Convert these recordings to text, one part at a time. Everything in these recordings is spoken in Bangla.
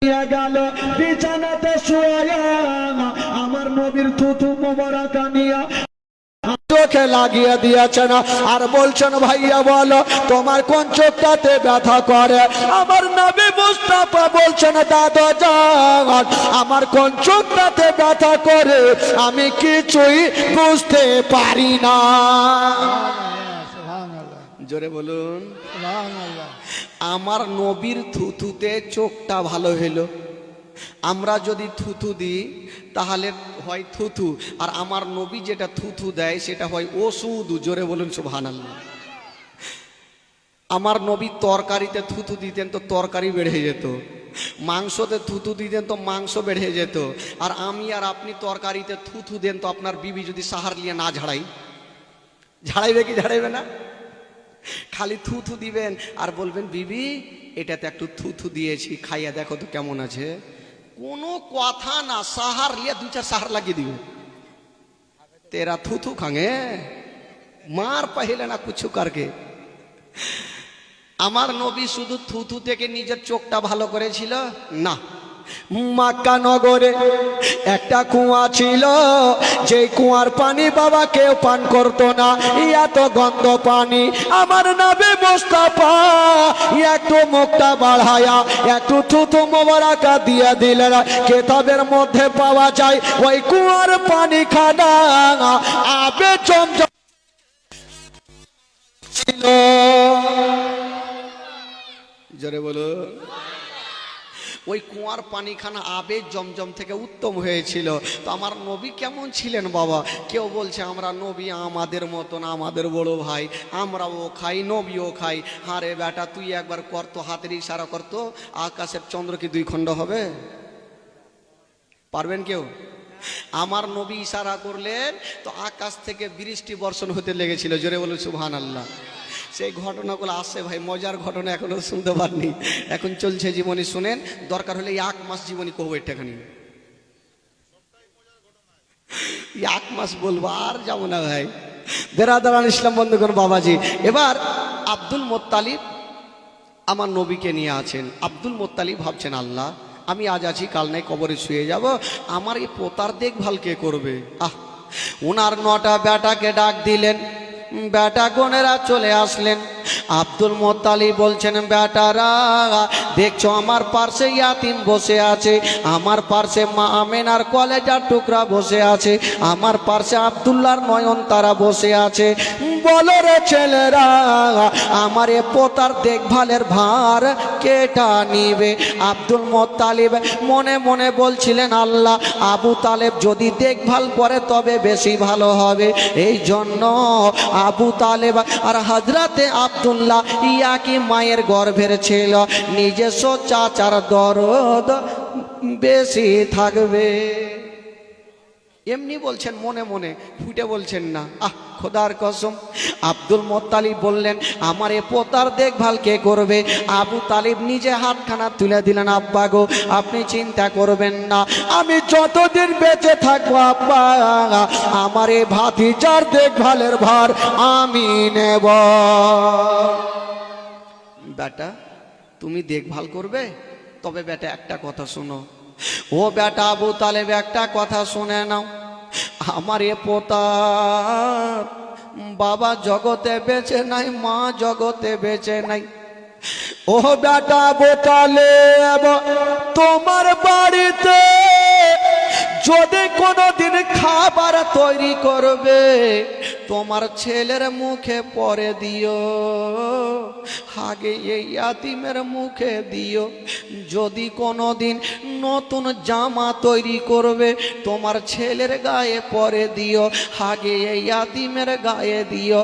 গেল বিছানাতে শুয়ে আমার নবীর থুথু মোবারক নিয়া চোখে লাগিয়ে দিয়েছেন আর বলছেন ভাইয়া বলো তোমার কোন চোখটাতে ব্যথা করে। আমার নবী মুস্তাফা বলছেন দাদা জান আমার কোন চোখটাতে ব্যথা করে আমি কিছুই বুঝতে পারি না। জোরে বলুন আমার নবীর থুথুতে চোখটা ভালো হলো। আমরা যদি থুথু দিই তাহলে হয় থুথু, আর আমার নবী যেটা থুথু দেয় সেটা হয় ওষুধ। জোরে বলুন সুবহানাল্লাহ। আমার নবী তরকারিতে থুথু দিতেন তো তরকারি বেড়ে যেত, মাংসতে থুথু দিতেন তো মাংস বেড়ে যেত। আর আমি আর আপনি তরকারিতে থুথু দেন তো আপনার বিবি যদি সাহার লিয়ে না ঝাড়াইবে কি ঝাড়াইবে না? খালি থুথু দিবেন আর বলবেন বিবি এটাতে একটু থুথু দিয়েছি খাইয়া দেখো তো কেমন আছে। কোনো কথা না, সাহার লিয়া 2-4 সাহার লাগিয়ে দিবে। তেরা থুথু খাঙে মার পাহিলে না কুছু করকে। আমার নবী শুধু থুথু থেকে নিজের চোখটা ভালো করেছিল না, মক্কা নগরে একটা কুয়া ছিল, যে কুয়ার পানি বাবা কেউ পান করতো না, এত গন্ধ পানি। আমার নবী মুস্তাফা একটু মুখটা বাড়ায়া একটু থুথু মোবারক দিয়ে দিলেন। কিতাবের মধ্যে পাওয়া যায় ওই কুয়ার পানি খানা আবে জমজম ছিল। জোরে বলো ওই কুয়ার পানিখানা আবে জমজম থেকে উত্তম হয়েছিল। তো আমার নবী কেমন ছিলেন বাবা? কেউ বলছে আমরা নবী আমাদের মতন, আমাদের বড় ভাই, আমরাও খাই নবীও খাই। হারে বেটা তুই একবার করতো, হাতের ইশারা করতো, আকাশের চন্দ্র কি 2 খণ্ড হবে? পারবেন কেউ? আমার নবী ইশারা করলেন তো আকাশ থেকে বৃষ্টি বর্ষণ হতে লেগেছিল। জোরে বলুন সুবহানাল্লাহ। সেই ঘটনাগুলো আসে ভাই, মজার ঘটনা এখনো শুনতে পারনি, এখন চলছে জীবনী। শুনেন, দরকার হলে 1 মাস জীবনী কহবো একটাখানি, 1 মাস বলবো আর যাবো না ভাই। বেরাদারান ইসলাম বন্ধুগণ বাবাজি, এবার আব্দুল মোত্তালিব আমার নবীকে নিয়ে আছেন। আব্দুল মোত্তালিব ভাবছেন আল্লাহ আমি আজ আছি কাল নাই কবরে শুয়ে যাব, আমার এই পোতার দেখভাল কে করবে? ওনার 9টা বেটাকে ডাক দিলেন, বেটা গনেরা চলে আসলেন। আব্দুল মোত্তালিব বলছেন বেটারা দেখছো আমার পার্শ্বে ইয়াতিম বসে আছে, আমার পার্শ্বে মা আমেনার কলেজার টুকরা বসে আছে, আমার পার্শ্বে আব্দুল্লাহর নয়নতারা বসে আছে। বলো রে ছেলেরা আমার এ পোতার দেখভালের ভার কেটা নিবে? আব্দুল মোত্তালিব মনে মনে বলছিলেন আল্লাহ আবু তালেব যদি দেখভাল করে তবে বেশি ভালো হবে। এই জন্য আবু তালেব আর হযরতে আব্দুল্লাহ ইয়াকি মায়ের গর্ভের ছিল, নিজস্ব চাচার দরদ বেশি থাকবে। এমনি বলছেন মনে মনে, ফুটে বলছেন না। খোদার কসম। আব্দুল মোত্তালিব বললেন আমার এ পোতার দেখভাল কে করবে? আবু তালিব নিজে হাতখানা তুলে দিলেন, আব্বা গো আপনি চিন্তা করবেন না, আমি যতদিন বেঁচে থাকবো আব্বা আমার এ ভাতিজার দেখভালের ভার আমি নেব। বেটা তুমি দেখভাল করবে? তবে বেটা একটা কথা শোনো। ও বেটা আবু তালেব একটা কথা শুনে নাও, আমার এ পোতা বাবা জগতে বেঁচে নাই, মা জগতে বেঁচে নাই। ও বেটা আবু তালেব তোমার বাড়িতে যদি কোনোদিন খাবার তৈরি করবে তোমার ছেলের মুখে পরে দিও, আগে এই ইয়াতিমের মুখে দিও। যদি কোনোদিন নতুন জামা তৈরি করবে তোমার ছেলের গায়ে পরে দিও, আগে এই ইয়াতিমের গায়ে দিও,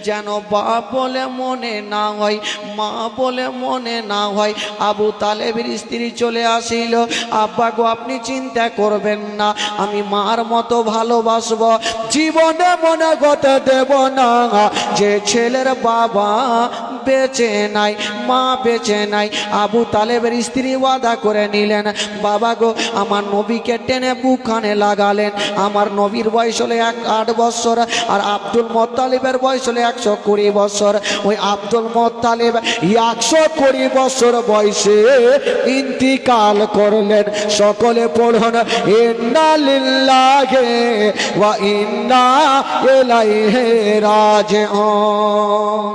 যেন বাপ বলে মনে না হয়, মা বলে মনে না হয়। আবু তালেবের স্ত্রী চলে আসিল, আব্বা গো আপনি চিন্তা করবেন না, আমি মার মতো ভালোবাসবো, জীবনে মনে করতে দেব না যে ছেলের বাবা বেঁচে নাই, মা বেঁচে নাই। আবু তালেবের স্ত্রী ওয়াদা করে নিলেন, বাবা গো আমার নবীকে টেনে বুকখানে লাগালেন। আমার নবীর বয়স হলে 8 বছর, আর আব্দুল মোত্তালিবের বয়স হলে 120 বছর। ওই আব্দুল মোত্তালিব 120 বছর বয়সে ইন্তিকাল করলেন। সকলে পড়ুন, ইন্না লিল্লাহি ওয়া ইন্না ইলাইহি রাজিউন।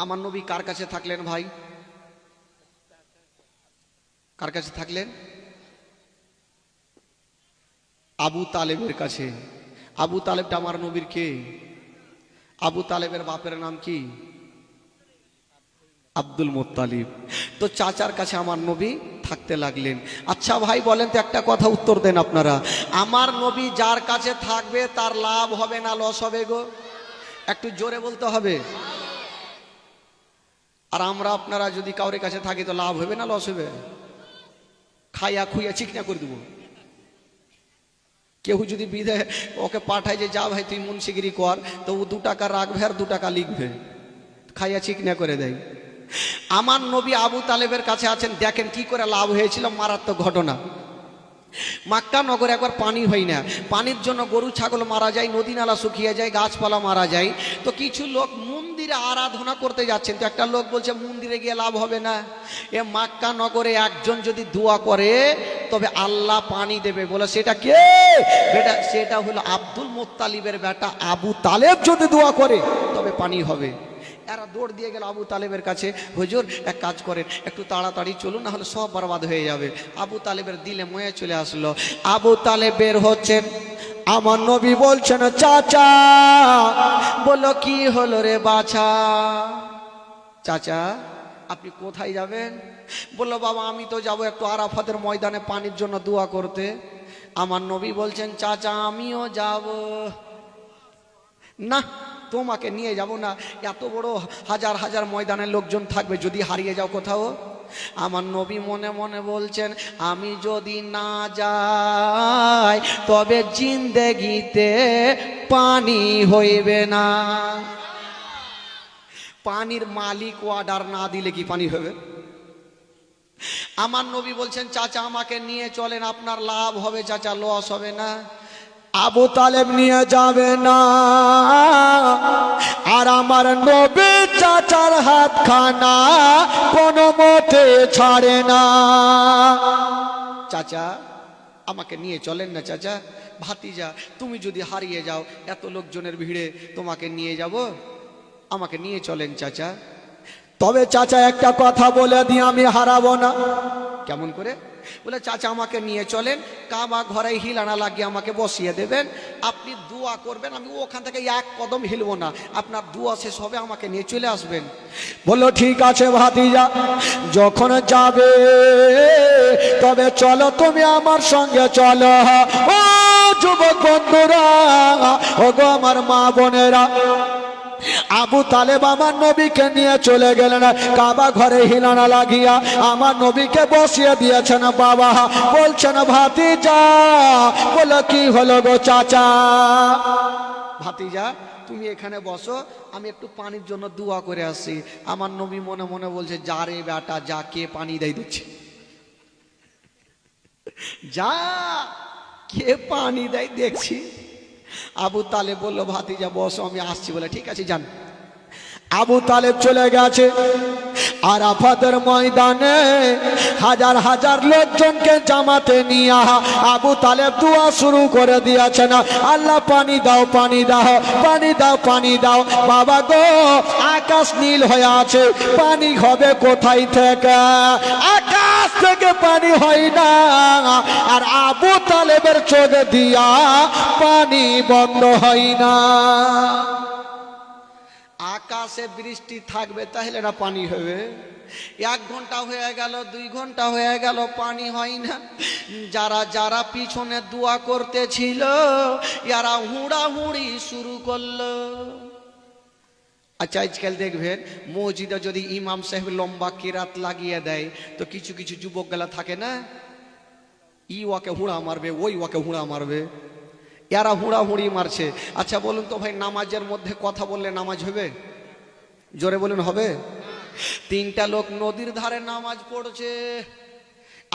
আমার নবী কার কাছে থাকলেন ভাই? কার কাছে থাকলেন? আবু তালেবের কাছে। আবু তালেবটা আমার নবীর কে? আবু তালেবের বাপের নাম কি? আব্দুল মোত্তালিব। তো চাচার কাছে আমার নবী থাকতে লাগলেন। আচ্ছা ভাই বলেন তো, একটা কথা উত্তর দেন আপনারা, আমার নবী যার কাছে থাকবে তার লাভ হবে না লস হবে গো? একটু জোরে বলতে হবে। আর আমরা আপনারা যদি কাউরের কাছে থাকি তো লাভ হবে না লস হবে? খাইয়া খুইয়া চিকনা করে দেবো। কেউ যদি বিধে ওকে পাঠায় যে যা ভাই তুই মুন্সিগিরি কর, তো ও 2 টাকা রাখবে আর 2 টাকা লিখবে, খাইয়া চিকনা করে দেয়। আমার নবী আবু তালেবের কাছে আছেন, দেখেন কি করে লাভ হয়েছিল, মারাত্মক ঘটনা। মক্কা নগরে একবার পানি হয় না, পানির জন্য গরু ছাগল মারা যায়, নদী নালা শুকিয়ে যায়, গাছপালা মারা যায়। তো কিছু লোক মন্দিরে আরাধনা করতে যাচ্ছেন, তো একটা লোক বলছে মন্দিরে গিয়ে লাভ হবে না, এ মক্কা নগরে একজন যদি দোয়া করে তবে আল্লাহ পানি দেবে। বলে সেটা কে? বেটা সেটা হলো আব্দুল মোত্তালিবের বেটা আবু তালেব, যদি দোয়া করে তবে পানি হবে। এরা দৌড় দিয়ে গেল আবু তালেবের কাছে, হুজুর এক কাজ করেন, একটু তাড়াতাড়ি চলুন, না হলে সব বরবাদ হয়ে যাবে। আবু তালেবের দিলে ময়ে চলে আসলো। আবু তালেব বের হচ্ছেন, আমার নবী বলছেন চাচা। বললো কি হলো রে বাছা? চাচা আপনি কোথায় যাবেন? বললো বাবা আমি তো যাব একটু আরাফাতের ময়দানে পানির জন্য দোয়া করতে। আমার নবী বলছেন চাচা আমিও যাব। না তোমাকে নিয়ে যাব না, এত বড় হাজার হাজার ময়দানের লোকজন থাকবে, যদি হারিয়ে যাও কোথাও। আমার নবী মনে মনে বলছেন আমি যদি না যাই তবে জিন্দেগিতে পানি হইবে না। পানির মালিক অর্ডার না দিলে কি পানি হবে? আমার নবী বলছেন চাচা আমাকে নিয়ে চলেন, আপনার লাভ হবে চাচা, লস হবে না। আবু তালেব নিয়ে যাবে না, আর আমার নবী চাচার হাতখানা কোনো মতে ছাড়ে না। চাচা আমাকে নিয়ে চলেন না চাচা। ভাতিজা তুমি যদি হারিয়ে যাও এত লোকজনের ভিড়ে, তোমাকে নিয়ে যাব, আমাকে নিয়ে চলেন চাচা। তবে চাচা একটা কথা বলে দিই, আমি হারাবো না। কেমন করে? বলে চাচা আমাকে নিয়ে চলেন, কাবা ঘরে হিলানা লাগিয়ে আমাকে বসিয়ে দেবেন, আপনি দোয়া করবেন, আমি ওখান থেকে 1 কদম হিলবো না, আপনার দোয়া শেষ হবে আমাকে নিয়ে চলে আসবেন। বললো ঠিক আছে ভাতিজা, যখন যাবে তবে চলো তুমি আমার সঙ্গে চলো। ও যুবক বন্ধুরা, ও গো আমার মা বোনেরা, আবু তালেব আমার নবীকে নিয়ে চলে গেলেন কাবা ঘরে হিলানা লাগিয়া, আমার নবীকে বসিয়ে দিয়েছেন। বাবা বলছেন ভাতিজা। বলো কি হলো গো চাচা? ভাতিজা তুমি এখানে বসো, আমি একটু পানির জন্য দোয়া করে আসি। আমার নবী মনে মনে বলছে যা রে বেটা যা, কে পানি দেয় দিচ্ছে, যা কে পানি দেয় দেখছি। আবু তালেব বললো ভাতিজা বসো আমি আসছি। বলে ঠিক আছে যান। আবু তালেব চলে গেছে আরাফাতের ময়দানে, হাজার হাজার লোকজনকে জামাতে নিয়ে আবু তালেব দোয়া শুরু করে দিয়েছেন, আল্লাহ পানি দাও পানি দাও পানি দাও পানি দাও। বাবা গো আকাশ নীল হয়ে আছে, পানি হবে কোথায় থেকে? আকাশ থেকে পানি হয় না, আর আবু তালেবের চোখ দিয়া পানি বন্ধ হয় না। আকাশে বৃষ্টি থাকবে তাহলে না পানি হবে? 1 ঘন্টা হয়ে গেল, 2 ঘন্টা হয়ে গেল, পানি হয় না। যারা যারা পিছনে দোয়া করতেছিল এরা হুড়াহুড়ি শুরু করলো। আচ্ছা আজকাল দেখবেন মসজিদে যদি ইমাম সাহেব লম্বা কিরাত লাগিয়ে দেয়, তো কিছু কিছু যুবক গেলা থাকে না, ই ওকে হুড়া মারবে, ওই ওকে হুড়া মারবে, এরা হুড়াহুড়ি মারছে। আচ্ছা বলুন তো ভাই, নামাজের মধ্যে কথা বললে নামাজ হবে? জোরে বলুন হবে? তিনটা লোক নদীর ধারে নামাজ পড়ছে,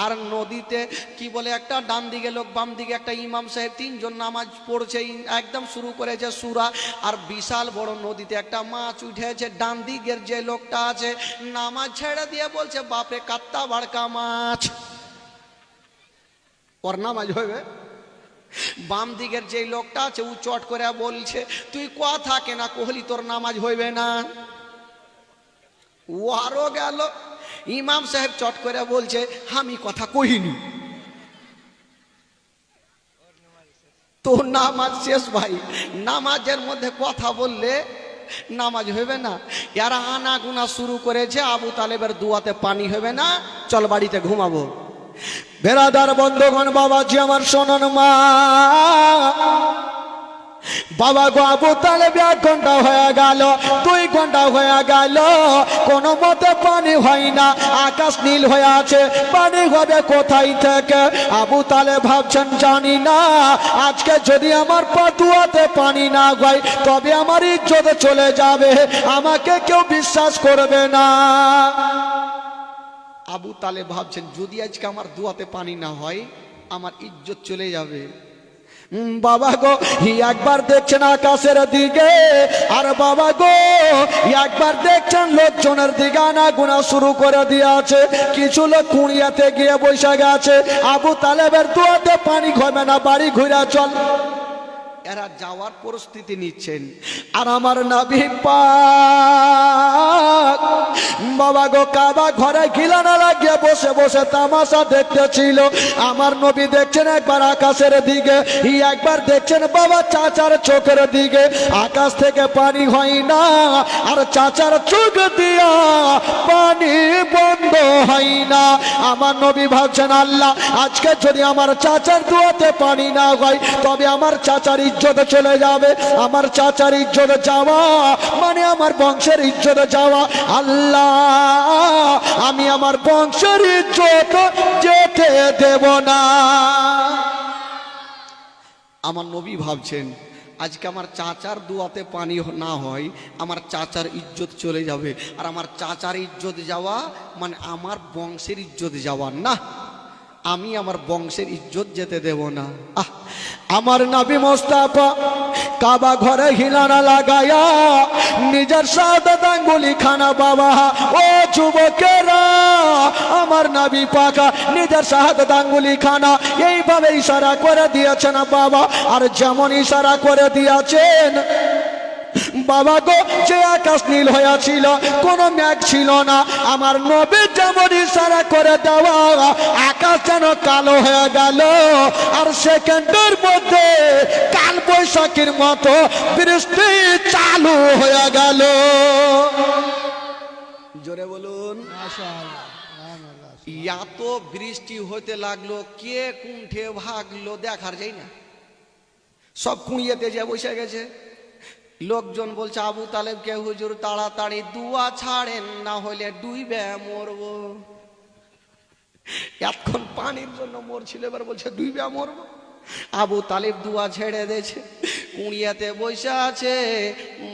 আর নদীতে কি বলে একটা ডান দিকে লোক বাম দিকে একটা ইমাম সাহেব, তিনজন নামাজ পড়ছে, একদম শুরু করেছে সূরা। আর বিশাল বড় নদীতে একটা মাছ উঠেছে, ডান দিকের যে লোকটা আছে নামাজ ছেড়ে দিয়ে বলছে বাপরে কাত্তা বাড়কা মাছ, ওর নামাজ হবে। বাম দিকের যে লোকটা আছে ও চট করে বলছে তুই কথা কেনা কোহলি তোর নামাজ হইবে না। ও আরো গেল, ইমাম সাহেব চট করে বলছে আমি কথা কহিনি, তো নামাজ শেষ ভাই। নামাজের মধ্যে কথা বললে নামাজ হবে না। এরা আনা গুনা শুরু করেছে, আবু তালেবের দুয়াতে পানি হবে না, চল বাড়িতে ঘুমাবো। বেরাদার বন্ধুগণ, বাবাজি আমার শোনন মা, বাবা গো আবু তালেব 1 ঘন্টা হয়ে গেল, 2 ঘন্টা হয়ে গেল, কোনো মতে পানি হয় না, আকাশ নীল হয়ে আছে, পানি হবে কোথায় থেকে? আবু তালেব ভাবছেন জানি না, আজকে যদি আমার পাতুয়াতে পানি না হয় তবে আমার ইজ্জত চলে যাবে, আমাকে কেউ বিশ্বাস করবে না। আবু তালেব ভাবছেন যদি আজকে আমার দুয়াতে পানি না হয় আমার ইজ্জত চলে যাবে। বাবা গো একবার দেখছেন আকাশের দিকে, আর বাবা গো একবার দেখছেন লোকজনের দিকে আনা গুনা শুরু করে দিয়েছে। কিছু লোক কুড়িয়াতে গিয়ে বসে গেছে, আবু তালেবের দুয়াতে পানি হবে না, বাড়ি ঘুরে চল। এরা যাওয়ার প্রস্তুতি নিচ্ছেন, আর আমার নবী পাক বাবা গো কাবা ঘরে খিলানা লাগিয়ে বসে বসে তামাশা দেখতেছিল। আমার নবী দেখছেন একবার আকাশের দিকে, একবার দেখছেন বাবা চাচার চোখের দিকে, আকাশ থেকে পানি হয় না, আর চাচার চোখ দিয়া পানি বন্ধ হয় না। আমার নবী ভাবছেন আল্লাহ আজকে যদি আমার চাচার দুয়াতে পানি না হয় তবে আমার চাচার ইজ্জত চলে যাবে, আমার চাচার ইজ্জত যাওয়া মানে আমার বংশের ইজ্জত যাওয়া। আল্লাহ আমি আমার বংশের ইজ্জত যেতে দেব না। আমার নবী ভাবছেন আজকে আমার চাচার দুয়াতে পানি না হয় আমার চাচার ইজ্জত চলে যাবে, আর আমার চাচার ইজ্জত যাওয়া মানে আমার বংশের ইজ্জত যাওয়া না, আমি আমার বংশের ইজ্জত যেতে দেব না। আমার নবী মোস্তাফা কাবা ঘরে হিলানা লাগায়া নিজের শাহাদাত আঙ্গুলি খানা বাবা, ও যুবকেরা আমার নবী পাকা নিজের শাহাদাত আঙ্গুলি খানা এইভাবে ইশারা করে দিয়েছেন বাবা। আর যেমন ইশারা করে দিয়েছেন বাবা গো, যে আকাশ নীল হয়ে ছিল, কোনো মেঘ ছিল না, আমার নবী যেমন ইশারা করে দেওয়া আকাশ যেন কালো হয়ে গেল, আর সেকেন্ডের মধ্যে কাল বৈশাখীর মতো বৃষ্টি চালু হয়ে গেল। জোরে বলুন এত বৃষ্টি হতে লাগলো, কে কুণ্ঠে ভাগলো দেখার যাই না, সব কুঁড়িয়েতে যে বসে গেছে। লোকজন বলছে আবু তালেবকে হুজুর তাড়াতাড়ি দুয়া ছাড়েন না হলে ডুইবে মরবো। এতক্ষণ পানির জন্য মরছিল, এবার বলছে ডুইবে মরবো। আবু তালেব দুয়া ছেড়ে দিয়েছে, কুঁড়িয়াতে বসে আছে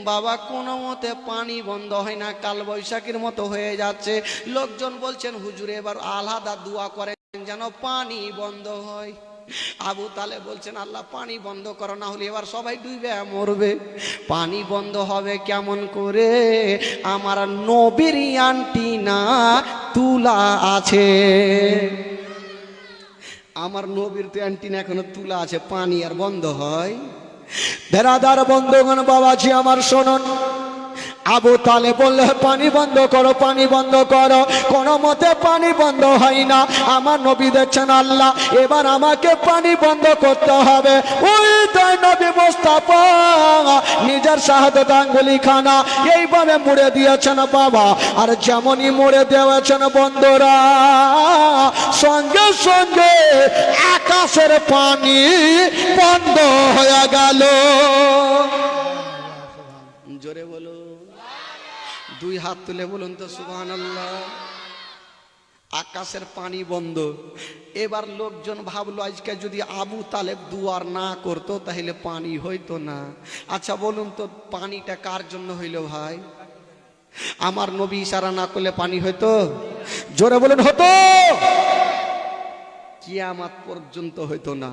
বাবা, কোনো মতে পানি বন্ধ হয় না, কাল বৈশাখীর মতো হয়ে যাচ্ছে। লোকজন বলছেন হুজুর এবার আলাদা দোয়া করেন যেন পানি বন্ধ হয়। আবু তালেব বলছেন আল্লাহ পানি বন্ধ করো, না হলে এবার সবাই ডুবে মরবে। পানি বন্ধ হবে কেমন করে? আমার নবীর অ্যান্টিনা তুলা আছে, আমার নবীর তো অ্যান্টিনা এখনো তুলা আছে, পানি আর বন্ধ হয়? বেরাদার বন্ধুগণ, বাবাজি আমার শোনুন, আবু তালেব বললে পানি বন্ধ করো, পানি বন্ধ করো, কোনো মতে পানি বন্ধ হয় না। আমার নবী দেখছেন আল্লাহ এবার আমাকে পানি বন্ধ করতে হবে। ওই তাই নবী মোস্তাফা নিজের শাহাদাত আঙ্গুলি খানা এইভাবে মুড়ে দিয়েছেন বাবা, আর যেমনই মুড়ে দিয়েছেন বন্ধুরা সঙ্গে সঙ্গে আকাশের পানি বন্ধ হয়ে গেল। জোরে বলো, দুই হাত তুলে বলুন তো সুবহানাল্লাহ। আকাশের পানি বন্ধ। এবার লোকজন ভাবলো আজকে যদি আবু তালেব দুয়ার না করতো তাহলে পানি হইতো না। আচ্ছা বলুন তো পানিটা কার জন্য হইল ভাই? আমার নবী ইশারা না করলে পানি হতো? জোরে বলেন হতো? কিয়ামত পর্যন্ত হইতো না।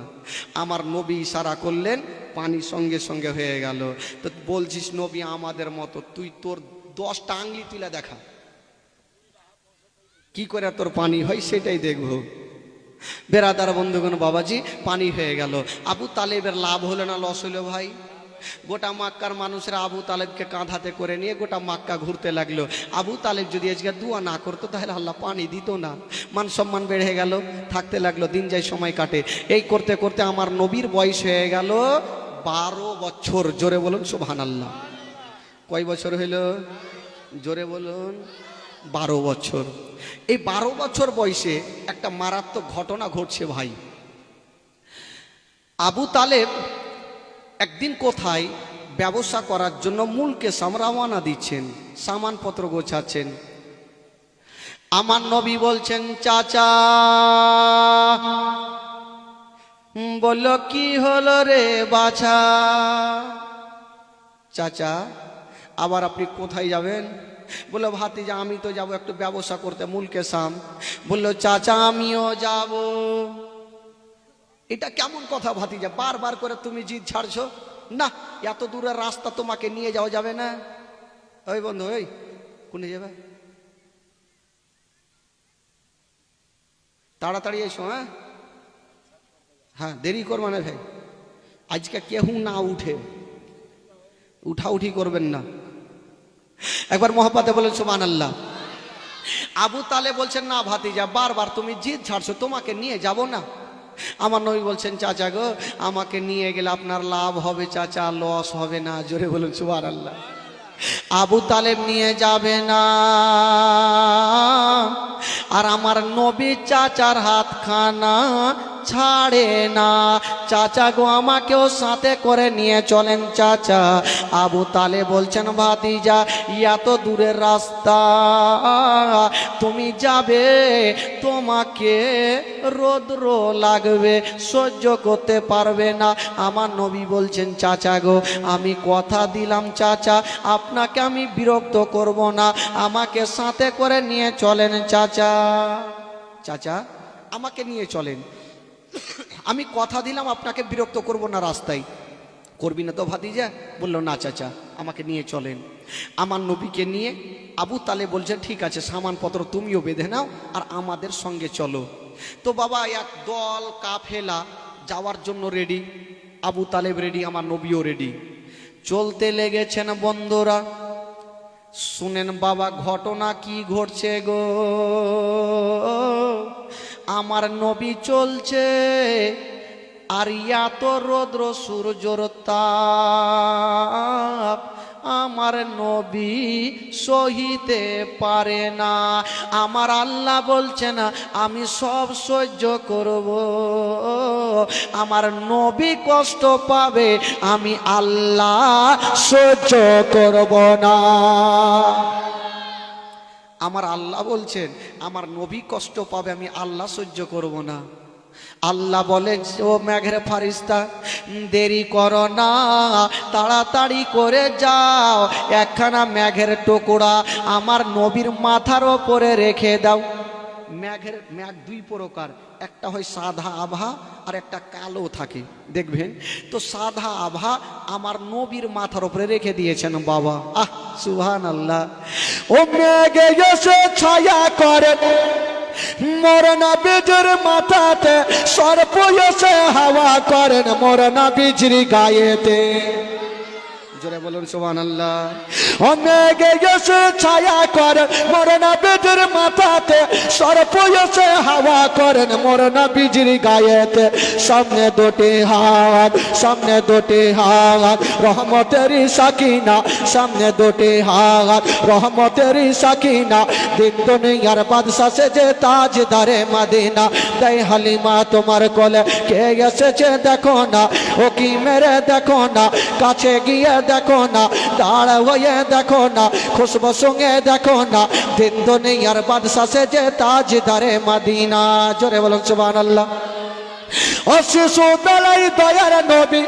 আমার নবী ইশারা করলেন, পানি সঙ্গে সঙ্গে হয়ে গেল। তো বলছিস নবী আমাদের মতো, তুই তোর 10টা আঙ্গুলি তুলে দেখা, কি করে তোর পানি হয় সেটাই দেখব। বেরাদার বন্ধুগণ, বাবাজি পানি হয়ে গেল। আবু তালেবের লাভ হলো না লস হলো ভাই? গোটা মক্কার মানুষরা আবু তালেবকে কাঁধাতে করে নিয়ে গোটা মক্কা ঘুরতে লাগলো। আবু তালেব যদি আজকে দোয়া না করতো তাহলে আল্লাহ পানি দিত না। মান সম্মান বেড়ে গেল, থাকতে লাগলো, দিন যায় সময় কাটে। এই করতে করতে আমার নবীর বয়স হয়ে গেল 12 বছর। জোরে বলুন সুবহানাল্লাহ। কয় বছর হইল? জোরে বলুন 12 বছর। এই 12 বছর বয়সে একটা মারাত্মক ঘটনা ঘটছে ভাই। আবু তালেব একদিন কোথায় ব্যবসা করার জন্য মুলকে রওনা দিচ্ছেন, সামানপত্র গোছাচ্ছেন। আমার নবী বলছেন চাচা। বলল কি হলো রে বাছা? চাচা আবার আপনি কোথায় যাবেন? বললো ভাতিজা আমি তো যাব একটু ব্যবসা করতে মুলকে সাম। বললো চাচা আমিও যাব। এটা কেমন কথা ভাতিজা, বারবার করে তুমি জিদ ছাড়ছো না? এত দূরের রাস্তা তোমাকে নিয়ে যাওয়া যাবে না। ওই বন্ধু, ওই কোনে যাবে? তাড়াতাড়ি এসো। হ্যাঁ হ্যাঁ, দেরি করবে না ভাই। আজকে কেউ না উঠে, উঠাউঠি করবেন না। একবার মহব্বতে বলেন সুবহানাল্লাহ। আবু তালেব বলছেন না ভাতিজা, বারবার তুমি জিদ ছাড়ছো, তোমাকে নিয়ে যাব না। আমার নবী বলছেন চাচা গো, আমাকে নিয়ে গেলে আপনার লাভ হবে চাচা, লস হবে না। জোরে বলুন সুবহানাল্লাহ। আবু তালেব নিয়ে যাবে না। আর আমার নবী চাচার হাতখানা ছাড়ে না। চাচা গো আমাকেও সাথে করে নিয়ে চলেন চাচা। আবু তালেব বলছেন ভাতিজা এত দূরের রাস্তা তুমি যাবে, তোমাকে রৌদ্র লাগবে, সহ্য করতে পারবে না। আমার নবী বলছেন চাচা গো আমি কথা দিলাম চাচা, আপনাকে আমি বিরক্ত করব না, আমাকে সাথে করে নিয়ে চলেন চাচা। চাচা আমাকে নিয়ে চলেন, আমি কথা দিলাম আপনাকে বিরক্ত করব না রাস্তায়। করবি না তো ভাতিজা? বললো না চাচা আমাকে নিয়ে চলেন। আমার নবীকে নিয়ে আবু তালেব বলছেন ঠিক আছে, সামানপত্র তুমিও বেঁধে নাও আর আমাদের সঙ্গে চলো। তো বাবা এক দল কাফেলা যাওয়ার জন্য রেডি। আবু তালেব রেডি, আমার নবীও রেডি। চলতে লেগেছেন বন্ধুরা। শুনেন বাবা ঘটনা কি ঘটছে গো। আমার নবী চলছে আর এত রৌদ্র সূর্যর তাপ আমার নবী সহিতে পারে না। আমার আল্লাহ বলছে না আমি সব সহ্য করব, আমার নবী কষ্ট পাবে, আমি আল্লাহ সহ্য করব না। আমার আল্লাহ বলছেন আমার নবী কষ্ট পাবে, আমি আল্লাহ সহ্য করব না। আল্লাহ বলেন ও মেঘের ফারিস্তা দেরি করো না, তাড়াতাড়ি করে যাও, একখানা মেঘের টুকরা আমার নবীর মাথার ওপরে রেখে দাও। মেঘ দুই প্রকার, একটা হয় সাদা আভা আর একটা কালো থাকে দেখবেন। তো সাদা আভা আমার নবীর মাথার উপরে রেখে দিয়েছেন বাবা। আহ সুবহানাল্লাহ। ও মেঘে এসে ছায়া করে মোর নবীর মাথাতে, সর্প এসে হাওয়া করেন মোর নবীর গায়েতে। জোরে বলুন সুবহানাল্লাহ। ও মেঘে এসে ছায়া করে মোর নবীর মাথাতে, সর্প এসে হাওয়া করেন মোর নবীর গায়েতে। সামনে দুটি হাত, সামনে দুটি হাত রহমতের সাকিনা, সামনে দুটি হাত রহমতের সাকিনা। দিন দুনিয়ার বাদশা সে যে তাজদারে মদিনা, দেয় হালিমা তোমার কোলে কে এসেছে দেখো না, ও কি মেরে দেখো না, কাছে গিয়ে দেখো না, দাঁড়া হয়ে দেখো না, খুশবু সঙ্গে দেখো না, দিন দুনিয়ার বাদশা সে যে তাজদারে মদিনা। জোরে বলুন সুবহানাল্লাহ। ও শিশুবেলায় দয়ার নবী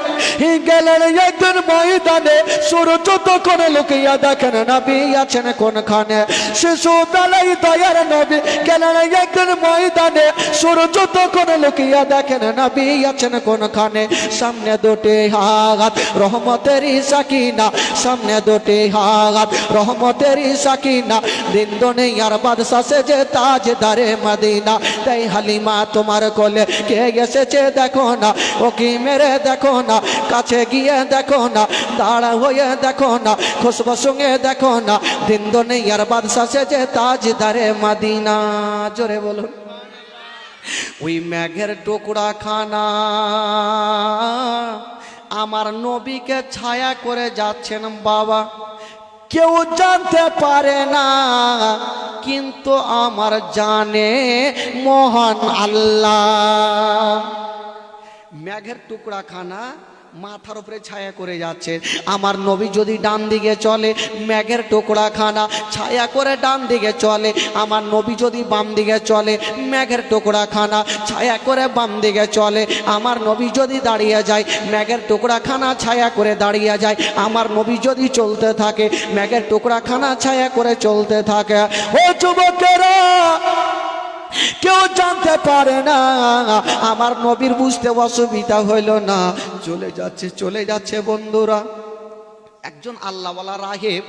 গেলেন একদিন ময়দানে, সূর্য তখন লুকিয়ে দেখেন নবী আছেন কোনখানে। শিশুবেলায় দয়ার নবী গেলেন একদিন ময়দানে, সূর্য তখন লুকিয়ে দেখেন নবী আছেন কোনখানে। সামনে দুটি হাত রহমতেরই সাকিনা, সামনে দুটি হাত রহমতেরই সাকিনা, দিন দুনিয়ার বাদশা সেজে তাজদারে মদিনা। তাই হালিমা তোমার কোলে কে এসেছে দেখো না, ও কি মেরে দেখো না, কাছে গিয়ে দেখো না, দাঁড়া হয়ে দেখো না, খুশবু সঙ্গে দেখো না, দিন দুনিয়ার বাদশা সেজে তাজদারে মদিনা। জোরে বলুন। ওই মেঘের টুকরা খানা আমার নবীকে ছায়া করে যাচ্ছেন বাবা, কেউ জানতে পারে না কিন্তু আমার জানে মহান আল্লাহ। মেঘের টুকরা খানা মাথার উপরে ছায়া করে যাচ্ছে, আমার নবী যদি ডান দিকে চলে মেঘের টুকরা খানা ছায়া করে ডান দিকে চলে, আমার নবী যদি বাম দিকে চলে মেঘের টুকরা খানা ছায়া করে বাম দিকে চলে, আমার নবী যদি দাঁড়িয়ে যায় মেঘের টুকরা খানা ছায়া করে দাঁড়িয়ে যায়, আমার নবী যদি চলতে থাকে মেঘের টুকরা খানা ছায়া করে চলতে থাকে। ও যুবকেরা, কেউ জানতে পারে না, আমার নবীর বুঝতে অসুবিধা হইল না, চলে যাচ্ছে বন্ধুরা। একজন আল্লাহওয়ালা রাহেব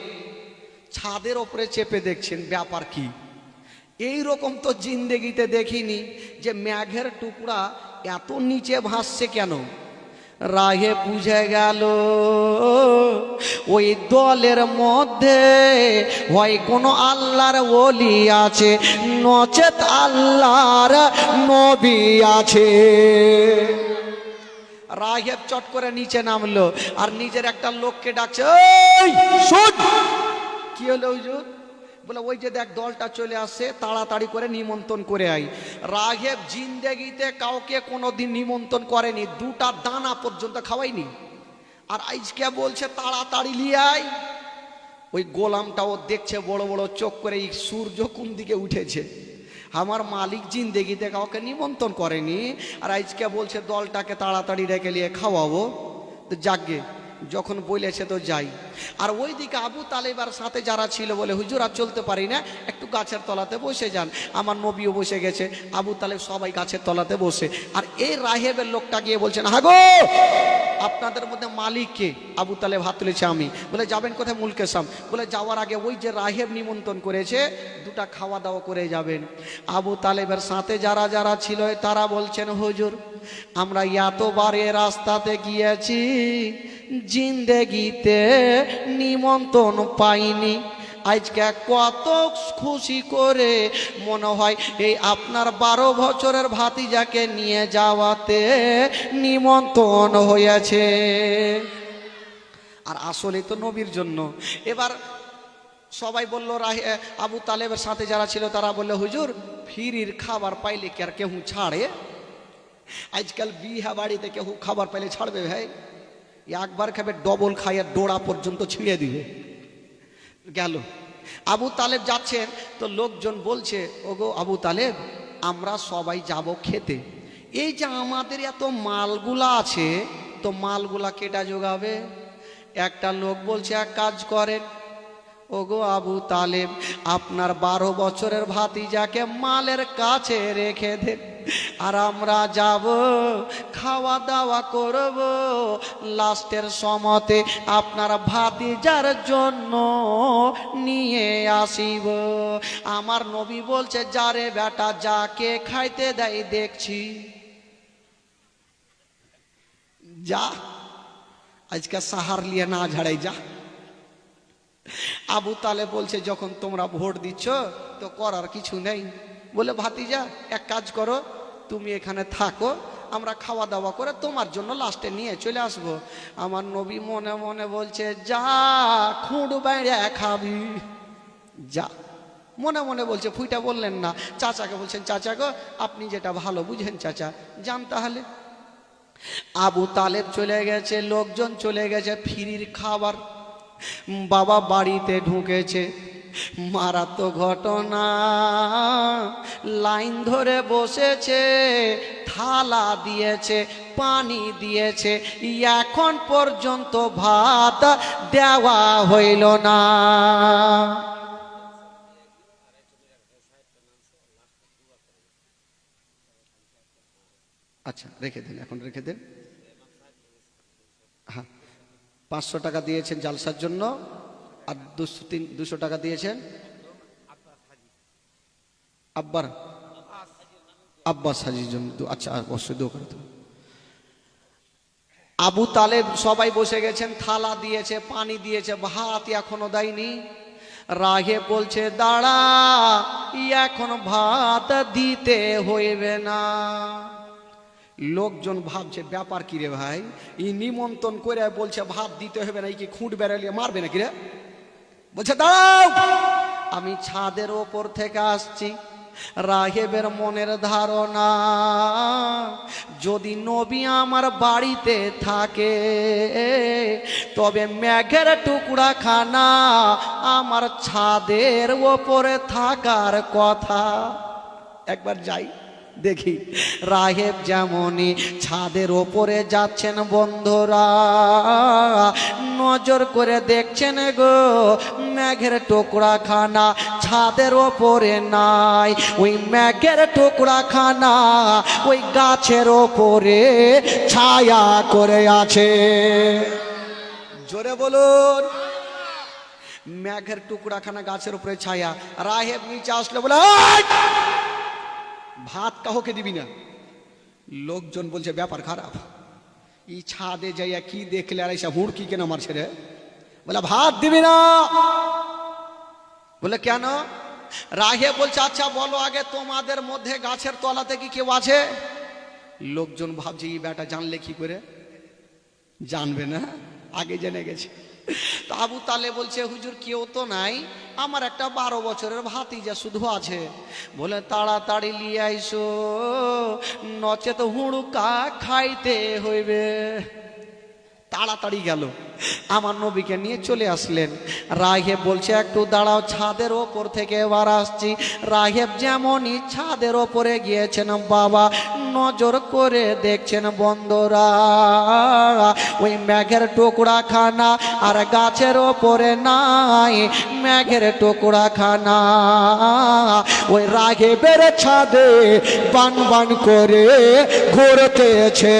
ছাদের ওপরে চেপে দেখছেন ব্যাপার কি। এই রকম তো জিন্দেগিতে দেখিনি যে মেঘের টুকরা এত নিচে ভাসছে কেন। রাহে বুঝে গেল ওই দলের মধ্যে হয় কোনো আল্লাহর ওলি আছে, নচেত আল্লাহর নবী আছে। রাহেব চট করে নিচে নামলো আর নিজের একটা লোককে ডাকছে, এই শুন। কি হলো হুজুর? বলে ওই যে দেখ দলটা চলে আসছে, তাড়াতাড়ি করে নিমন্ত্রণ করে আই। রাহেব জিন্দেগিতে কাউকে কোনোদিন নিমন্ত্রণ করেনি, দুটা দানা পর্যন্ত খাওয়াইনি, আর আজকে বলছে তাড়াতাড়ি লিয়ে আই। ওই গোলামটাও দেখছে বড় বড় চোখ করে, এই সূর্য কোন দিকে উঠেছে, আমার মালিক জিন্দেগিতে কাউকে নিমন্ত্রণ করেনি, আর আজকে বলছে দলটাকে তাড়াতাড়ি রেখে নিয়ে খাওয়াবো। তো যাগে যখন বলেছে তো যাই। আর ওইদিকে আবু তালেবার সাথে যারা ছিল বলে হুজুর আর চলতে পারি না, একটু গাছের তলাতে বসে যান। আমার নবীও বসে গেছে, আবু তালেব সবাই গাছের তলাতে বসে। আর এই রাহেবের লোকটা গিয়ে বলছেন, হাগো আপনাদের মধ্যে মালিক কে? আবু তালেব হাত তুলেছে আমি। বলে যাবেন কোথায়? মুলকেসাম। বলে যাওয়ার আগে ওই যে রাহেব নিমন্ত্রণ করেছে দুটা খাওয়া দাওয়া করে যাবেন। আবু তালেবের সাথে যারা যারা ছিল তারা বলছেন, হুজুর আমরা এতবার এ রাস্তাতে গিয়েছি, জিন্দেগিতে নিমন্ত্রণ পাইনি, আজকে কত খুশি করে মনে হয় এই আপনার 12 বছরের ভাতিজাকে নিয়ে যাওয়াতে নিমন্ত্রণ হয়েছে। আর আসলে তো নবীর জন্য। এবার সবাই বলল, আবু তালেবের সাথে যারা ছিল তারা বললো, হুজুর ফিরির খাবার পাইলে কি আর কেউ ছাড়ে? আজকাল বিহা বাড়িতে কেউ খাবার পাইলে ছাড়বে ভাই? একবার খাবে ডবল খাইয়ে ডোড়া পর্যন্ত ছিঁড়ে দিবে। গেল আবু তালেব যাচ্ছেন তো লোকজন বলছে, ওগো আবু তালেব আমরা সবাই যাব খেতে, এই যে আমাদের এত মালগুলা আছে তো মালগুলা কেটা যোগাবে? একটা লোক বলছে, এক কাজ করেন ওগো আবু তালেব আপনার 12 বছরের ভাতিজাকে মালের কাছে রেখে দেন, আর আমরা যাব খাওয়া দাওয়া করব, লাস্টের সময়তে আপনার ভাতিজার জন্য নিয়ে আসিব। আমার নবী বলছে, যারে বেটা যাকে খাইতে দেয় দেখছি, যা আজকে সাহার লিয়ে না ঝাড়াই যা। আবু তালেব বলছে, যখন তোমরা ভোট দিচ্ছ তো করার কিছু নেই। বলে ভাতিজা এক কাজ করো, তুমি এখানে থাকো, আমরা খাওয়া দাওয়া করে তোমার জন্য লাস্টে নিয়ে চলে আসবো। আমার নবী মনে মনে বলছে, যা খুঁড় বাইরে খাবি যা। মনে মনে বলছে, ফুইটা বললেন না। চাচাকে বলছেন, চাচা গো আপনি যেটা ভালো বুঝেন চাচা যান তাহলে। আবু তালেব চলে গেছে, লোকজন চলে গেছে ফিরির খাবার। বাবা বাড়িতে ঢুকেছে, মারাত্মক ঘটনা, লাইন ধরে বসেছে থালা দিয়েছে, পানি দিয়েছে, এখন পর্যন্ত ভাত দেওয়া হইল না। আচ্ছা রেখে দেন, এখন রেখে দেন। হ্যাঁ, 500 টাকা দিয়েছেন জালসার জন্য, আর 200 টাকা দিয়েছেন আব্বাস হাজির জন্য। আচ্ছা অবশ্যই দোয়া করে দেবো। আবু তালেব সবাই বসে গেছেন, থালা দিয়েছে, পানি দিয়েছে, ভাত এখনো দেয়নি। রাহেব বলছে দাঁড়া, এখন ভাত দিতে হইবে না। লোকজন ভাবছে ব্যাপার কি রে ভাই, ই নিমন্ত্রণ করে বলছে ভাত দিতে হবে না, কি খুঁট বেড়ালিয়ে মারবে নাকি রে? বলছে দাঁড়াও, আমি ছাদের ওপর থেকে আসছি। রাহেবের মনের ধারণা, যদি নবী আমার বাড়িতে থাকে তবে মেঘের টুকরা খানা আমার ছাদের ওপরে থাকার কথা। একবার যাই দেখি। রাহেব যেমনই ছাদের ওপরে যাচ্ছেন বন্ধুরা, নজর করে দেখছেন গো মেঘের টুকরা খানা ছাদের ওপরে নাই। ওই মেঘের টুকরা খানা ওই গাছের ওপরে ছায়া করে আছে। জোরে বলুন, মেঘের টুকরা খানা গাছের উপরে ছায়া। রাহেব নিচে আসলে বলে ভাত কাউকে দিবি না। লোকজন বলছে ব্যাপার খারাপ, ই ছাদে যাইয়া কি দেখলে আর এসে হুড়কি কেন মারছে রে? বলে ভাত দিবি না। বলে কেন? রাহেব বলছে আচ্ছা বলো আগে তোমাদের মধ্যে গাছের তলাতে কি কেউ আছে? লোকজন ভাবছে এই বেটা জানলে কি করে? জানবে না, আগে জেনে গেছে। তো আবু তালেব বলছে হুজুর কেউ তো নাই, আমার একটা 12 বছরের ভাতিজা শুধু আছে। বলে তাড়াতাড়ি লিয়ে আইসো, নচেত হুড়কা খাইতে হইবে। তাড়াতাড়ি গেল, আমার নবীকে নিয়ে চলে আসলেন। রাহেব বলছে একটু দাঁড়াও, ছাদের ওপর থেকে এবার আসছি। রাহেব যেমনই ছাদের ওপরে গিয়েছেন বাবা, নজর করে দেখছেন বন্ধুরা ওই মেঘের টুকরা খানা আর গাছের ওপরে নাই। মেঘের টুকরা খানা ওই রাহেবের ছাদে বান বান করে ঘুরতেছে।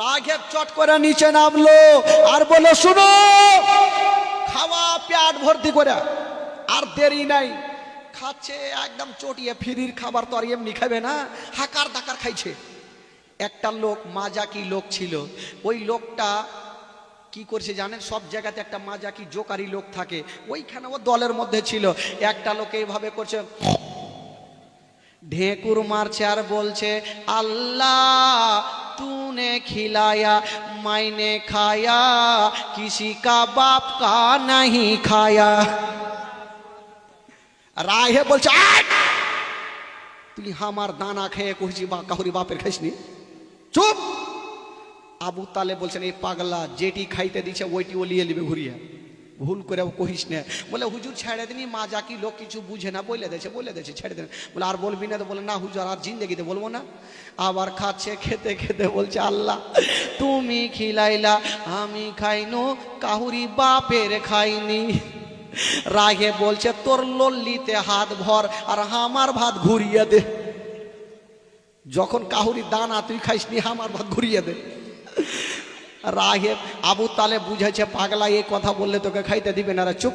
রাঘেব চট করে নিচে নামলো আর বলে শুনো, খাওয়া পেট ভর্তি করে, আর দেরি নাই। খাচ্ছে একদম চটিয়ে, ফিরির খাবার তো আর এমনি খাবে না, হাকার দাকার খাইছে। একটা লোক মাজাকি লোক ছিল, ওই লোকটা কি করছে জানেন? সব জায়গাতে একটা মাজাকি জোকারি লোক থাকে, ওইখানে ও দলের মধ্যে ছিল। একটা লোক এইভাবে করছে, ঢেকুর মারছে আর বলছে আল্লাহ तूने खिलाया मैंने खाया, किसी का बाप का नहीं खाया। রাহে বলছে তুই আমার দানা খেয়ে কইছি বা কাহুরি বাপের খাইসনি, চুপ। আবু তালেব বলছেন এই পাগলা যেটি খাইতে দিচ্ছে ওইটি ও লিয়ে নিবে ঘুরিয়ে, ভুল করে কহিস না। বলে হুজুর ছেড়ে দিনি, মা যা কি লোক কিছু বুঝে না, বলে দিয়েছে ছেড়ে দেন। বলে আর বলবি না? তো বলে না হুজুর আর জিন্দেগিতে বলবো না। আবার খাচ্ছে, খেতে খেতে বলছে আল্লাহ তুমি খিলাইলা, আমি খাইনু, কাহুরি বাপের খাইনি। রাগে বলছে তোর লল্লিতে হাত ভর আর আমার ভাত ঘুরিয়ে দে। যখন কাহুরি দানা তুই খাইসনি, আমার ভাত ঘুরিয়ে দে। রাহেব আবু তালেব বুঝেছে পাগলা এই কথা বললে তোকে খাইতে দিবে না, চুপ।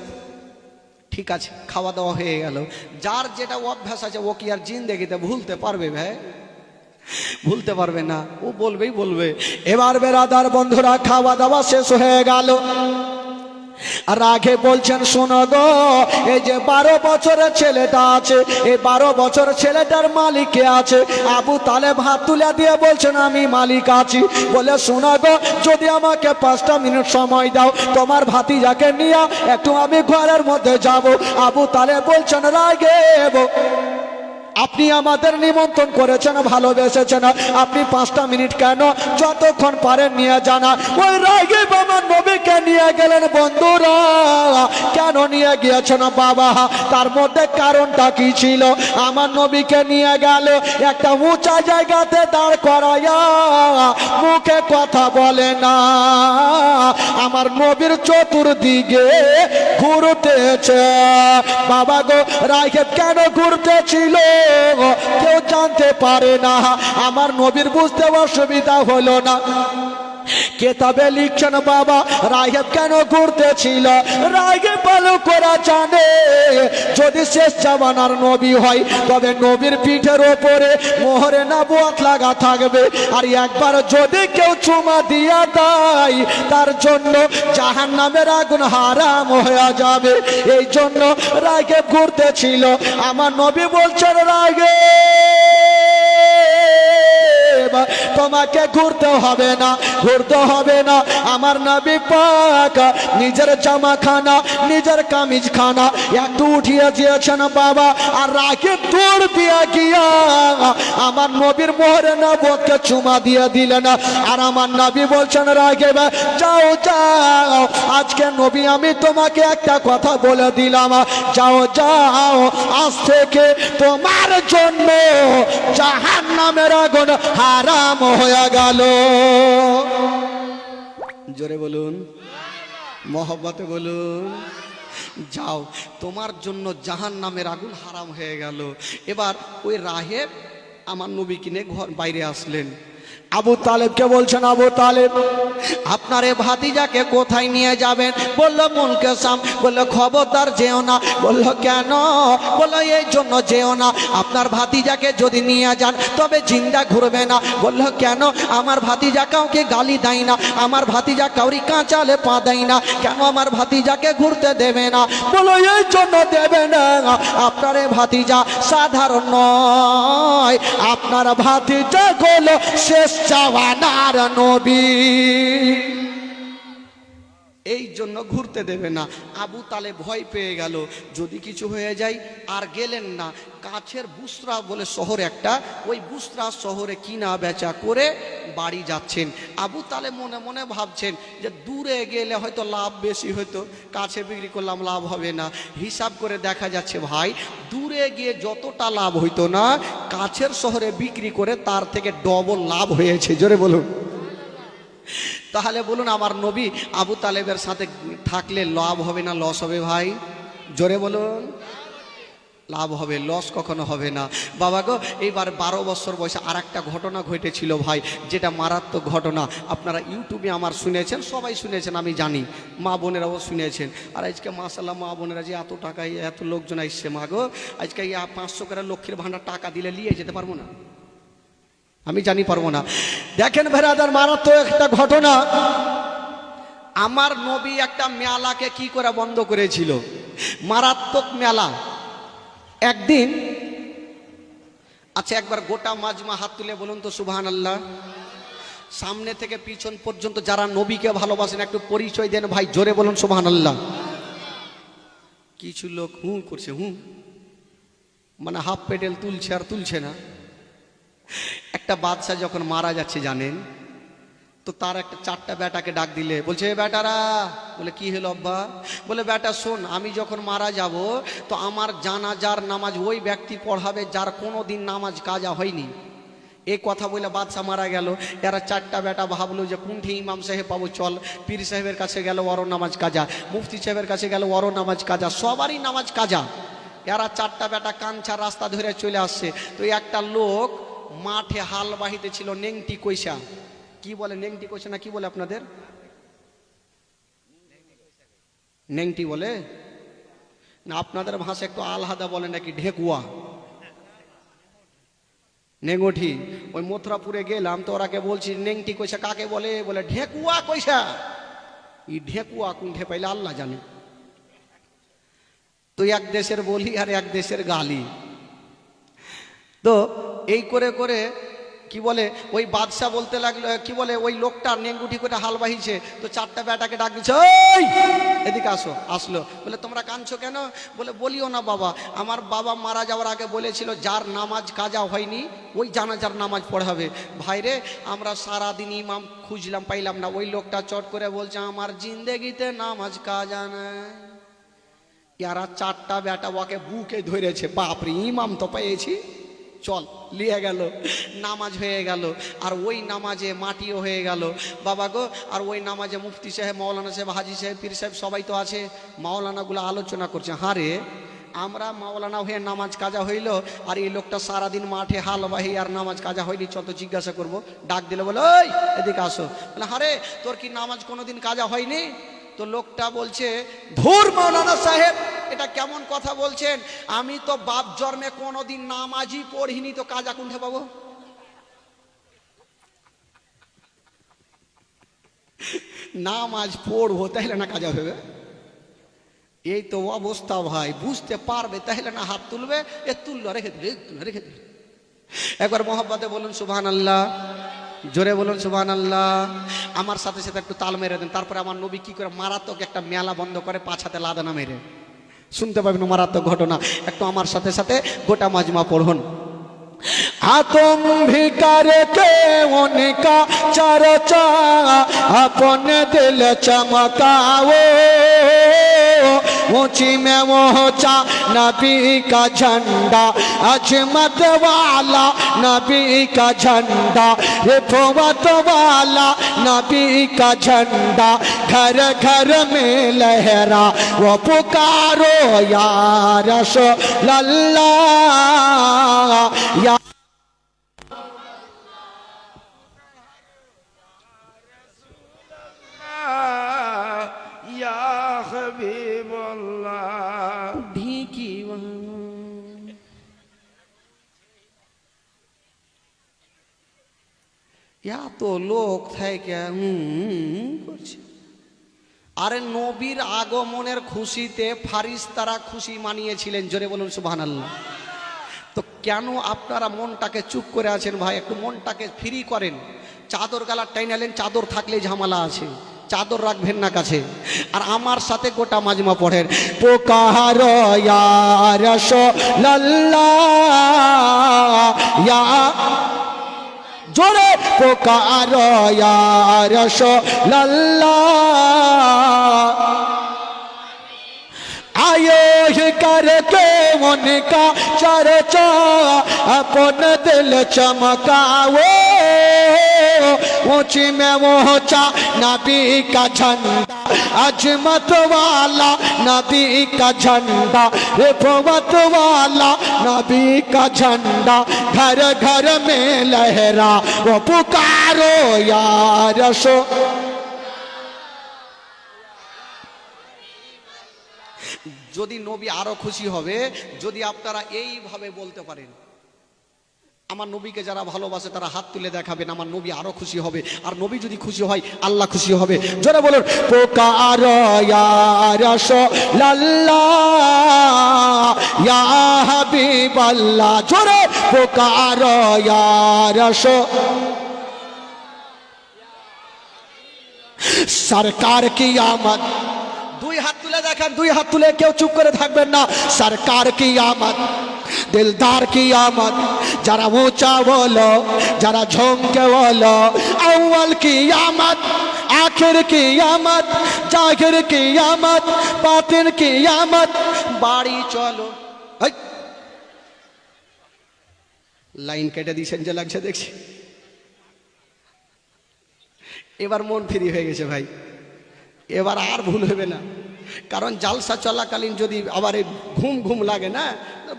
ঠিক আছে, খাওয়া দাওয়া হয়ে গেল। যার যেটা অভ্যাস আছে ও কি আর জিন্দেগিতে ভুলতে পারবে ভাই? ভুলতে পারবে না, ও বলবে। এবার বেরাদার বন্ধুরা খাওয়া দাওয়া শেষ হয়ে গেল। আর আগে বলছেন শোনো গো, এই যে 12 বছরের ছেলেটা আছে, এই 12 বছর ছেলেটার মালিক কে আছে? আবু তালেব হাত তুলে দিয়ে বলছেন আমি মালিক আছি। বলে শোনো গো, যদি আমাকে 5টা মিনিট সময় দাও, তোমার ভাতিজাকে নিয়ে একটু আমি ঘরের মধ্যে যাব। আবু তালেব বলছেন রাগেব আপনি আমাদের নিমন্ত্রণ করেছেন, ভালোবেসেছেন, আপনি 5টা মিনিট কেন, যতক্ষণ পারেন নিয়ে জানা। ওই রাগীব আমার নবীকে নিয়ে গেলেন। বন্ধুরা, কেন নিয়ে গিয়েছেন বাবা? তার মধ্যে কারণটা কি ছিল? আমার নবীকে নিয়ে গেল একটা উঁচা জায়গাতে দাঁড় করাইয়া, মুখে কথা বলে না, আমার নবীর চতুর্দিকে ঘুরতেছে। বাবা গো, রাগীব কেন ঘুরতেছিল কেউ জানতে পারে না। আমার নবীর বুঝতে অসুবিধা হলো না। কেতাবে লিখছেন বাবা, রাগীব কেন ঘুরতেছিল? রাগীব ভালো করে জানে, যদি শেষ জামানার নবী হয় তবে নবীর পিঠের ওপরে মোহরে নবুয়ত লাগা থাকবে। আর একবার যদি কেউ চুমা দিয়া দেয়, তার জন্য জাহান্নামের আগুন হারাম হয়ে যাবে। এই জন্য রাগীব ঘুরতেছিল। আমার নবী বলছেন, রাগীব তোমাকে ঘুরতে হবে না, ঘুরতে হবে না। আমার নবী পাক নিজের জামা খানা, নিজের কামিজ খানা একটু উঠিয়ে দিয়েছেন বাবা। আর রাগীব দৌড় দিয়ে গিয়া আমার নবীর মোহরে নবুয়তকে চুমা দিয়ে দিলেন। আর আমার নবী বলছেন, রাগীব যাও যাও, আজকে নবী আমি তোমাকে একটা কথা বলে দিলাম, যাও যাও, আজ থেকে তোমার জন্য জাহান্নামের আগুন হারাম হয়ে গেল। জোরে বলুন, মহব্বতে বলুন, যাও, তোমার জন্য জাহান্নামের আগুন হারাম হয়ে গেল। এবার ওই রাহেব আমার নবী কিনে ঘর বাইরে আসলেন। আবু তালেবকে বলছেন, আবু তালেব আপনার এ ভাতিজাকে কোথায় নিয়ে যাবেন? বলল মুলকে শাম। বলল খবরদার যেও না। বলল কেন? বলল এই জন্য যেও না, আপনার ভাতিজাকে যদি নিয়ে যান তবে জিন্দা ঘুরবে না। বলল কেন? আমার ভাতিজা কাউকে গালি দেয় না, আমার ভাতিজা কাউরি কাঁচালে পা দেয় না, কেন আমার ভাতিজাকে ঘুরতে দেবে না? বলল এই জন্য দেবে না, আপনার এ ভাতিজা সাধারণ নয়, আপনার ভাতিজা হলো শেষ জামানার নবী, এই জন্য ঘুরতে দেবে না। আবু তালেব ভয় পেয়ে গেল, যদি কিছু হয়ে যায়। আর গেলেন না। কাছের বুসরা বলে শহর একটা, ওই বুসরা শহরে কিনা বেচা করে বাড়ি যাচ্ছেন। আবু তালেব মনে মনে ভাবছেন যে দূরে গেলে হয়তো লাভ বেশি হতো, কাছে বিক্রি করলাম লাভ হবে না। হিসাব করে দেখা যাচ্ছে ভাই, দূরে গিয়ে যতটা লাভ হইতো না, কাছের শহরে বিক্রি করে তার থেকে ডবল লাভ হয়েছে। জোরে বলুন। তাহলে বলুন, আমার নবী আবু তালেবের সাথে থাকলে লাভ হবে না লস হবে? ভাই জোরে বলুন, লাভ হবে, লস কখনো হবে না। বাবা গো, এইবার 12 বছর বয়সে আর একটা ঘটনা ঘটেছিল ভাই, যেটা মারাত্মক ঘটনা। আপনারা ইউটিউবে আমার শুনেছেন, সবাই শুনেছেন, আমি জানি, মা বোনেরাও শুনেছেন। আর আজকে মাশাআল্লাহ মা বোনেরা যে এত টাকায় এত লোকজন আসছে, মা গো আজকে 500 করে লক্ষ্মীর ভাণ্ডার টাকা দিলে নিয়ে যেতে পারবো না? আমি জানি পারবো না। দেখেন বেরাদার, মারাত্মক একটা ঘটনা। আমার নবী একটা মেলাকে কি করে বন্ধ করেছিল, মারাত্মক মেলা। একদিন, আচ্ছা একবার গোটা মাজমা হাত তুলে বলুন তো সুবহানাল্লাহ। সামনে থেকে পিছন পর্যন্ত যারা নবীকে ভালোবাসেন একটু পরিচয় দেন ভাই, জোরে বলুন সুবহানাল্লাহ। কিছু লোক হু করছে, হু মানে হাফ পেডেল তুলছে আর তুলছে না। একটা বাদশা যখন মারা যাচ্ছে জানেন তো, তার একটা 4টা বেটাকে ডাক দিলে বলছে, এ বেটারা। বলে কি হলো আব্বা? বলে বেটা শোন, আমি যখন মারা যাব তো আমার জানাজার নামাজ ওই ব্যক্তি পড়াবে যার কোনো দিন নামাজ কাজা হয়নি। এই কথা বলে বাদশা মারা গেল। এরা 4টা বেটা ভাবলো যে কোনটি ইমাম সাহেব পাবো, চল পীর সাহেবের কাছে গেল, ওরও নামাজ কাজা, মুফতি সাহেবের কাছে গেল, ওরও নামাজ কাজা, সবারই নামাজ কাজা। এরা 4টা বেটা কাঞ্চা রাস্তা ধরে চলে আসছে। তো একটা লোক মাঠে হাল বাহিতে ছিল, নেংটি কইসা। কি বলে নেংটি কইসা না কি বলে আপনাদের? নেংটি বলে না, আপনাদের ভাষা একটু আলহাদা বলে নাকি, ঢেকুয়া, নেঙ্গঠি। ওই মথুরাপুরে গেলাম তো ওরাকে বলছি নেংটি কইসা কাকে বলে? বলে ঢেকুয়া কইসা। ই ঢেকুয়া কোনঠে পাইলে আল্লাহ জানে। তো এক দেশের বলি আর এক দেশের গালি। তো এই করে করে কি বলে ওই বাদশাহ বলতে লাগলো, কি বলে ওই লোকটা নেঙ্গুটি করে হাল বাহিছে, তো চারটা বেটাকে ডাক দিচ্ছে, ওই এদিকে আসো। আসলো, বলে তোমরা কাঁদছো কেন? বলে বলিও না বাবা, আমার বাবা মারা যাওয়ার আগে বলেছিল যার নামাজ কাজা হয়নি ওই জানাজার নামাজ পড়াবে। ভাইরে আমরা সারাদিন ইমাম খুঁজলাম পাইলাম না, ওই লোকটা চট করে বলছে আমার জিন্দেগিতে নামাজ কাজা নাই। ইয়ারা চারটা বেটা ওকে বুকে ধরেছে, বাপরে ইমাম তো পেয়েছি, চল লিয়ে গেল, নামাজ হয়ে গেল। আর ওই নামাজে মাটিও হয়ে গেল বাবা গো। আর ওই নামাজে মুফতি সাহেব, মাওলানা সাহেব, হাজি সাহেব, পীর সাহেব সবাই তো আছে। মাওলানাগুলো আলোচনা করছে, হ্যাঁ রে আমরা মাওলানা হয়ে নামাজ কাজা হইল, আর এই লোকটা সারাদিন মাঠে হাল বাহি আর নামাজ কাজা হয়নি, চল তো জিজ্ঞাসা করবো। ডাক দিল, বলে ওই এদিকে আসো। বলে হ্যাঁ রে তোর কি নামাজ কোনোদিন কাজা হয়নি? তো লোকটা বলছে, ধুর মাওলানা সাহেব এটা কেমন কথা বলছেন, আমি তো বাপ জন্মে কোনোদিন নামাজই পড়িনি, তো কাজা কোনটা পাবো? নামাজ পড়বো তাহলে না কাজা হবে? এই তো অবস্থা ভাই, বুঝতে পারবে তাহলে না হাত তুলবে। এ তুললো, রেখে দিল, রেখে দিল। একবার মোহাব্বতে বলুন সুবহানাল্লাহ, জোরে বলুন সুবহানাল্লাহ। আমার সাথে সাথে একটু তাল মেরে দেন। তারপরে আমার নবী কি করে মারাত্মক একটা মেলা বন্ধ করে 5 হাতে লাদানা মেরে, শুনতে পাবেন মারাত্মক ঘটনা। একটু আমার সাথে সাথে গোটা মাজমা পড়ুন। तुम भी करके उनका चर्चा अपने दिल चमकाओ, ऊंची में ऊंचा नबी का झंडा, अजमत वाला नबी का झंडा, रिफवत वाला नबी का झंडा, घर घर में लहरा वो पुकारो या रसूल अल्लाह, या ঢিকি এত লোক থাকে করছে। আরে নবীর আগমনের খুশিতে ফারিস্তারা খুশি মানিয়েছিলেন, জোরে বলুন সুবহানাল্লাহ। তো কেন আপনারা মনটাকে চুপ করে আছেন ভাই? একটু মনটাকে ফ্রি করেন। চাদর গালা টাইনালেন, চাদর থাকলে ঝামেলা আছে, চাদর রাখবেন না কাছে। আর আমার সাথে গোটা মাজমা পড়েন, पुकारो या रसूल अल्लाह, या जोरे पुकारो या रसूल अल्लाह, आयो ही करके उनका चर्चा अपने दिल चमकाओ, ऊंची में ऊंचा नबी का झंडा, अजमत वाला नबी का झंडा, रिफवत वाला नबी का झंडा, घर घर में लहरा वो पुकारो या रसूल। যদি নবী আরো খুশি হবে যদি আপনারা এইভাবে বলতে পারেন। আমার নবীকে যারা ভালোবাসে তারা হাত তুলে দেখাবেন, আমার নবী আরো খুশি হবে। আর নবী যদি খুশি হয় আল্লাহ খুশি হবে। জোরে বলুন, পুকারো ইয়া রাসূল আল্লাহ, ইয়া হাবিবাল্লাহ, জোরে পুকারো ইয়া রাসূল। সরকার কি আমদ, দুই হাত তুলে দেখেন, দুই হাত তুলে, কেউ চুপ করে থাকবেন না। সরকার কি আমদ, दिलदार की आमद, जरा ऊंचा बोलो, जरा झूम के बोलो, अव्वल की आमद, आखिर की आमद, जाहिर की आमद, बातिन की आमद, বাড়ি চলো। লাইন কেটে দিয়েছেন যে লাগছে দেখছি। এবার মন ফ্রি হয়ে গেছে ভাই, এবার আর ভুল হবে না। কারণ জালসা চলাকালীন যদি আবার ঘুম ঘুম লাগে না,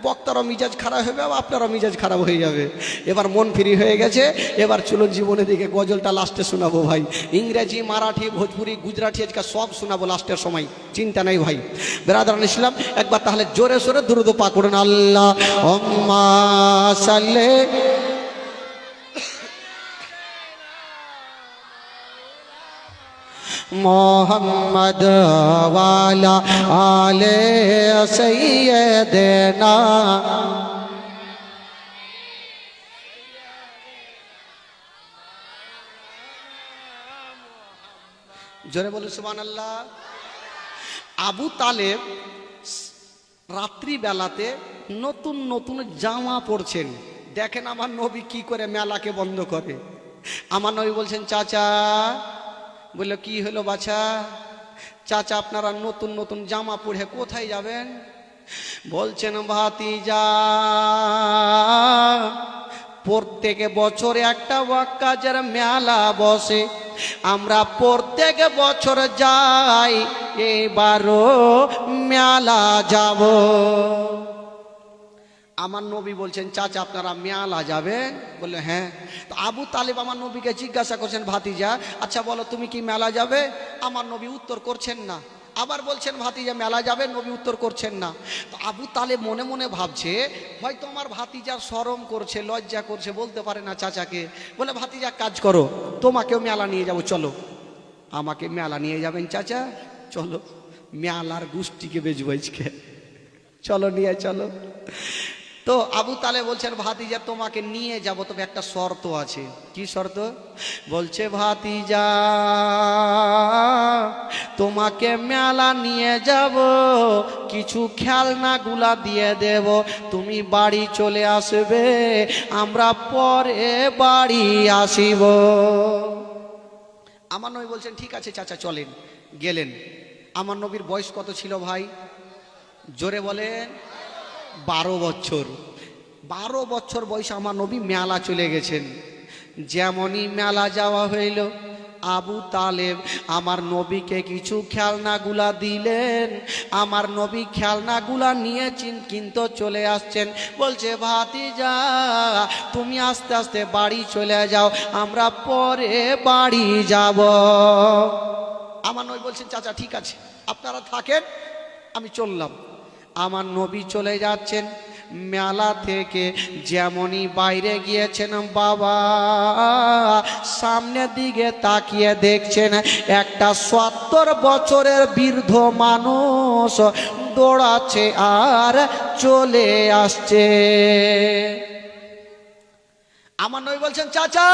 বক্তারও মিজাজ খারাপ হবে, আপনারও মিজাজ খারাপ হয়ে যাবে। এবার মন ফ্রি হয়ে গেছে, এবার চলুন জীবনের দিকে গজলটা লাস্টে শোনাবো ভাই। ইংরেজি, মারাঠি, ভোজপুরি, গুজরাটি আজকে সব শোনাবো লাস্টের সময়, চিন্তা নাই ভাই। বেরাদারান ইসলাম, একবার তাহলে জোরে সোরে দুরূদ পাক করুন। আল্লাহুম্মা সাল্লি मोहम्मद वाला आले सैयदना, জোরে বলে সুবহানাল্লাহ। আবু তালেব রাত্রি বেলাতে নতুন নতুন জামা পরছেন। দেখেন আমার নবী কি করে মেলাকে বন্ধ করে। আমার নবী বলছেন চাচা, বললো কি হলো বাছা? চাচা আপনারা নতুন নতুন জামা পরে কোথায় যাবেন? বলছেন ভাতিজা, প্রত্যেক বছরে একটা ওয়াক্কাজের মেলা বসে, আমরা প্রত্যেক বছর যাই, এবারও মেলা যাব। আমার নবী বলছেন চাচা আপনারা মেলা যাবেন? বললে হ্যাঁ। তো আবু তালেব আমার নবীকে জিজ্ঞাসা করছেন ভাতিজা আচ্ছা বলো তুমি কি মেলা যাবে? আমার নবী উত্তর করছেন না। আবার বলছেন ভাতিজা মেলা যাবে, নবী উত্তর করছেন না। তো আবু তালেব মনে মনে ভাবছে হয়তো আমার ভাতিজার শরম করছে, লজ্জা করছে, বলতে পারে না চাচাকে। বলে ভাতিজা কাজ করো, তোমাকেও মেলা নিয়ে যাবো, চলো। আমাকে মেলা নিয়ে যাবেন চাচা? চলো, মেলার গোষ্ঠীকে বেচবো আজকে, চলো নিয়ে চলো। তো আবু তালেব বলছেন ভাতিজা তোমাকে নিয়ে যাব, তবে একটা শর্ত আছে। কি শর্ত? বলছে ভাতিজা তোমাকে মেলা নিয়ে যাব, কিছু খেলনাগুলা দিয়ে দেব, তুমি বাড়ি চলে আসবে, আমরা পরে বাড়ি আসিব। আমার নবী বলছেন ঠিক আছে চাচা চলেন। গেলেন। আমার নবীর বয়স কত ছিল ভাই? জোরে বলেন। 12 বছর। 12 বছর বয়সে আমার নবী মেলা চলে গেছেন। যেমনই মেলা যাওয়া হইল, আবু তালেব আমার নবীকে কিছু খেলনাগুলা দিলেন। আমার নবী খেলনাগুলা নিয়ে কিন্তু চলে আসছেন। বলছে ভাতিজা তুমি আস্তে আস্তে বাড়ি চলে যাও, আমরা পরে বাড়ি যাব। আমার নবী বলছেন চাচা ঠিক আছে আপনারা থাকেন, আমি চললাম। আমার নবী চলে যাচ্ছেন। মেলা থেকে যেমনই বাইরে গিয়েছেন বাবা, সামনের দিকে তাকিয়ে দেখছেন একটা 70 বছরের বৃদ্ধ মানুষ দৌড়াচ্ছে আর চলে আসছে। আমার নবী বলছেন চাচা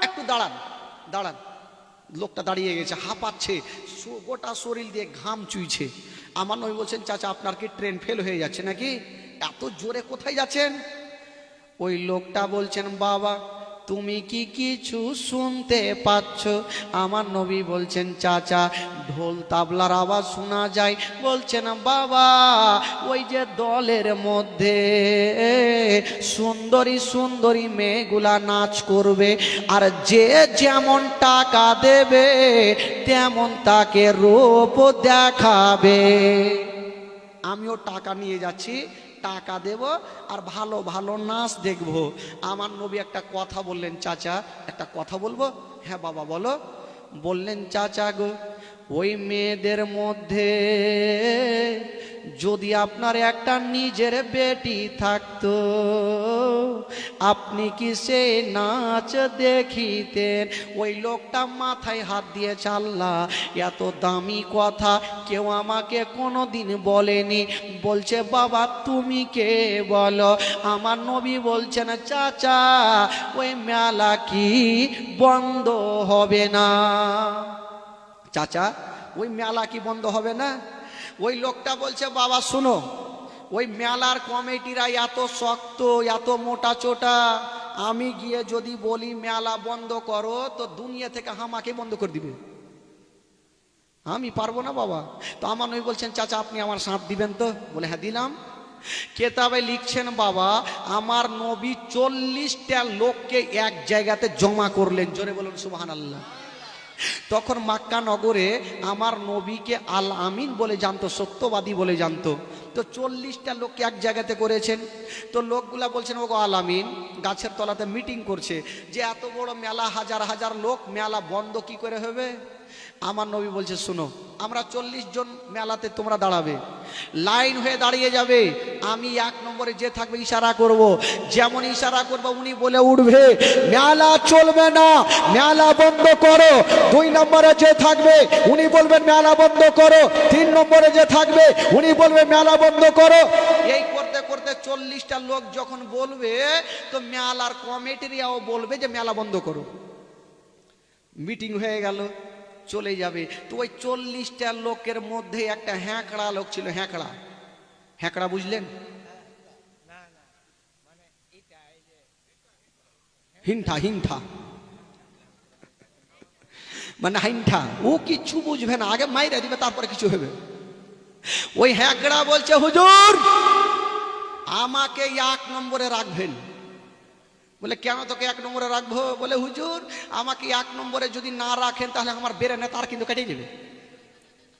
একটু দাঁড়ান দাঁড়ান। লোকটা দাঁড়িয়ে গেছে, হাঁপাচ্ছে, গোটা শরীর দিয়ে ঘাম চুইছে। আমার নবী বলছেন চাচা আপনার কি ট্রেন ফেল হয়ে যাচ্ছে নাকি? এত জোরে কোথায় যাচ্ছেন? ওই লোকটা বলছেন বাবা তুমি কি কিছু শুনতে পাচ্ছ? আমার নবী বলছেন চাচা ঢোল তাবলার আওয়াজ শোনা যায়। বলছেন বাবা ওই যে দলের মধ্যে সুন্দরী সুন্দরী মেয়েগুলা নাচ করবে, আর যে যেমন টাকা দেবে তেমন তাকে রূপ দেখাবে। আমিও টাকা নিয়ে যাচ্ছি, টাকা দেব আর ভালো ভালো নাচ দেখব। আমার নবী একটা কথা বললেন চাচা একটা কথা বলবো? হ্যাঁ বাবা বলো। বললেন চাচা গো ওই মেয়েদের মধ্যে যদি আপনার একটা নিজের বেটি থাকতো, আপনি কি সে নাচ দেখিতেন? ওই লোকটা মাথায় হাত দিয়ে চাল্লা, এত দামি কথা কেউ আমাকে কোনোদিন বলেনি। বলছে বাবা তুমি কে বলো? আমার নবী বলছেন চাচা ওই মেলা কি বন্ধ হবে না? চাচা ওই মেলা কি বন্ধ হবে না? ওই লোকটা বলছে বাবা শুনো, ওই মেলার কমিটিরা এত শক্ত এত মোটা চোটা, আমি গিয়ে যদি বলি মেলা বন্ধ করো তো দুনিয়া থেকে আমাকে বন্ধ করে দিবে, আমি পারবো না বাবা। তো আমার নবী বলছেন চাচা আপনি আমার সাথ দিবেন তো? বলে হ্যাঁ দিলাম। কেতাবে লিখছেন বাবা আমার নবী 40টা লোককে এক জায়গাতে জমা করলেন। জোরে বলুন সুবহানাল্লাহ। তখন মক্কা নগরে আমার নবীকে আল আমিন বলে জানতো, সত্যবাদী বলে জানতো। তো 40টা লোককে এক জায়গাতে করেছেন। তো লোকগুলা বলছেন ওগো আল আমিন, গাছের তলাতে মিটিং করছে যে এত বড় মেলা, হাজার হাজার লোক, মেলা বন্ধ কি করে হবে? আমার নবী বলছে শুনো, আমরা 40 জন মেলাতে তোমরা দাঁড়াবে, লাইন হয়ে দাঁড়িয়ে যাবে, আমি 1 নম্বরে যে থাকবে ইশারা করব, যেমন ইশারা করব উনি বলে উঠবে মেলা চলবে না, মেলা বন্ধ করো। 2 নম্বরে যে থাকবে উনি বলবেন মেলা বন্ধ করো। 3 নম্বরে যে থাকবে উনি বলবে মেলা বন্ধ করো। এই করতে করতে 40টা লোক যখন বলবে তো মেলার কমিটিরাও বলবে যে মেলা বন্ধ করো। মিটিং হয়ে গেল। চলে যাবে। তো ওই 40টা লোকের মধ্যে একটা হ্যাঁকড়া লোক ছিল। হ্যাঁকড়া, হ্যাঁকড়া বুঝলেন? হিংঠা, হিংঠা মানে হিংঠা। ও কিচ্ছু বুঝবে না, আগে মাইরা দিবে তারপরে কিছু হবে। ওই হ্যাঁকড়া বলছে, হুজুর আমাকে 1 নম্বরে রাখবেন। বলে কেন তোকে 1 নম্বরে রাখবো? বলে হুজুর আমাকে 1 নম্বরে যদি না রাখেন তাহলে আমার ব্রেনে তার কিন্তু কেটে যাবে,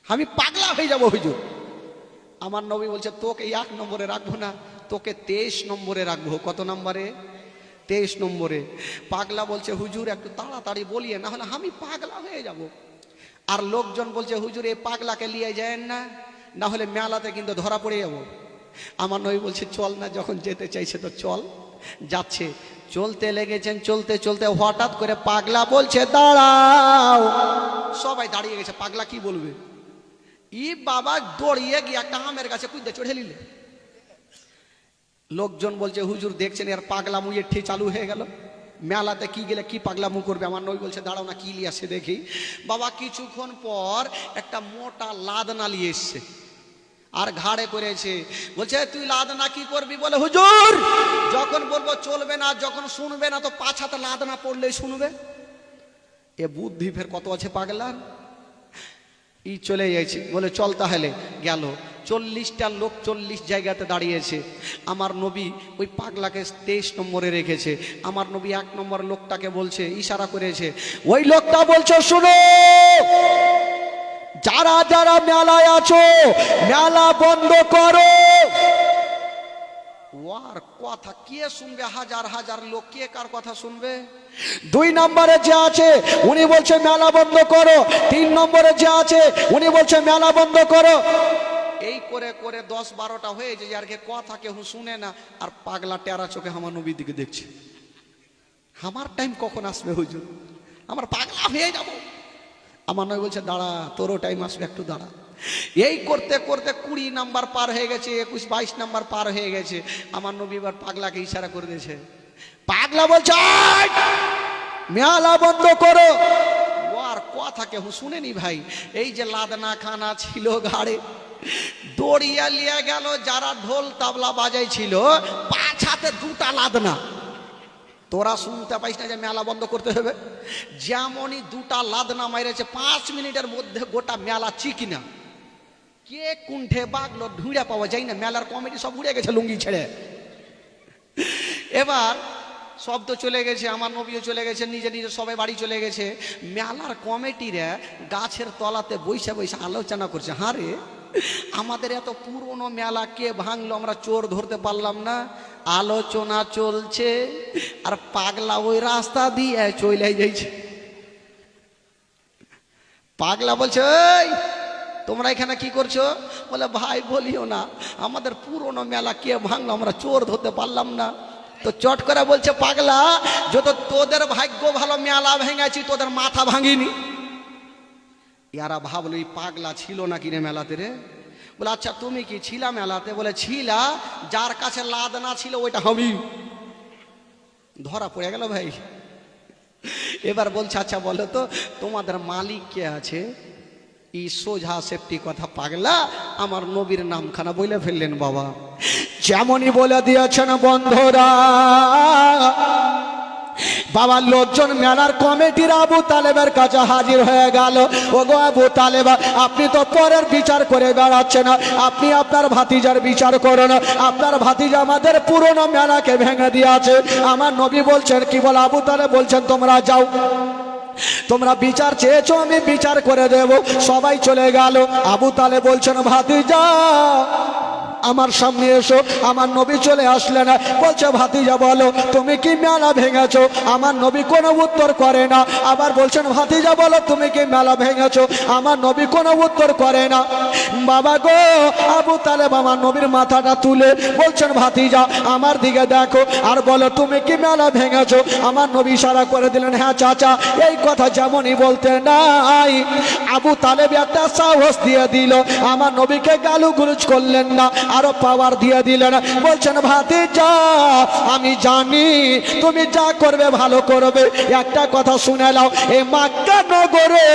আমি পাগলা হয়ে যাব হুজুর। আমার নবী বলছে তোকে 1 নম্বরে রাখবো না, তোকে 23 নম্বরে রাখবো। কত নম্বরে? 23 নম্বরে। পাগলা বলছে হুজুর একটু তাড়াতাড়ি বলিয়ে, না হলে আমি পাগলা হয়ে যাব। আর লোকজন বলছে হুজুর এই পাগলাকে নিয়ে যায় না, না হলে মেলাতে কিন্তু ধরা পড়ে যাব। আমার নবী বলছে চল না, যখন যেতে চাইছে তো চল। যাচ্ছে, চলতে লেগেছেন, চলতে চলতে হঠাৎ করে পাগলা বলছে দাঁড়াও। সবাই দাঁড়িয়ে গেছে। পাগলা কি বলবে? ই বাবা দৌড়িয়ে গিয়ে একটা আমের গাছে কুইদে চড়ে নিলে। লোকজন বলছে হুজুর দেখছেন এর পাগলা মুয়ে ঠিক চালু হয়ে গেল, মেলাতে কি গেলে কি পাগলা মুখ করবে। আমার নবী বলছে দাঁড়াও না, কি লিয়ে আসে দেখি। বাবা কিছুক্ষণ পর একটা মোটা লাদনা নিয়ে এসছে আর ঘাড়ে করেছে। বলছে তুই লাদনা কি করবি? বলে হুজুর যখন বলবো চলবে না, যখন শুনবে না তো পাছাতে লাদনা পড়লেই শুনবে। এ বুদ্ধি ফের কত আছে পাগলার। ই চলে যাইছে, বলে চল। তাহলে গেল। 40টা লোক 40 জায়গাতে দাঁড়িয়েছে। আমার নবী ওই পাগলাকে 23 নম্বরে রেখেছে। আমার নবী 1 নম্বর লোকটাকে বলছে, ইশারা করেছে। ওই লোকটা বলছে শুনো, যারা যারা মেলায় আছো মেলা বন্ধ করো। ওর কথা কে শুনবে? হাজার হাজার লোক, কে কার কথা শুনবে? 2 নম্বরে যে আছে উনি বলছে মেলা বন্ধ করো, 3 নম্বরে যে আছে উনি বলছে মেলা বন্ধ করো। এই করে করে 10-12টা হয়ে যায়, আর কে কথা কেউ শুনে না। আর পাগলা টেরা চোখে আমার নবীর দিকে দেখছে। আমার টাইম কখন আসবে হুজুর? আমার পাগলা হয়ে যাব। আমার নবী বলছে দাঁড়া, তোরও টাইম আসবে, একটু দাঁড়া। এই করতে করতে 20 নাম্বার পার হয়ে গেছে, 21-22 নাম্বার পার হয়ে গেছে। আমার নবী এবার পাগলাকে ইশারা করে দিয়েছে। পাগলা বলছে মেলা বন্ধ করো। ও আর কথা কেউ শুনেনি ভাই। এই যে লাদনা খানা ছিল ঘাড়ে, দড়িয়া লিয়ে গেল। যারা ঢোল তাবলা বাজাইছিল পাছাতে 2টা লাদনা। তোরা শুনতে পাইস না যে মেলা বন্ধ করতে হবে? যেমনই 2টা লাদনা মাইরেছে 5 মিনিটের মধ্যে গোটা মেলা চিকিনা। কে কুণ্ঠে বাগলো ঢুঁড়া পাওয়া যায় না। মেলার কমিটি সব উড়ে গেছে লুঙ্গি ছেড়ে। এবার সব তো চলে গেছে, আমার নবীও চলে গেছে, নিজে নিজে সবাই বাড়ি চলে গেছে। মেলার কমিটিরা গাছের তলাতে বৈশা বৈশা আলোচনা করছে, হ্যাঁ রে আমাদের এত পুরনো মেলা কে ভাঙলো, আমরা চোর ধরতে পারলাম না। আলোচনা চলছে আর পাগলা ওই রাস্তা দিয়ে চলে যাইছে। পাগলা বলছে এই তোমরা এখানে কি করছো? বলে ভাই বলিও না, আমাদের পুরনো মেলা কে ভাঙলো, আমরা চোর ধরতে পারলাম না। তো চট করে বলছে পাগলা, যত তোদের ভাগ্য ভালো মেলা ভেঙেছি, তোদের মাথা ভাঙিনি। ইয়ারা ভাবলো এই পাগলা ছিল না কিনে মেলাতে রে। বলে আচ্ছা তুমি কি ছিলা মেলাতে? বলে ছিলা, যার কাছে লাদনা ছিল ওইটা আমি। ধরা পড়ে গেল ভাই। এবার বলছে আচ্ছা বলো তো তোমাদের মালিক কে আছে? ই সোজা সেফটি কথা পাগলা আমার নবীর নামখানা বলে ফেললেন। বাবা যেমনই বলে দিয়েছেন বন্ধুরা, বাবার লোকজন মেলার কমিটির আবু তালেবের কাছে হাজির হয়ে গেল। ও গো আবু তালেব, আপনি তো পরের বিচার করে বেড়াচ্ছেন, আপনি আপনার ভাতিজার বিচার করুন। আপনার ভাতিজা আমাদের পুরনো মেলাকে ভেঙে দিয়েছে। আমার নবী বলছেন কি বল? আবু তালেব বলছেন তোমরা যাও, তোমরা বিচার চেয়েছো, আমি বিচার করে দেব। সবাই চলে গেল। আবু তালেব বলছেন ভাতিজা আমার সামনে এসো। আমার নবী চলে আসলেন। বলছে ভাতিজা বলো তুমি কি মেলা ভেঙেছো? আমার নবী কোনো উত্তর করে না। আবার বলছেন ভাতিজা বলো তুমি কি মেলা ভেঙেছো? আমার নবী কোনো উত্তর করে না। বাবা গো, আবু তালেব আমার নবীর মাথাটা তুলে বলছেন ভাতিজা আমার দিকে দেখো আর বলো তুমি কি মেলা ভেঙেছো? আমার নবী ইশারা করে দিলেন হ্যাঁ চাচা। এই কথা যেমনই বলতে নাই, আবু তালেব একটা সাহস দিয়ে দিল। আমার নবীকে গালুগুলুজ করলেন না, আরো পাওয়ার দিয়ে দিলেন। বলছেন ভাতিজা আমি জানি তুমি যা করবে ভালো করবে, একটা কথা শুনে নাও, এই মক্কা নগরে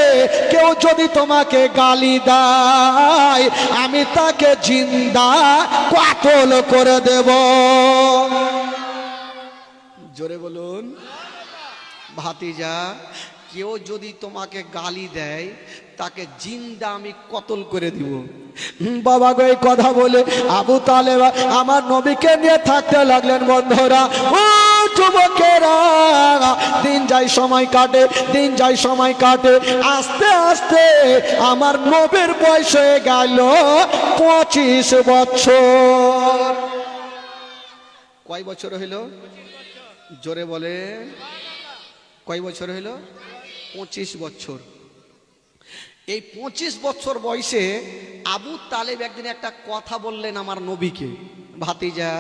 কেউ যদি তোমাকে গালি দেয় আমি তাকে জিন্দা কতল করে দেব। জোরে বলুন। ভাতিজা কেউ যদি তোমাকে গালি দেয় তাকে জিন্দা আমি কতল করে দিব। বাবা গো এই কথা বলে আবু তালেব আমার নবীকে নিয়ে থাকতে লাগলেন। বন্ধুরা ও যুবকেরা, দিন যায় সময় কাটে, দিন যায় সময় কাটে, আস্তে আস্তে আমার নবীর বয়স হয়ে গেল 25 বছর। কয় বছর হইল? জোরে বলে কয় বছর হইল? 25 বছর। এই 25 বছর বয়সে আবু তালেব একদিন একটা কথা বললেন আমার নবীকে, ভাতিজা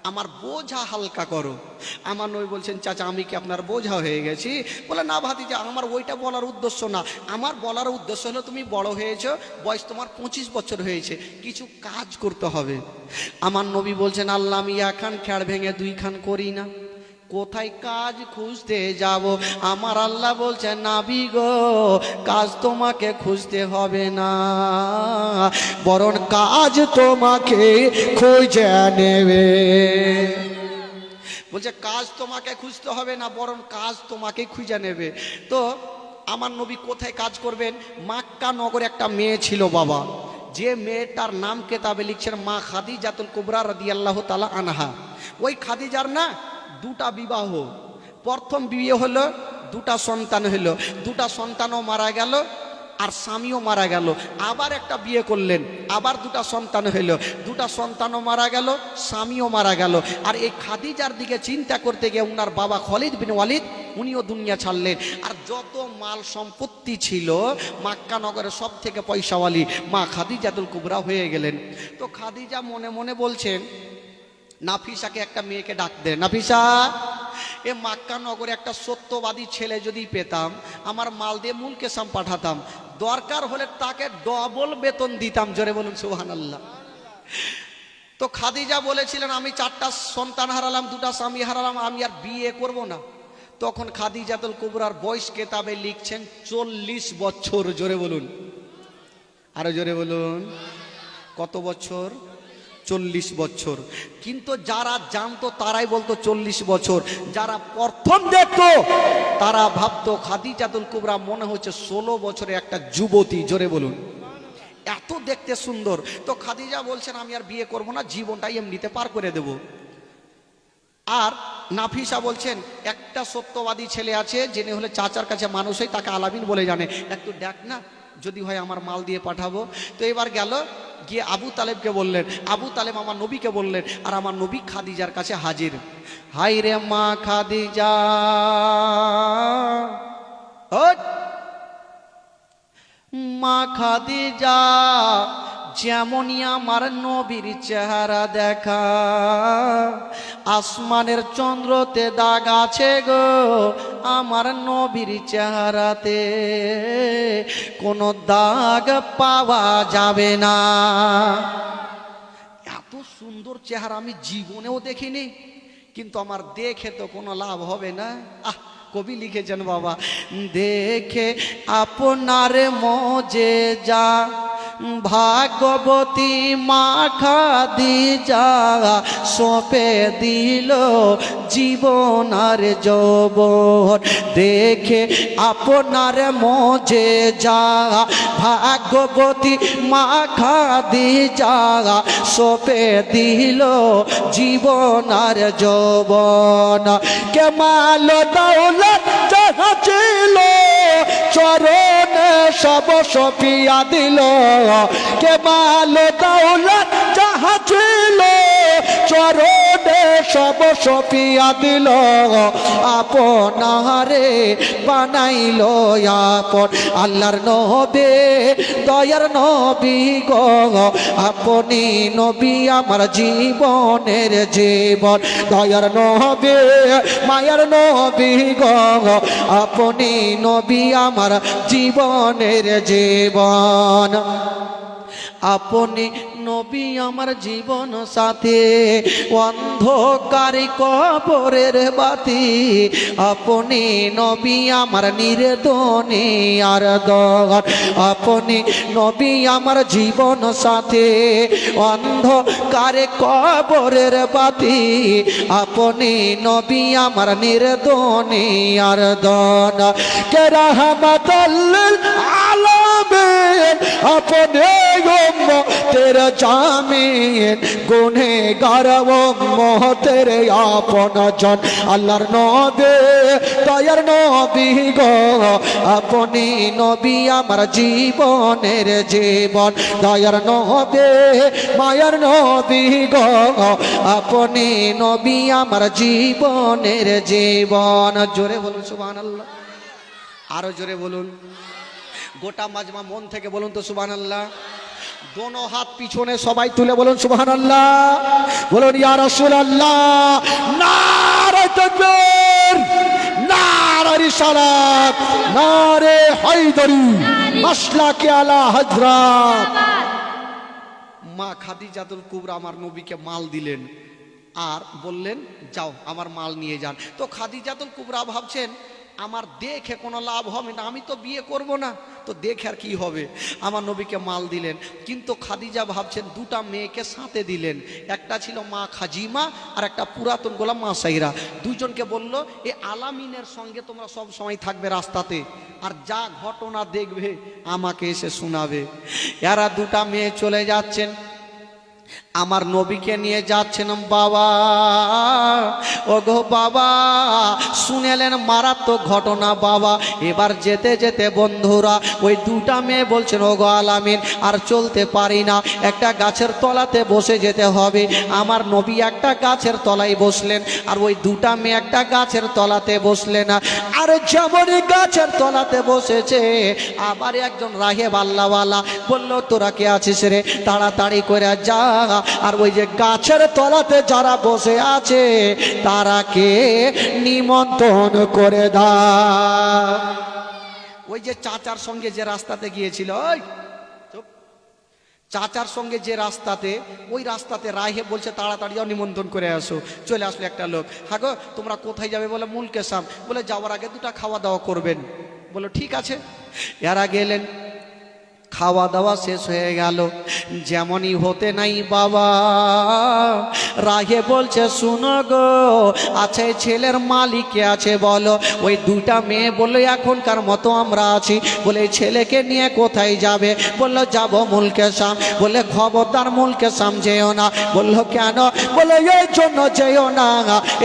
আমার বোঝা হালকা করো। আমার নবী বলছেন চাচা আমি কি আপনার বোঝা হয়ে গেছি? বলে না ভাতিজা, আমার ওইটা বলার উদ্দেশ্য না, আমার বলার উদ্দেশ্য হলো তুমি বড় হয়েছো, বয়স তোমার 25 বছর হয়েছে, কিছু কাজ করতে হবে। আমার নবী বলছেন আল্লাহ আমি এখান খেড় ভেঙে 2 খান করি না, কোথায় কাজ খুঁজতে যাব? আমার আল্লাহ বলছে নাবি গো কাজ তোমাকে খুঁজতে হবে না, বরং কাজ তোমাকে খুঁজে নেবে। বলছে কাজ তোমাকে খুঁজতে হবে না, বরং কাজ তোমাকে খুঁজে নেবে। তো আমার নবী কোথায় কাজ করবেন? মক্কা নগরে একটা মেয়ে ছিল বাবা, যে মেয়েটার নাম কেতাবে লিখছেন মা খাদিজাতুল কুবরা রাদিয়াল্লাহু তাআলা আনহা। ওই খাদিজার না 2টা বিবাহ, প্রথম বিয়ে হলো, 2টা সন্তান হলো, 2টা সন্তানও মারা গেল আর স্বামীও মারা গেল। আবার একটা বিয়ে করলেন, আবার 2টা সন্তান হইল, 2টা সন্তানও মারা গেল, স্বামীও মারা গেল। আর এই খাদিজার দিকে চিন্তা করতে গিয়ে উনার বাবা খালিদ বিন ওয়ালিদ উনিও দুনিয়া ছাড়লেন। আর যত মাল সম্পত্তি ছিল মক্কা নগরে সব থেকে পয়সাওয়ালি মা খাদিজাতুল কুবরা হয়ে গেলেন। তো খাদিজা মনে মনে বলছেন নাফিসাকে একটা মেয়েকে ডাক দে, নাফিসা এ মক্কা নগরে একটা সত্যবাদী ছেলে যদি পেতাম আমার মাল দিয়ে মুলকে সাম পাঠাতাম, দরকার হলে তাকে ডবল বেতন দিতাম। জোরে বলুন সুবহানাল্লাহ। তো খাদিজা বলেছিলেন আমি 4টা সন্তান হারালাম, 2টা স্বামী হারালাম, আমি আর বিয়ে করব না। তখন খাদিজাতুল কুবরার বয়স কেতাবে লিখছেন 40 বছর। জোরে বলুন, আরো জোরে বলুন, কত বছর? 40 বছর। কিন্তু যারা জানতো তারাই বলতো 40 বছর, যারা প্রথম দেখতো তারা ভাবতো খাদিজাতুল কুবরা মনে হচ্ছে 16 বছরের একটা যুবতী। জোরে বলুন, এত দেখতে সুন্দর। তো খাদিজা বলছেন আমি আর বিয়ে করব না, জীবনটাই এমনিতে পার করে দেব। আর নাফিসা বলছেন একটা সত্যবাদী ছেলে আছে, জেনে হলে চাচার কাছে মানুষ হয়, তাকে আলামিন বলে জানে, একটু দেখ না, যদি হয় আমার মাল দিয়ে পাঠাবো। তো এবার গেল, গিয়ে আবু তালেবকে বললেন, আবু তালেব আমার নবীকে বললেন, আর আমার নবী খাদিজার কাছে হাজির। হাই রে মা খাদিজা, মা খাদিজা যেমনই আমার নবীর চেহারা দেখা, আসমানের চন্দ্রতে দাগ আছে গো আমার নবীর চেহারাতে কোনো দাগ পাওয়া যাবে না। এত সুন্দর চেহারা আমি জীবনেও দেখিনি, কিন্তু আমার দেখে তো কোনো লাভ হবে না। কবি লিখেছেন বাবা, দেখে আপনার মজেজা ভাগবতী মা খাদিজা সঁপে দিল জীবন আর যৌবন, দেখে আপনার মজেজা ভাগবতী মা খাদিজা সঁপে দিল জীবন আর যৌবন। কেমাল দৌলত যাহা ছিল চরণে সব সপিয়া দিল, কেমাল দৌলত যাহা ছিল চরণে সব সপিয়া দিল, আপনারে বানাইল আপন। আল্লাহর নবী দয়ার নবী গো, আপনি নবী আমার জীবনের জীবন। দয়ার নবী মায়ার নবী গো, আপনি নবী আমার জীবনের জীবন। আপনি নবী আমার জীবন সাথী, অন্ধকারে কবরের বাতি, আপনি নবী আমার নির্দনে আর দর, আপনি নবী আমার জীবন সাথী, অন্ধকারে কবরের বাতি, আপনি নবী আমার নির্দনে আর দর, কে রহমতুল আলামিন আপনি উম্মতের জামিন, গুনেহগার উম্মতের আপন জন, আল্লাহর নবী দয়ার নবী গো, আপনি নবী আমার জীবনের জীবন, দয়ার নবী মায়ার নবী গো, আপনি নবী আমার জীবনের জীবন। জোরে বলুন সুবহানাল্লাহ, আরো জোরে বলুন, গোটা মাজমা মন থেকে বলুন তো সুবহানাল্লাহ। দোনো হাত পিছনে সবাই তুলে বলুন সুবহানাল্লাহ, বলুন ইয়া রাসূলুল্লাহ, নারে তাকবীর, নারে রিসালাত, নারে হায়দারি, মাসলাকে আলা হযরত। মা খাদিজাতুল কুবরা আমার নবীকে মাল দিলেন আর বললেন যাও আমার মাল নিয়ে যান। তো খাদিজাতুল কুবরা ভাবছেন আমার দেখে কোনো লাভ হবে না, আমি তো বিয়ে করব না, তো দেখে আর কি হবে, আমার নবীকে মাল দিলেন। কিন্তু খাদিজা ভাবছেন দুটা মেয়েকে সাথে দিলেন, একটা ছিল মা খাজিমা আর একটা পুরাতন গোলাম মা সাইরা, দুইজনকে বলল এ আলামিনের সঙ্গে তোমরা সব সময় থাকবে রাস্তাতে, আর যা ঘটনা দেখবে আমাকে এসে শোনাবে। এরা দুটা মেয়ে চলে যাচ্ছেন, আমার নবীকে নিয়ে যাচ্ছেন। বাবা ও গো বাবা, শুনেলেন মারাত্মক ঘটনা বাবা। এবার যেতে যেতে বন্ধুরা ওই দুটা মেয়ে বলছেন ও গো আলামিন আর চলতে পারি না, একটা গাছের তলাতে বসে যেতে হবে। আমার নবী একটা গাছের তলায় বসলেন আর ওই দুটা মেয়ে একটা গাছের তলাতে বসলেন। আর যেমনই গাছের তলাতে বসেছে আবার একজন রাহেব আল্লাহওয়ালা বলল তোরা কে আছিস রে, তাড়াতাড়ি করে যা আর ওই যে গাছের তলাতে যারা বসে আছে তারাকে নিমন্ত্রণ করে দাও। ওই যে চাচার সঙ্গে যে রাস্তাতে গিয়েছিল, ওই চাচার সঙ্গে যে রাস্তাতে, ওই রাস্তাতে রাহেব বলছে তাড়াতাড়ি যাও নিমন্ত্রণ করে আসো। চলে আসলো একটা লোক, হ্যাঁ গো তোমরা কোথায় যাবে, বলে মুলকেসাম, বলে যাওয়ার আগে দুটা খাওয়া দাওয়া করবেন। বলো ঠিক আছে। এরা গেলেন, খাওয়া দাওয়া শেষ হয়ে গেল, যেমনই হতে নাই বাবা রাহে বলছে শুনো গো আচ্ছা এই ছেলের মালিক কে আছে বলো। ওই দুইটা মেয়ে বললো এখনকার মতো আমরা আছি। বলে এই ছেলেকে নিয়ে কোথায় যাবে, বললো যাবো মুলকেসাম। বলে খবরদার মুলকেসাম যেও না। বললো কেন, বলে এই জন্য যেও না,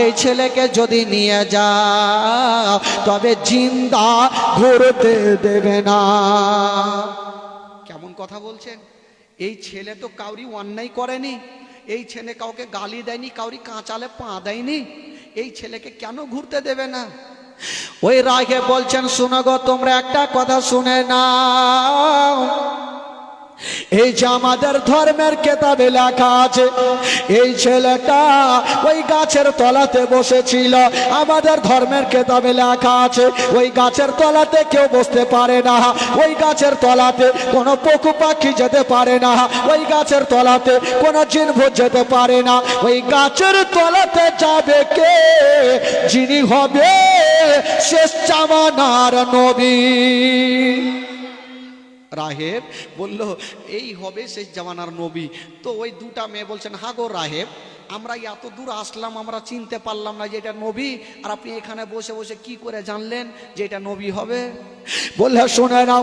এই ছেলেকে যদি নিয়ে যাও তবে জিন্দা ঘুরতে দেবে না। কেমন কথা বলছেন, এই ছেলে তো কাউরি অন্যায় করেনি, এই ছেলে কাউকে গালি দেয়নি, কাউরি কাঁচালে পা দেয়নি, এই ছেলেকে কেন ঘুরতে দেবে না। ওই রাগে বলছেন শুনো গো তোমরা একটা কথা শুনে নাও, এই যে আমাদের ধর্মের কেতাবে লেখা আছে এই ছেলেটা ওই গাছের তলাতে বসেছিল। আমাদের ধর্মের কেতাবে লেখা আছে ওই গাছের তলাতে কেউ বসতে পারে না, ওই গাছের তলাতে কোনো পশু পাখি যেতে পারে না, ওই গাছের তলাতে কোনো জিনভূত যেতে পারে না। ওই গাছের তলাতে যাবে কে, যিনি হবে শেষ জামানার নবী। রাহেব বলল এই হবে শেষ জামানার নবী। তো ওই দুটা মেয়ে বলছেন হ্যাঁ গো রাহেব, আমরা এত দূর আসলাম আমরা চিনতে পারলাম না যে এটা নবী, আর আপনি এখানে বসে বসে কি করে জানলেন যে এটা নবী হবে। বললে শুনে নাও,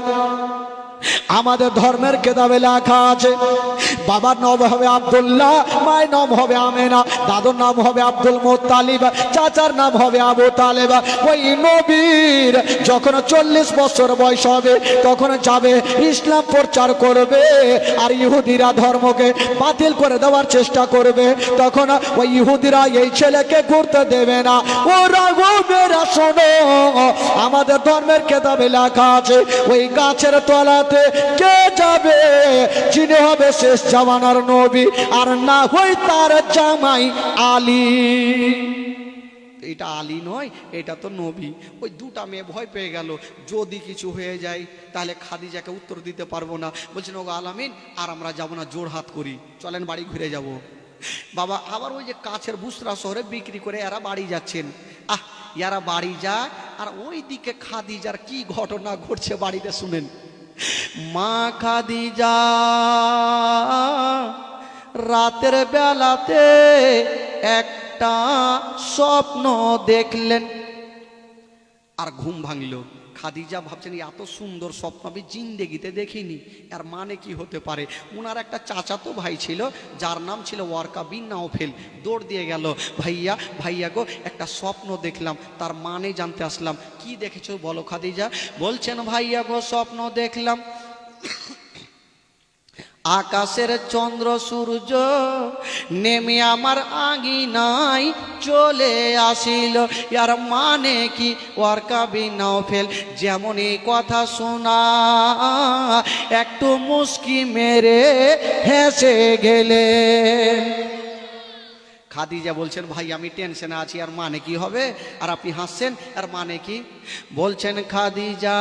আমাদের ধর্মের কেতাবে লেখা আছে বাবার নাম হবে আব্দুল্লাহ, মায়ের নাম হবে আমেনা, দাদুর নাম হবে আব্দুল মুত্তালিব, চাচার নাম হবে আবু তালেব। ওই নবীর যখন 40 বছর বয়স হবে তখন যাবে ইসলাম প্রচার করবে, আর ইহুদিরা ধর্মকে বাতিল করে দেওয়ার চেষ্টা করবে। তখন ওই ইহুদিরা এই ছেলেকে ঘুরতে দেবে না। ওরা গোবেরা শোনো, আমাদের ধর্মের কেতাবে লেখা আছে ওই গাছের তলাতে কে যাবে, যিনি হবে শেষ জামানার নবী, আর না হই তার জামাই আলী। এটা আলী নয়, এটা তো নবী। ওই দুটা মেয়ে ভয় পেয়ে গেল, যদি কিছু হয়ে যায় তাহলে খাদিজাকে উত্তর দিতে পারবো না। বলছেন ওগো আলামিন, আর আমরা যাব না, জোর হাত করি, চলেন বাড়ি ঘুরে যাব। বাবা আবার ওই যে কাছের বুসরা শহরে বিক্রি করে এরা বাড়ি যাচ্ছেন। এরা বাড়ি যায়, আর ওই দিকে খাদিজার কি ঘটনা ঘটছে বাড়িতে শুনেন। মা খাদিজা রাতের বেলাতে একটা স্বপ্ন দেখলেন, আর ঘুম ভাঙল। খাদিজা ভাবছেন এত সুন্দর স্বপ্ন আমি জিন্দেগিতে দেখিনি, আর মানে কি হতে পারে। ওনার একটা চাচাতো ভাই ছিল যার নাম ছিল ওয়ারকা বিন নাওফেল। দৌড় দিয়ে গেল, ভাইয়া ভাইয়া গো একটা স্বপ্ন দেখলাম, তার মানে জানতে আসলাম। কি দেখেছো বলো খাদিজা? বলছেন ভাইয়া গো স্বপ্ন দেখলাম আকাশের চন্দ্র সূর্য নেমে আমার আঙিনায় চলে আসিল। ইয়ার মানে কি? ওয়ারকা বিন নাওফেল যেমন এই কথা শোনা একটু মুস্কি মেরে হেসে গেলেন। খাদিজা বলছেন ভাই আমি টেনশনে আছি, আর মানে কি হবে? আর আপনি হাসছেন, আর মানে কি? বলছেন খাদিজা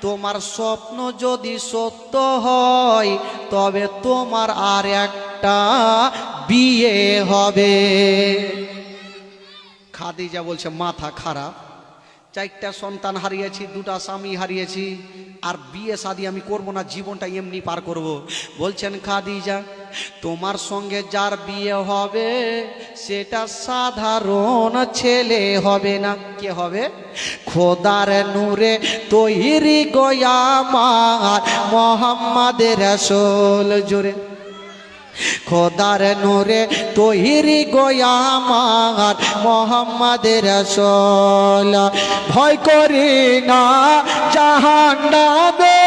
তোমার স্বপ্ন যদি সত্য হয় তবে তোমার আর একটা বিয়ে হবে। খাদিজা বলছে মাথা খারাপ, 4টা সন্তান হারিয়েছি, 2টা স্বামী হারিয়েছি, আর বিয়ে শাদী আমি করব না, জীবনটা এমনি পার করব। বলছেন খাদিজা তোমার সঙ্গে যার বিয়ে হবে সেটা সাধারণ ছেলে হবে না। কে হবে? খোদার নূরে তৈরি গোয়ামার মোহাম্মদের রাসূল। জোরে খোদার নূরে তৈরি গোয়ামার মোহাম্মদের রাসূল। ভয় করি না জাহান্নামে,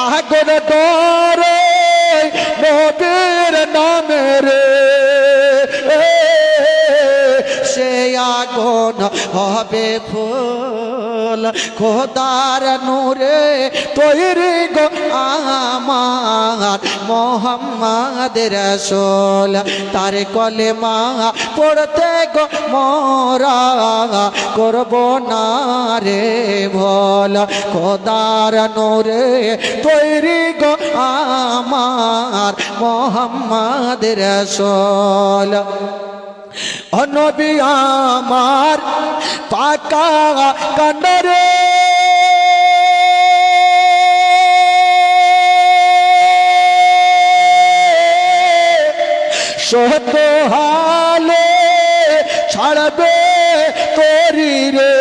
আগুন ডরে নবীর নামে রে, সে আগুন হবে ফুল। খোদার নূরে তৈরি গো আমার মোহাম্মদের রাসূল। তার কলেমা পড়তে গো মোরা করব না রে ভোল। খোদার নূরে তৈরি গো আমার মোহাম্মদের রাসূল। ও নবী আমার পাকা কান্ডরে সত হালে ছাড়বে তোরি রে,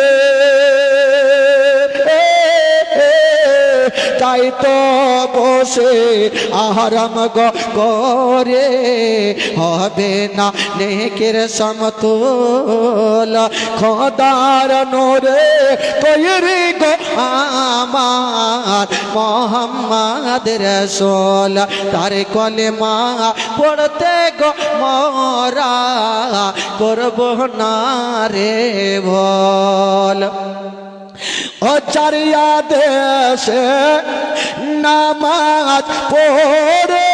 তাই তো বসে আরাম করে হবে না নেকের সমতুল। খোদার নূরে তৈরি গো আমার মোহাম্মদের রাসূল। তার কলেমা পড়তে গো মোরা করব না রে ভোল। ও চারিয়া দেশে নামাজ পড়ে,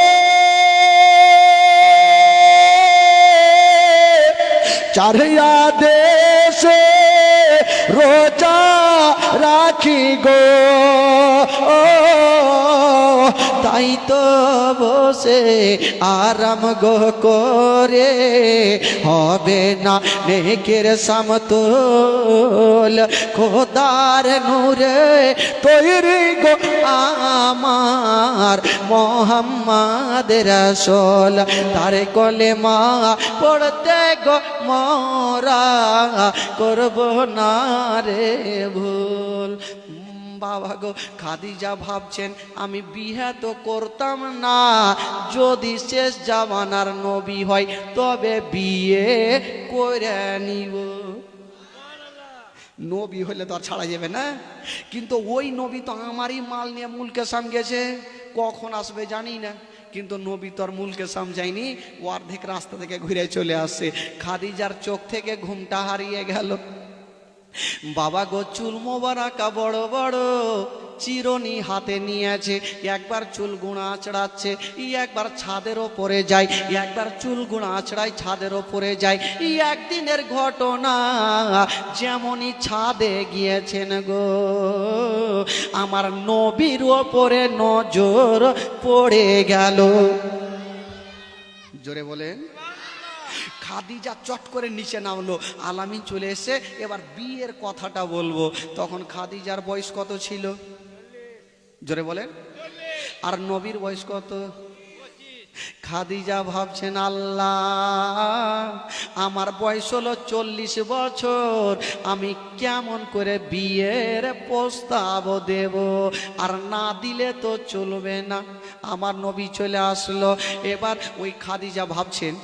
চারিয়া দেশে রোজা রাখি গো, তাই তো বসে আরাম গো করে হবে না নেকের সমতুল। খোদার নূরে তৈরি গো আমার মোহাম্মদের রাসূল। তার কলেমা পড়তে গো মোরা করব না রে ভুল। বাবা গো খাদিজা ভাবছেন আমি বিয়ে তো করতাম না, যদি শেষ জামানার নবী হয় তবে বিয়ে করে নিব। নবী হলে তো আর ছাড়া যাবে না, কিন্তু ওই নবী তো আমারই মাল নিয়ে মুলকে সাম গেছে, কখন আসবে জানি না। কিন্তু নবী তো আর মুলকে সাম যায়নি, ও অর্ধেক রাস্তা থেকে ঘুরে চলে আসছে। খাদিজার চোখ থেকে ঘুমটা হারিয়ে গেল। বাবা গো চুল মোবারকা বড় বড়, চিরুনি হাতে নিয়েছে, একবার চুল গুঁড়া আঁচড়াচ্ছে, একবার ছাদের ওপরে যায়, একবার চুল গুঁড়া আঁচড়ায় ছাদের ওপরে যায়। একদিনের ঘটনা, যেমনই ছাদে গিয়েছেন গো, আমার নবীর ওপরে নজর পড়ে গেল। জোরে বলেন। খাদিজা চট করে নিচে নামলো, আলামিন চলে এসে এবার বিয়ের কথাটা বলবো। তখন খাদিজার বয়স কত ছিল? জোরে বলেন। আর নবীর বয়স কত? খাদিজা ভাবছেন, আল্লাহ আমার বয়স হলো 40 বছর, আমি কেমন করে বিয়ের প্রস্তাব দেব? আর না দিলে তো চলবে না। আমার নবী চলে আসলো। এবার ওই খাদিজা ভাবছেন,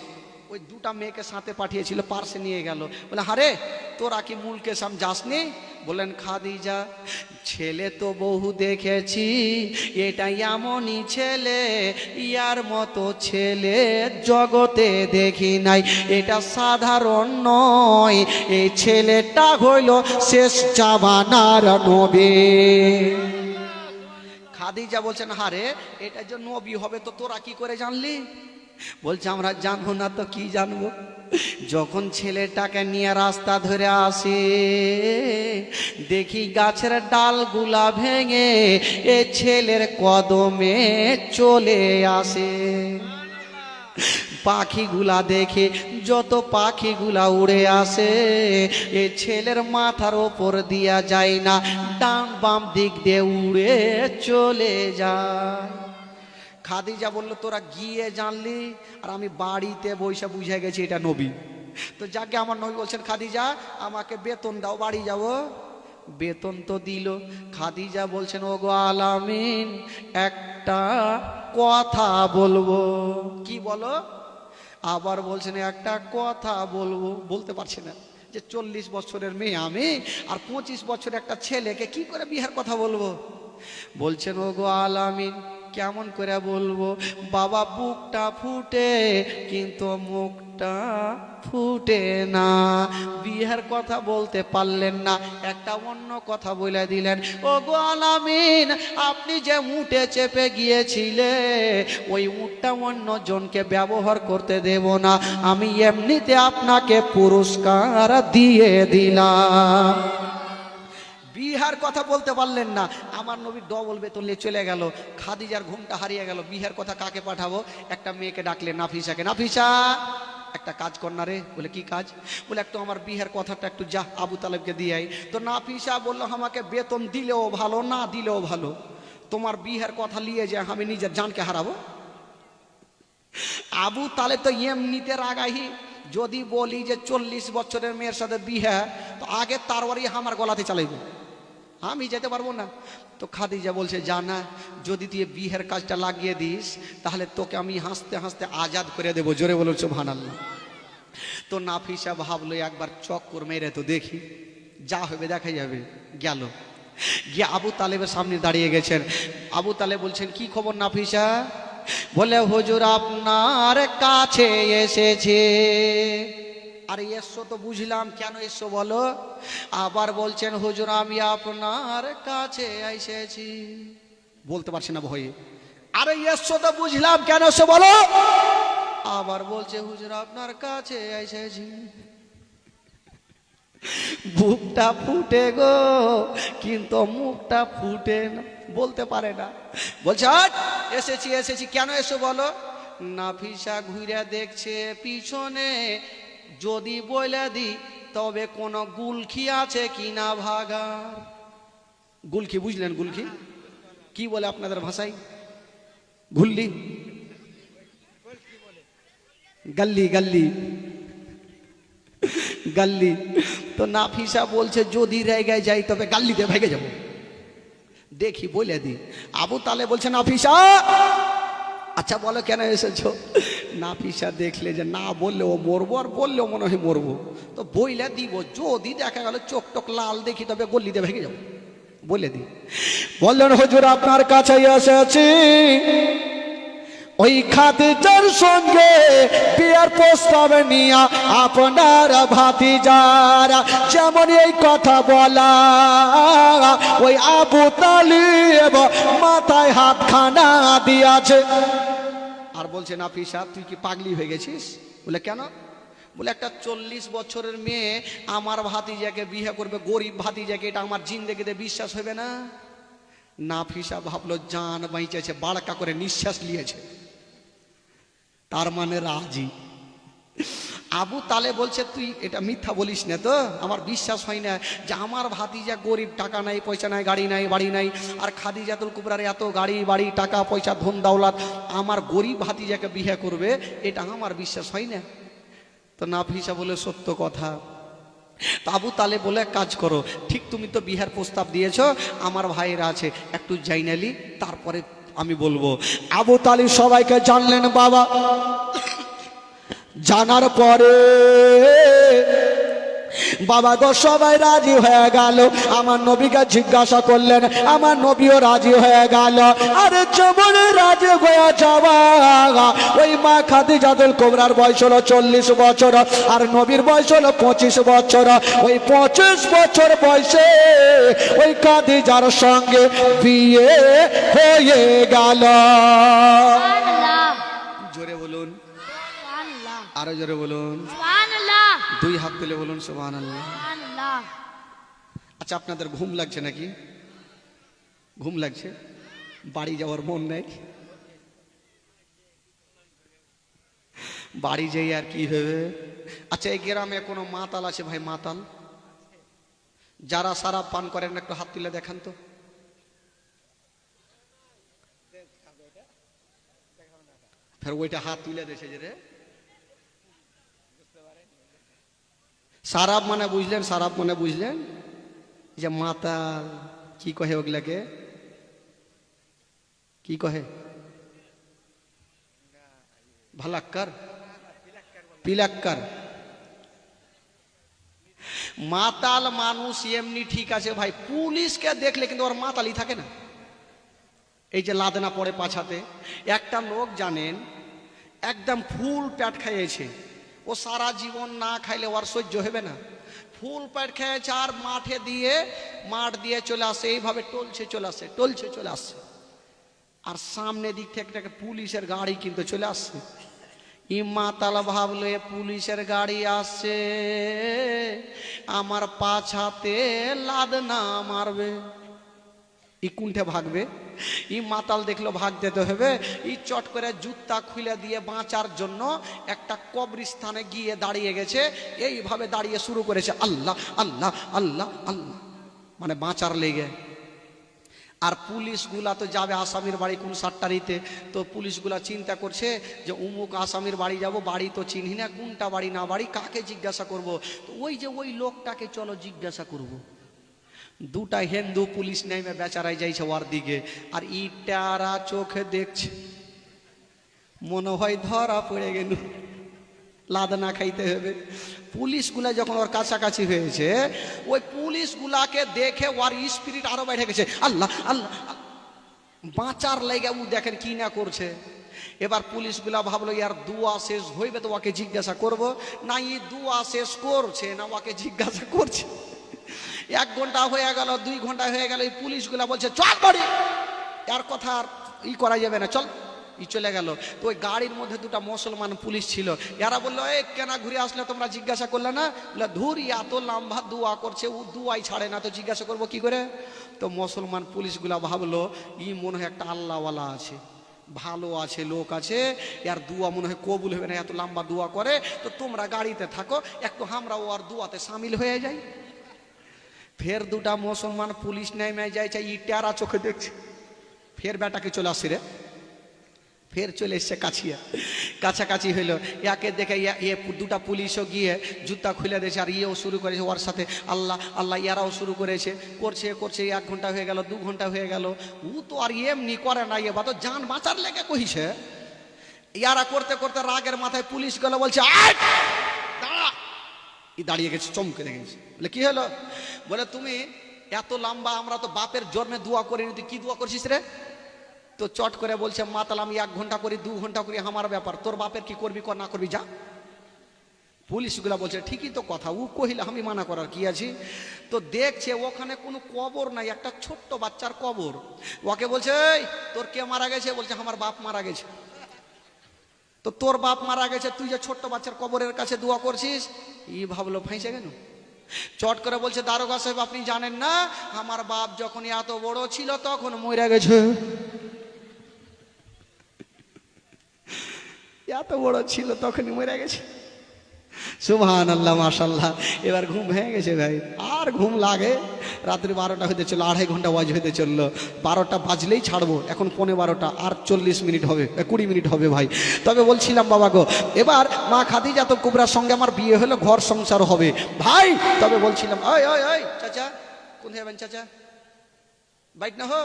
ওই দুটা মেয়েকে সাথে পাঠিয়েছিল, পার্সে নিয়ে গেল। বলে, হারে তোরা কি মুলকে সাম যাসনি? বললেন, খাদিজা ছেলে তো বহু দেখেছি, এটা এমনই ছেলে, ইয়ার মতো ছেলে জগতে দেখি নাই, এটা সাধারণ নয়, এই ছেলেটা হইল শেষ জামানার নবী। খাদিজা বলছেন, হারে এটা যে নবী হবে তো তোরা কি করে জানলি? বলছে, আমরা জানবো না তো কি জানবো? যখন ছেলেটাকে নিয়ে রাস্তা ধরে আসি, দেখি গাছের ডালগুলা ভেঙে এ ছেলের কদমে চলে আসে। পাখিগুলা দেখে, যত পাখিগুলা উড়ে আসে, এ ছেলের মাথার ওপর দিয়া যায় না, ডান বাম দিক দিয়ে উড়ে চলে যায়। খাদিজা বলল, তোরা গিয়ে জানলি, আর আমি বাড়িতে বসে বুঝে গেছি এটা নবী। তো যাকে আমার নবী বলছেন, খাদিজা আমাকে বেতন দাও, বাড়ি যাব। বেতন তো দিল। খাদিজা বলছেন, ও গো আলামিন, একটা কথা বলবো। কি বলো? আবার বলছেন, একটা কথা বলবো। বলতে পারছি না যে 40 বছরের মেয়ে আমি, আর 25 বছরের একটা ছেলেকে কি করে বিয়ের কথা বলবো? বলছেন, ও গো আলামিন, কেমন করে বলবো? বাবা বুকটা ফুটে কিন্তু মুখটা ফুটে না। বিয়ের কথা বলতে পারলেন না, একটা অন্য কথা বলে দিলেন। ও গো আলামিন, আপনি যে উটে চেপে গিয়েছিলে, ওই উটটা অন্য জনকে ব্যবহার করতে দেব না, আমি এমনিতে আপনাকে পুরস্কার দিয়ে দিলাম। বিহার কথা বলতে পারলেন না, আমার নবী ডবল বেতন নিয়ে চলে গেল। খাদিজার ঘুমটা হারিয়ে গেল। বিহার কথা কাকে পাঠাবো? একটা মেয়েকে ডাকলেন, নাফিসাকে। নাফিসা, একটা কাজ কর না রে। বলে, কি কাজ? বলে, একটু আমার বিহার কথাটা একটু যা আবু তালেবকে দিয়ে আই। তো নাফিসা বললো, আমাকে বেতন দিলেও ভালো, না দিলেও ভালো, তোমার বিহার কথা নিয়ে যে আমি নিজের জানকে হারাবো। আবু তালেব তো এমনিতে রাগাহি, যদি বলি যে 40 বছরের মেয়ের সাথে বিয়ে, তো আগে তারওয়ারি আমার গলাতে চালাইব, আমি যেতে পারবো না। তো খাদিজা বলছে, জানা যদি তুই বিয়ের কাজটা লাগিয়ে দিস, তাহলে তোকে আমি হাসতে হাসতে আজাদ করে দেবো। জোরে বলো সুবহানাল্লাহ। তো নাফিসা ভাবলো, একবার চক্কর মেরে তো দেখি, যা হবে দেখা যাবে। গেল, গিয়ে আবু তালেবের সামনে দাঁড়িয়ে গেছেন। আবু তালেব বলছেন, কি খবর নাফিসা? বলে, হুজুর আপনার কাছে এসেছে। আরে এসো তো বুঝলাম, কেন এসো বলো? আবার বলছেন, হুজুর আমি আপনার কাছে এসেছি। বলতে পারছি না ভয়ে। আরে এসো তো বুঝলাম, কেন এসো বলো? আবার বলছে, হুজুর আপনার কাছে এসেছি। বুকটা ফুটে গো, কিন্তু মুখটা ফুটে না, বলতে পারে না। বলছে, এসেছি এসেছি, কেন এসো বলো? নাফিসা ঘুরে দেখছে পিছনে, যদি বলে দি তবে কোন গুলখি আছে কিনা ভাগার। গুলখি বুঝলেন? গুলখি কি বলে আপনাদের ভাষায়? গুল্লি, গল্লি, গল্লি, গল্লি। তো নাফিসা বলছে, যদি রেগে যাই তবে গাল্লিতে ভেগে যাব, দেখি বলে দি। আবু তালে বলছে, নাফিসা আচ্ছা বলো কেন এসেছো? নাফিসা দেখলে যে না বললে ও মরবো, আর বললেও মনে হয় মরবো, তো বইলে দিব। যদি দেখা গেল চোখ টোক লাল দেখি, তবে গল্লিতে ভেগে যাবো, বলে দি। বললেন, হুজুর আপনার কাছে এসেছি। ওই খাদিজার সঙ্গে বিয়ের প্রস্তাব নিয়া আপনার ভাতিজার যেমন এই কথা বলা, ওই আবু তালিব মাথায় হাতখানা দিয়াছে। আর বলছে নাফিসা তুই কি পাগলি হয়ে গেছিস? বলে কেন? বলে একটা 40 বছরের মেয়ে আমার ভাতিজাকে বিয়ে করবে, গরিব ভাতিজাকে, এটা আমার জিন্দেগিতে বিশ্বাস হবে না। নাফিসা ভাবলো জান বাইচেছে, বাড়কা করে নিঃশ্বাস নিয়েছে, তার মানে রাজি। আবু তালে বলছে তুই এটা মিথ্যা বলিস না তো, আমার বিশ্বাস হয় না যে আমার ভাতিজা গরিব, টাকা নাই পয়সা নাই, গাড়ি নাই বাড়ি নাই, আর খাদিজাতুল কুবরার এত গাড়ি বাড়ি টাকা পয়সা ধন দৌলত, আমার গরিব ভাতিজাকে বিয়ে করবে, এটা আমার বিশ্বাস হয় না। তো নাফিসা বলে সত্য কথা। তো আবু তালে বলে এক কাজ করো, ঠিক তুমি তো বিহার প্রস্তাব দিয়েছো, আমার ভাইয়েরা আছে, একটু জাইনালি তারপরে আমি বলবো। আবু তালিব সবাইকে জানলেন বাবা। জানার পরে বাবা গো সবাই রাজি হয়ে গেল। আমার নবীকে জিজ্ঞাসা করলেন, আমার নবীও রাজি হয়ে গেল। আরে যেমন রাজি হয়ে যাওয়া, ওই মা খাদিজাতুল কুবরার বয়স হলো 40 বছর, আর নবীর বয়স হলো 25 বছর। ওই 25 বছর বয়সে ওই খাদিজার সঙ্গে বিয়ে হয়ে গেল। জোরে বলুন, সুবহানাল্লাহ, আরো জোরে বলুন, সুবহানাল্লাহ, দুই হাত তুলে বলুন সুবহানাল্লাহ। সুবহানাল্লাহ। আচ্ছা আপনাদের ঘুম লাগছে নাকি? ঘুম লাগছে? বাড়ি যাওয়ার মন নেই? বাড়ি যাই আর কি হবে? আচ্ছা এই গ্রামে কোনো মাতাল আছে ভাই? মাতাল যারা সারা পান করেন একটু হাত তুলে দেখান তো। ফের ওইটা হাত তুলে দেছে যে রে, সারাপ মানে বুঝলেন? সারাপ মানে বুঝলেন যে মাতাল কি কহে ওগুলাকে? কি কহে? ভালাক্কার, পিলাক্কার। মাতাল মানুষ এমনি ঠিক আছে ভাই, পুলিশকে দেখলে কিন্তু ওর মাতালই থাকে না। এই যে লাদনা পড়ে পাছাতে, একটা লোক জানেন একদম ফুল পেট খাইয়েছে, ও সারা জীবন না খাইলে ওর সহ্য হবে না। ফুল পেট খেয়েছে আর মাঠ দিয়ে চলে আসে, এইভাবে টলছে চলে আসে, টলছে চলে আসছে, আর সামনে দিক থেকে একটা পুলিশের গাড়ি কিন্তু চলে আসছে। ই মাতাল ভাবলো এ পুলিশের গাড়ি আসছে, আমার পাছাতে লাদনা মারবে, ই কোনটা ভাগবে? ই মাতাল দেখলো ভাগ দিতে হবে, ই চট করে জুতা খুলে দিয়ে বাঁচার জন্য একটা কবরস্থানে গিয়ে দাঁড়িয়ে গেছে, এইভাবে দাঁড়িয়ে শুরু করেছে আল্লাহ আল্লাহ আল্লাহ আল্লাহ, মানে বাঁচার লেগে। আর পুলিশগুলা তো যাবে আসামির বাড়ি কোন সাতটারিতে, তো পুলিশগুলা চিন্তা করছে যে অমুক আসামির বাড়ি যাব, বাড়ি তো চিনি না, কোনটা বাড়ি না বাড়ি, কাকে জিজ্ঞাসা করব? তো ওই যে ওই লোকটাকে চলো জিজ্ঞাসা করব। দুটা হিন্দু পুলিশ নেমে বেচারাই যাইছে ওর দিকে, আর ইটারা চোখে দেখছে, মনে হয় ধরা পড়ে গেল, লাদনা খাইতে হবে। পুলিশগুলা যখন ওর কাছাকাছি হয়েছে, ওই পুলিশগুলাকে দেখে ওর স্পিরিট আরো বেড়ে গেছে, আল্লাহ আল্লাহ বাঁচার লেগে ও দেখেন কি না করছে। এবার পুলিশগুলা ভাবলো ইয়ার দুয়া শেষ হইবে তো ওকে জিজ্ঞাসা করব, না ই দুয়া শেষ করছে না ওকে জিজ্ঞাসা করছে। 1 ঘন্টা হয়ে গেল, 2 ঘন্টা হয়ে গেল, এই পুলিশগুলা বলছে চল বাড়ি, আর কথা আর ই করা যাবে না, চল। ই চলে গেল। তো ওই গাড়ির মধ্যে দুটা মুসলমান পুলিশ ছিল, এরা বললো এ কেন ঘুরে আসলে, তোমরা জিজ্ঞাসা করলে না? বলে ধুর এত লম্বা দুয়া করছে, ও দুয়াই ছাড়ে না, তো জিজ্ঞাসা করবো কি করে? তো মুসলমান পুলিশগুলা ভাবলো ই মনে হয় একটা আল্লাহওয়ালা আছে, ভালো আছে, লোক আছে, আর দুয়া মনে হয় কবুল হবে না, এত লম্বা দুয়া করে, তো তোমরা গাড়িতে থাকো, একটু আমরাও আর দুয়াতে সামিল হয়ে যাই। ফের দুটা মুসলমান পুলিশ নেমে যাইছে, ইটারা চোখে দেখছে, ফের বেটাকে চলে আসছে রে, ফের চলে এসছে কাছাকাছি হইলো, ইয়াকে দেখে দুটা পুলিশও গিয়ে জুতা খুলে দিয়েছে, আর ইয়েও শুরু করেছে ওর সাথে আল্লাহ আল্লাহ, ইয়ারাও শুরু করেছে, করছে 1 ঘন্টা হয়ে গেল, 2 ঘন্টা হয়ে গেল, ও তো আর এমনি করে না, ইয়ে বা তো জান বাঁচার লেগে কহিছে। ইয়ারা করতে করতে রাগের মাথায় পুলিশ গেল, বলছে দাঁড়া, দাঁড়িয়ে গেছে, চমকে দেখেছে। বলে কি হলো? বলে তুমি এত লম্বা, আমরা তো বাপের জন্মে দোয়া করিনি, তুই কি দোয়া করছিস রে? তো চট করে বলছে মাতাল আমি 1 ঘন্টা করি 2 ঘন্টা করি আমার ব্যাপার, তোর বাপের কি করবি কর না করবি যা। পুলিশগুলা বলছে ঠিকই তো কথা, ও কহিলে আমি মানা করার কি আছে। তো দেখছে ওখানে কোনো কবর নাই, একটা ছোট্ট বাচ্চার কবর। ওকে বলছে এই তোর কে মারা গেছে? বলছে আমার বাপ মারা গেছে। তো তোর বাপ মারা গেছে, তুই যে ছোট্ট বাচ্চার কবরের কাছে দোয়া করছিস, ই ভাবলো ফাঁসে গেল। চট করে বলছে দারোগা সাহেব আপনি জানেন না আমার বাপ যখন এত বড় ছিল তখন মরে গেছে। এত বড় ছিল তখনই মরে গেছে। সুবহানাল্লাহ মাশাআল্লাহ। এবার ঘুম ভেঙে গেছে ভাই, আর ঘুম লাগে। রাত্রি 12টা হতে চললো, 2.5 ঘন্টা ওয়াজ হতে চললো। 12টা বাজলেই ছাড়বো, এখন 12:15 আর 40 মিনিট হবে, 20 মিনিট হবে ভাই। তবে বলছিলাম বাবা গো, এবার মা খাদিজাতুল কুবরার সঙ্গে আমার বিয়ে হলো, ঘর সংসার হবে ভাই। তবে বলছিলাম ওই ওই ওই চাচা কোন যাবেন চাচা, বাইক না হো,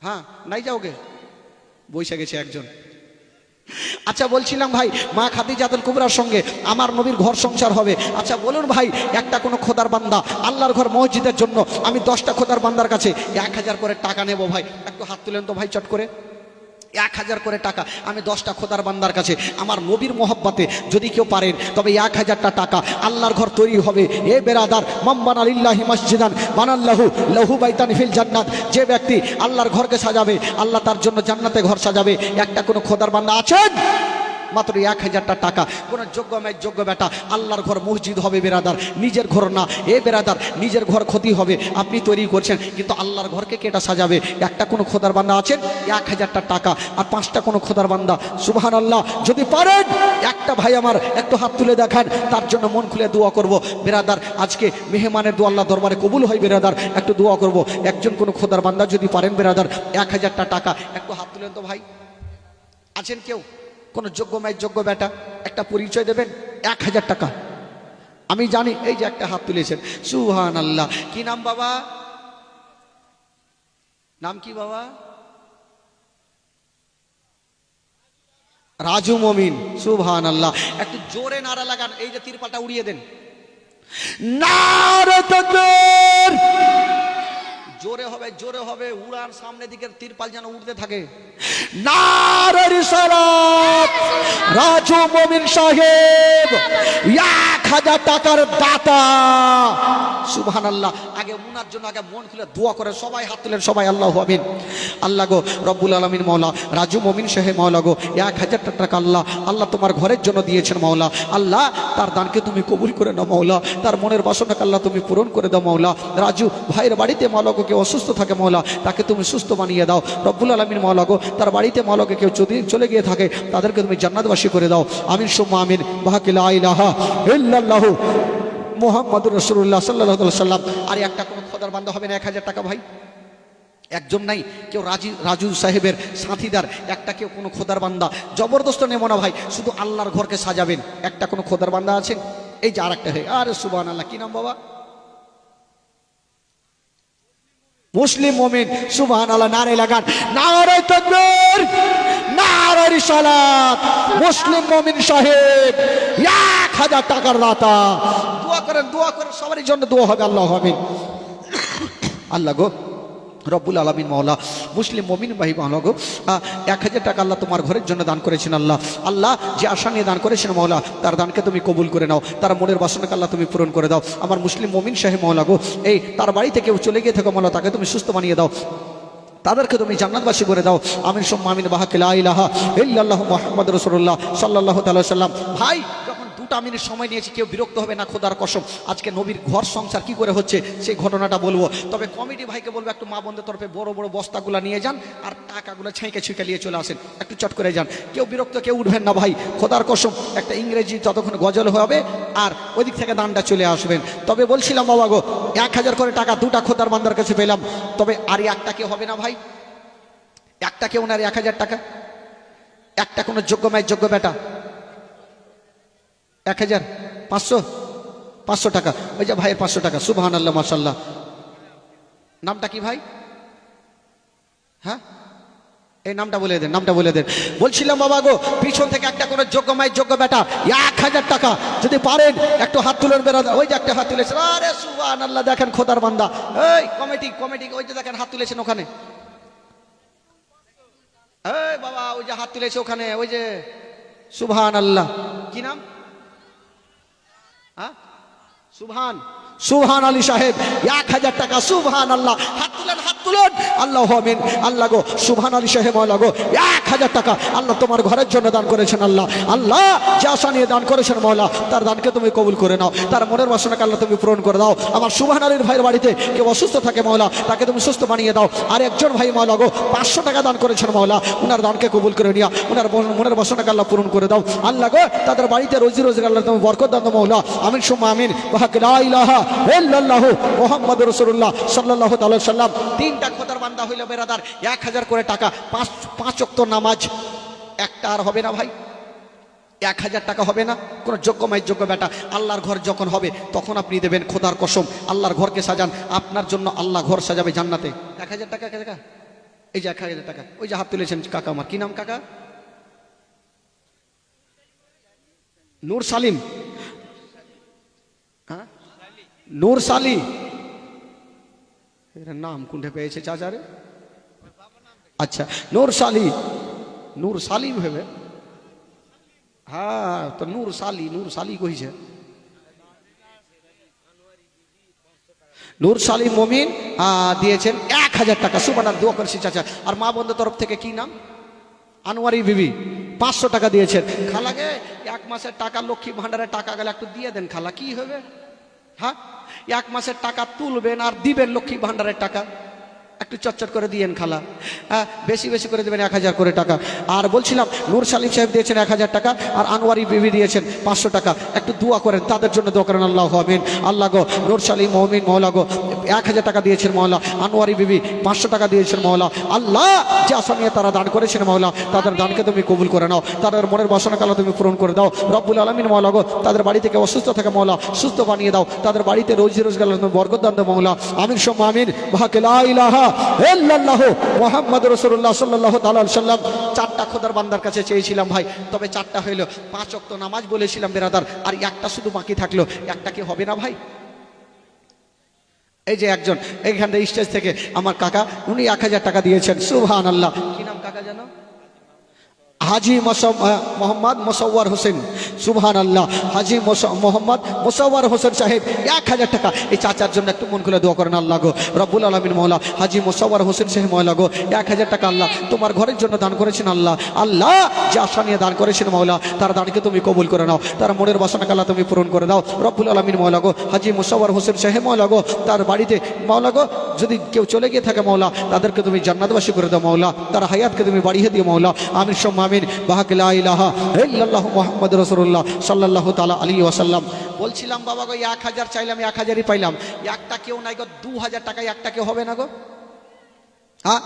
হ্যাঁ নাই যাওগে, বসে গেছে একজন। আচ্ছা বলছিলাম ভাই মা খাদিজাতুল কুবরার সঙ্গে আমার নবীর ঘর সংসার হবে। আচ্ছা বলুন ভাই, একটা কোনো খোদার বান্দা আল্লাহর ঘর মসজিদের জন্য আমি 10টা খোদার বান্দার কাছে 1000 করে টাকা নেব ভাই, একটু হাত তুলেন তো ভাই চট করে। 1000 করে টাকা আমি 10টা খোদার বান্দার কাছে আমার নবীর মোহাব্বতে যদি কেউ পারেন তবে 1000টা টাকা আল্লাহর ঘর তৈরি হবে। এ বেরাদার মাম্বানা লিল্লাহি মসজিদান বানাল্লাহু লাহু বাইতান ফিল জান্নাত, যে ব্যক্তি আল্লাহর ঘরকে সাজাবে আল্লাহ তার জন্য জান্নাতে ঘর সাজাবে। একটা কোনো খোদার বান্দা আছেন? মাত্র 1000টা টাকা। কোন যোগ্য মেয়ে যোগ্য বেটা আল্লাহর ঘর মসজিদ হবে বেরাদার, নিজের ঘর না। এ বেরাদার নিজের ঘর ক্ষতি হবে, আপনি তৈরি করছেন কিন্তু আল্লাহর ঘরকে কেটা সাজাবে? একটা কোনো খোদার বান্দা আছেন? 1000টা টাকা আর 5টা কোনো খোদার বান্দা। সুবহানাল্লাহ, যদি পারেন একটা ভাই আমার একটু হাত তুলে দেখান, তার জন্য মন খুলে দোয়া করব বেরাদার। আজকে মেহমানের দোয়া আল্লাহ দরবারে কবুল হয় বেরাদার, একটু দোয়া করব। একজন কোনো খোদার বান্দা যদি পারেন বেরাদার 1000টা টাকা একটু হাত তুলেন তো ভাই। আছেন কেউ? কোন যোগ্য মায়ের যোগ্য বেটা একটা পরিচয় দেবেন, 1000 টাকা। আমি জানি এই যে একটা হাত তুলেছেন, সুবহানাল্লাহ। কি নাম বাবা? নাম কি বাবা? রাজু মমিন। সুবহানাল্লাহ, একটু জোরে নারা লাগান, এই যে তিরপালটা উড়িয়ে দেন। নারে তাকবীর। জোরে হবে জোরে হবে, উড়ার সামনে দিকের তিরপাল যেন উড়তে থাকে। নারে রিসালাত। রাজু মমিন সাহেব 1000 টাকার দাতা। সুবহানাল্লাহ। আগে উনার জন্য আগে মন খুলে দোয়া করে সবাই হাত তুলেন, সবাই আল্লাহু আমিন। আল্লাহ গো রব্বুল আলামিন মাওলা, রাজু মমিন সাহেব মাওলা গো 1000 টাকা আল্লাহ আল্লাহ তোমার ঘরের জন্য দিয়েছেন মাওলা। আল্লাহ তার দানকে তুমি কবুল করে নাও মাওলা, তার মনের বাসনাকে আল্লাহ তুমি পূরণ করে দাও মাওলা। রাজু ভাইয়ের বাড়িতে মাওলা গো কেউ অসুস্থ থাকে মাওলা, তাকে তুমি সুস্থ বানিয়ে দাও রব্বুল আলামিন মাওলা গো। তার বাড়িতে মাওলা গো কেউ যদি চলে গিয়ে থাকে তাদেরকে তুমি জান্নাতবাসী করে দাও। আমিন সুম্মা আমিন। বাহাকি লা ইলাহা ইল্লাল্লাহু মুহাম্মাদুর রাসূলুল্লাহ সাল্লাল্লাহু আলাইহি ওয়াসাল্লাম। আর একটা কোনো খোদার বান্দা হবে না 1000 টাকা ভাই? একজন নাই কেউ? রাজু সাহেবের সাথীদার একটা কেউ কোনো খোদার বান্দা জবরদস্ত নেব না ভাই, শুধু আল্লাহর ঘরকে সাজাবেন। একটা কোনো খোদার বান্দা আছেন? এই যে আরেকটা হয়। আরে সুবহানাল্লাহ, কি নাম বাবা? মুসলিম মমিন। সুবহানাল্লাহ, নারে লাগান, নারে তাকবীর, নারে রিসালাত। মুসলিম মমিন সাহেব 1000 টাকার দাতা। দোয়া করেন দোয়া করেন, সবারই জন্য দোয়া হবে। আল্লাহু আমিন। আল্লাহ গো রব্বুল আলামিন মাওলা, মুসলিম মমিন ভাই মাওলা গো 1000 টাকা আল্লাহ তোমার ঘরের জন্য দান করেছেন আল্লাহ। আল্লাহ যে আশা নিয়ে দান করেছেন মাওলা, তার দানকে তুমি কবুল করে নাও, তার মনের বাসনাকে আল্লাহ তুমি পূরণ করে দাও। আমার মুসলিম মমিন সাহেব মাওলা গো, এই তার বাড়িতে কেউ চলে গিয়ে থাকো মাওলা, তাকে তুমি সুস্থ বানিয়ে দাও, তাদেরকে তুমি জান্নাতবাসী করে দাও। আমিন সুম্মা আমিন। বাহাকি লা ইলাহা ইল্লাল্লাহু মুহাম্মাদুর রাসূলুল্লাহ সাল্লাল্লাহু তাআলা সাল্লাম। ভাই যখন 2টা মিনিট সময় নিয়েছি, কেউ বিরক্ত হবে না খোদার কসম। আজকে নবীর ঘর সংসার কি করে হচ্ছে সেই ঘটনাটা বলবো। তবে কমিটি ভাইকে বলবো একটু মা বোনদের তরফে বড় বড় বস্তাগুলো নিয়ে যান আর টাকাগুলো ছেঁকে ছেঁকে নিয়ে চলে আসেন, একটু চট করে যান। কেউ বিরক্ত কেউ উঠবেন না ভাই, খোদার কসম। একটা ইংরেজি ততক্ষণ গজল হবে আর ওইদিক থেকে দানটা চলে আসবেন। তবে বলছিলাম বাবা গো 1000 করে টাকা 2টা খোদার বান্দার কাছে পেলাম। তবে আর একটা কেউ হবে না ভাই? একটা কেউ না 1000 টাকা? একটা কোনো যোগ্য মায়ের যোগ্য বেটা 1500 টাকা। ওই যে ভাইয়ের 500 টাকা। সুবহানাল্লাহ মাশাআল্লাহ। নামটা কি ভাই? হ্যাঁ এই নামটা বলে দেন, নামটা বলে দেন। বলছিলাম বাবা গো পিছন থেকে একটা কোনো যোগ্য মায়ের যোগ্য বেটা 1000 টাকা যদি পারেন একটু হাত তুলেন বেরাদার। ওই যে একটা হাত তুলেছেন, আরে সুবহানাল্লাহ, দেখেন খোদার বান্দা। এই কমিটি কমিটি ওই যে দেখেন হাত তুলেছেন ওখানে। এই বাবা ওই যে হাত তুলেছে ওখানে, ওই যে সুবহান আল্লাহ, কি নাম? হ্যাঁ, সুবহান আলী সাহেব, 1000 টাকা। সুবহান আল্লাহ, হাত তুলেন, হাত তুলেন। আল্লাহ আমিন। আল্লাহ গো, সুবহান আলী সাহেব মৌলা গো, 1000 টাকা আল্লাহ তোমার ঘরের জন্য দান করেছেন। আল্লাহ আল্লাহ যে আশা নিয়ে দান করেছেন মৌলা, তার দানকে তুমি কবুল করে নাও, তার মনের বাসনাকে আল্লাহ তুমি পূরণ করে দাও। আমার সুবহান আলীর ভাইয়ের বাড়িতে কেউ অসুস্থ থাকে মৌলা, তাকে তুমি সুস্থ বানিয়ে দাও। আর একজন ভাই মৌলা গো 500 টাকা দান করেছেন মৌলা, উনার দানকে কবুল করে নিয়া, উনার মনের বাসনাকে আল্লাহ পূরণ করে দাও। আল্লাহ গো তাদের বাড়িতে রোজি রোজগার আল্লাহ তুমি বরকত দাও মৌলা। আমিন সুম্মা আমিন। লা ইলাহা ইল্লাল্লাহু মুহাম্মাদুর রাসূলুল্লাহ সাল্লাল্লাহু আলাইহি ওয়াসাল্লাম। 3টা খোদার বান্দা হইল বেরাদার, 1000 করে টাকা, 5 ওয়াক্ত নামাজ। একটা আর হবে না ভাই, 1000 টাকা হবে না। কোন যোগ্যময় যোগ্য বেটা আল্লাহর ঘর যখন হবে তখন আপনি দেবেন। খোদার কসম, আল্লাহর ঘরকে সাজান, আপনার জন্য আল্লাহ ঘর সাজাবে জান্নাতে। 1000 টাকা, এই যে 1000 টাকা, ওই যে হাত তুলেছেন কাকা আমার, কি নাম কাকা? নূর সালিম। হ্যাঁ, নূর সালি, এর নাম কোনটা পেয়েছে চাচারে? আচ্ছা, নূর সালি, নূর সালিম ভেবে, হ্যাঁ তো নূর সালি কইছে। নূর সালি মমিন দিয়েছেন 1000 টাকা। সুবহানাল্লাহ, দোয়া করছি চাচা। আর মা বন্ধুর তরফ থেকে কি নাম? আনোয়ারি বিবি, 500 টাকা দিয়েছেন। খালাকে 1 মাসের টাকা লক্ষ্মী ভান্ডারের টাকা গেলে একটু দিয়ে দেন খালা, কি হবে? হ্যাঁ, 1 মাসের টাকা তুলবেন আর দিবেন লক্ষ্মী ভান্ডারের টাকা, একটু চটচট করে দিয়েন খালা। হ্যাঁ, বেশি বেশি করে দেবেন 1000 করে টাকা। আর বলছিলাম নূর সালিম সাহেব দিয়েছেন 1000 টাকা, আর আনোয়ারি বিবি দিয়েছেন 500 টাকা। একটু দোয়া করেন, তাদের জন্য দোয়া করেন। আল্লাহ আমিন। আল্লাহ গো, নূর সালিম মমিন মৌলা গো 1000 টাকা দিয়েছেন মৌলা, আনোয়ারি বিবি 500 টাকা দিয়েছেন মৌলা। আল্লাহ যে আশা নিয়ে তারা দান করেছেন মৌলা, তাদের দানকে তুমি কবুল করে নাও, তাদের মনের বাসনা কালা তুমি পূরণ করে দাও রব্বুল আলামিন মৌলা গো। তাদের বাড়ি থেকে অসুস্থ থাকে মৌলা, সুস্থ বানিয়ে দাও, তাদের বাড়িতে রোজি রোজগার তুমি বরকত দান দাও মৌলা। আমিন সুম্মা আমিন। লা ইলাহা ইল্লাল্লাহু মুহাম্মাদুর রাসূলুল্লাহ সাল্লাল্লাহু তাআলা আলাইহি ওয়াসাল্লাম। 4টা খোদার বান্দার কাছে চেয়েছিলাম ভাই, তবে 4টা হইল। 5 ওয়াক্ত নামাজ বলেছিলাম বেরাদার, আর একটা শুধু বাকি থাকলো। একটা কি হবে না ভাই? এই যে একজন এইখান থেকে স্টেজ থেকে আমার কাকা, উনি 1000 টাকা দিয়েছেন। সুবহানাল্লাহ, কি নাম কাকা জানো? হাজি মোহাম্মদ মোসাওয়ার হোসেন। সুবহানাল্লাহ, হাজি মোহাম্মদ মোসাওয়ার হোসেন সাহেব 1000 টাকা। এই চাচার জন্য একটু মন খুলে দোয়া করেন। আল্লাহ গো রব্বুল আলামিন মৌলা, হাজি মোসাওয়ার হোসেন সাহেব মৌলা গো 1000 টাকা আল্লাহ তোমার ঘরের জন্য দান করেছেন। আল্লাহ আল্লাহ যে আশা নিয়ে দান করেছেন মৌলা, তার দানকে তুমি কবুল করে নাও, তার মনের বাসনাকে আল্লাহ তুমি পূরণ করে দাও রব্বুল আলামিন মৌলা গো। হাজি মোসাওয়ার হোসেন সাহেব মৌলা গো, তার বাড়িতে মৌলা গো যদি কেউ চলে গিয়ে থাকে মৌলা, তাদেরকে তুমি জান্নাতবাসী করে দাও মৌলা, তার হায়াতকে তুমি বাড়িয়ে দিও মৌলা। আমিন সুম্মা আমিন। লা ইলাহা ইল্লাল্লাহু মুহাম্মাদুর রাসূলুল্লাহ সাল্লাল্লাহু তাআলা আলাইহি ওয়াসাল্লাম। বলছিলাম বাবা গো 1000 চাইলাম, 1000ই পাইলাম। একটা কেউ নাই গো 2000 টাকায় একটা কেউ হবে না গো। হ্যাঁ,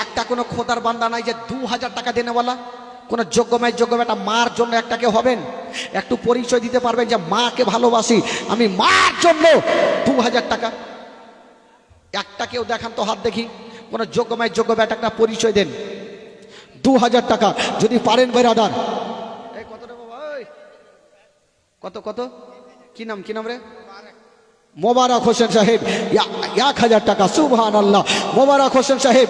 একটা কোনো খোদার বান্দা নাই যে 2000 টাকা দেনেওয়ালা। কোন যোগ্যময় যোগ্য বেটা মার জন্য একটা কেউ হবেন, একটু পরিচয় দিতে পারবেন যে মাকে ভালোবাসি আমি, মার জন্য 2000 টাকা। একটা কেউ দেখান তো, হাত দেখি। কোন যোগ্যময় যোগ্য বেটা একটা পরিচয় দেন। 2000 টাকা যদি পারেন বেরাদার। এই কত রে বাবা, কত কত, কি নাম রে? মোবারক হোসেন সাহেব 1000 টাকা। সুবহানাল্লাহ, মোবারক হোসেন সাহেব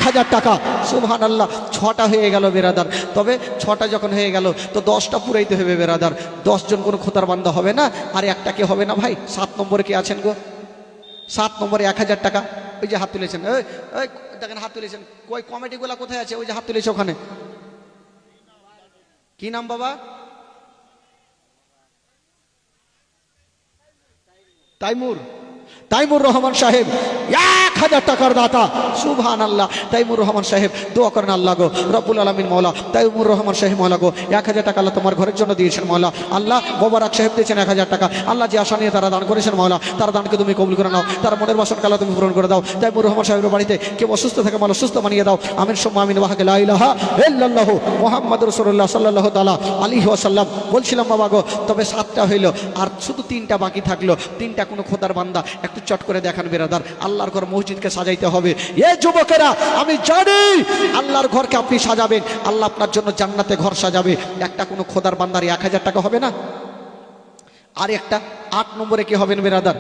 1000 টাকা। সুবহানাল্লাহ, 6টা হয়ে গেল বেরাদার। তবে 6টা যখন হয়ে গেল তো 10টা পুরাইতে হবে বেরাদার। 10 জন কোনো খোদার বান্দা হবে না, আর একটা কে হবে না ভাই? 7 নম্বরে কে আছেন গো? 7 নম্বরে 1000 টাকা। ওই যে হাত তুলেছেন, এই দেখেন হাত তুলেছেন। কই কমিটিগুলা কোথায় আছে? ওই যে হাত তুলেছে ওখানে। কি নাম বাবা? তাইমুর রহমান সাহেব 1000 টাকার দাতা। সুবহানাল্লাহ, তাইমুর রহমান সাহেব দোয়া করেন। আল্লাহ গো রব্বুল আলামিন মওলা, তাইমুর রহমান সাহেব মওলা গো 1000 টাকা আল্লাহ তোমার ঘরের জন্য দিয়েছেন মওলা। আল্লাহ মোবারক সাহেব দিয়েছেন 1000 টাকা। আল্লাহ যে আশা নিয়ে তারা দান করেছেন মওলা, তার দানকে তুমি কবুল করে নাও, তার মনের বাসনা আল্লাহ তুমি পূরণ করে দাও। তাইমুর রহমান সাহেবের বাড়িতে কেউ অসুস্থ থাকে মওলা, সুস্থ বানিয়ে দাও। আমিন সুম্মা আমিন। লা ইলাহা ইল্লাল্লাহু মুহাম্মাদুর রাসূলুল্লাহ সাল্লাল্লাহু তাআলা আলাইহি ওয়াসাল্লাম। বলছিলাম বাবা গো, তবে 7টা হইল, আর শুধু 3টা বাকি থাকলো। 3টা কোনো খোদার বান্দা একটু চট করে দেখান বেরাদার। আল্লাহর ঘর মসজিদকে সাজাইতে হবে। এ যুবকেরা, আমি জানি আল্লাহর ঘরকে আপনি সাজাবেন, আল্লাহ আপনার জন্য জান্নাতে ঘর সাজাবে। একটা কোনো খোদার বান্দার 1000 টাকা হবে না? আর একটা 8 নম্বরে কি হবেন বেরাদার?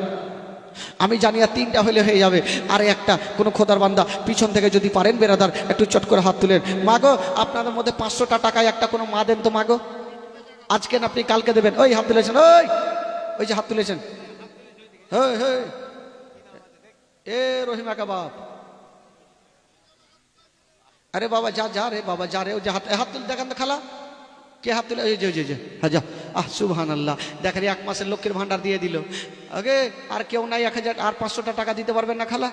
আমি জানি আর তিনটা হলে হয়ে যাবে। আর একটা কোনো খোদার বান্দা পিছন থেকে যদি পারেন বেরাদার একটু চট করে হাত তুলেন। মাগো আপনাদের মধ্যে 500টা টাকায় একটা কোনো মা দেন তো মাগো, আজকে না আপনি কালকে দেবেন। ওই হাত তুলেছেন, ওই যে হাত তুলেছেন, এ রহিমা কা বাপ, আরে বাবা যা যা রে বাবা যা রে, ওই যে হাত তুলে দেখান তো খালা, কে হাত তুলে, হ্যাঁ যা। সুবহানাল্লাহ, দেখেন 1 মাসের লক্ষ্মীর ভান্ডার দিয়ে দিল। আগে আর কেউ নাই 1000 আর 500টা টাকা দিতে পারবেন না খালা?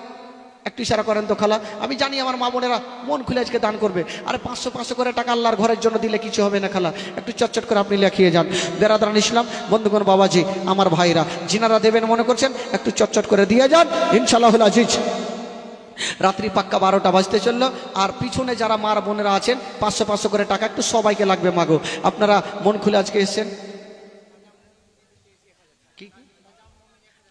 একটু ইশারা করেন তো খালা। আমি জানি আমার মা বোনেরা মন খুলে আজকে দান করবে। আরে 500 করে টাকা আল্লাহর ঘরের জন্য দিলে কিছু হবে না খালা, একটু চটচট করে আপনি লেখিয়ে যান। বেরাদারান ইসলাম বন্ধুগণ, বাবাজি, আমার ভাইরা যিনারা দেবেন মনে করছেন একটু চটচট করে দিয়ে যান ইনশাআল্লাহুল আজিজ। রাত্রি পাক্কা 12টা বাজতে চললো। আর পিছনে যারা মার বোনেরা আছেন 500 করে টাকা একটু সবাইকে লাগবে মাগো। আপনারা মন খুলে আজকে এসেছেন।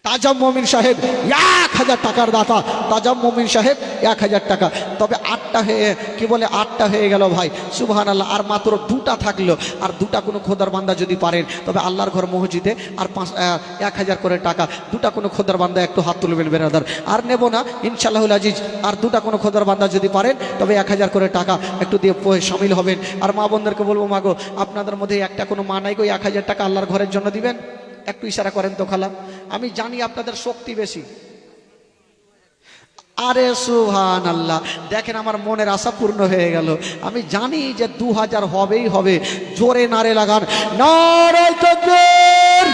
তাজাম মমিন সাহেব 1000 টাকার দাতা, তাজাম মমিন সাহেব 1000 টাকা। তবে 8টা হয়ে কি বলে 8টা হয়ে গেল ভাই, সুবহানাল্লাহ। আর মাত্র 2টা থাকলো। আর 2টা কোনো খোদার বান্দা যদি পারেন তবে আল্লাহর ঘর মসজিদে আর 1000 করে টাকা 2টা কোনো খোদার বান্দা একটু হাত তুলবেন বেরাদার। আর নেব না ইনশাআল্লাহুল আজিজ। আর 2টা কোনো খোদার বান্দা যদি পারেন তবে 1000 করে টাকা একটু দিয়ে শামিল হবেন। আর মা বোনদেরকে বলবো মাগো আপনাদের মধ্যে একটা কোনো মা নাই গো 1000 টাকা আল্লাহর ঘরের জন্য দিবেন? একটু ইশারা করেন তো খালা। আমি জানি আপনাদের শক্তি বেশি। আরে সুবহানাল্লাহ, দেখেন আমার মনের আশা পূর্ণ হয়ে গেল। আমি জানি যে 2000 হবেই হবে। জোরে নারে লাগান, নারে তাকবীর,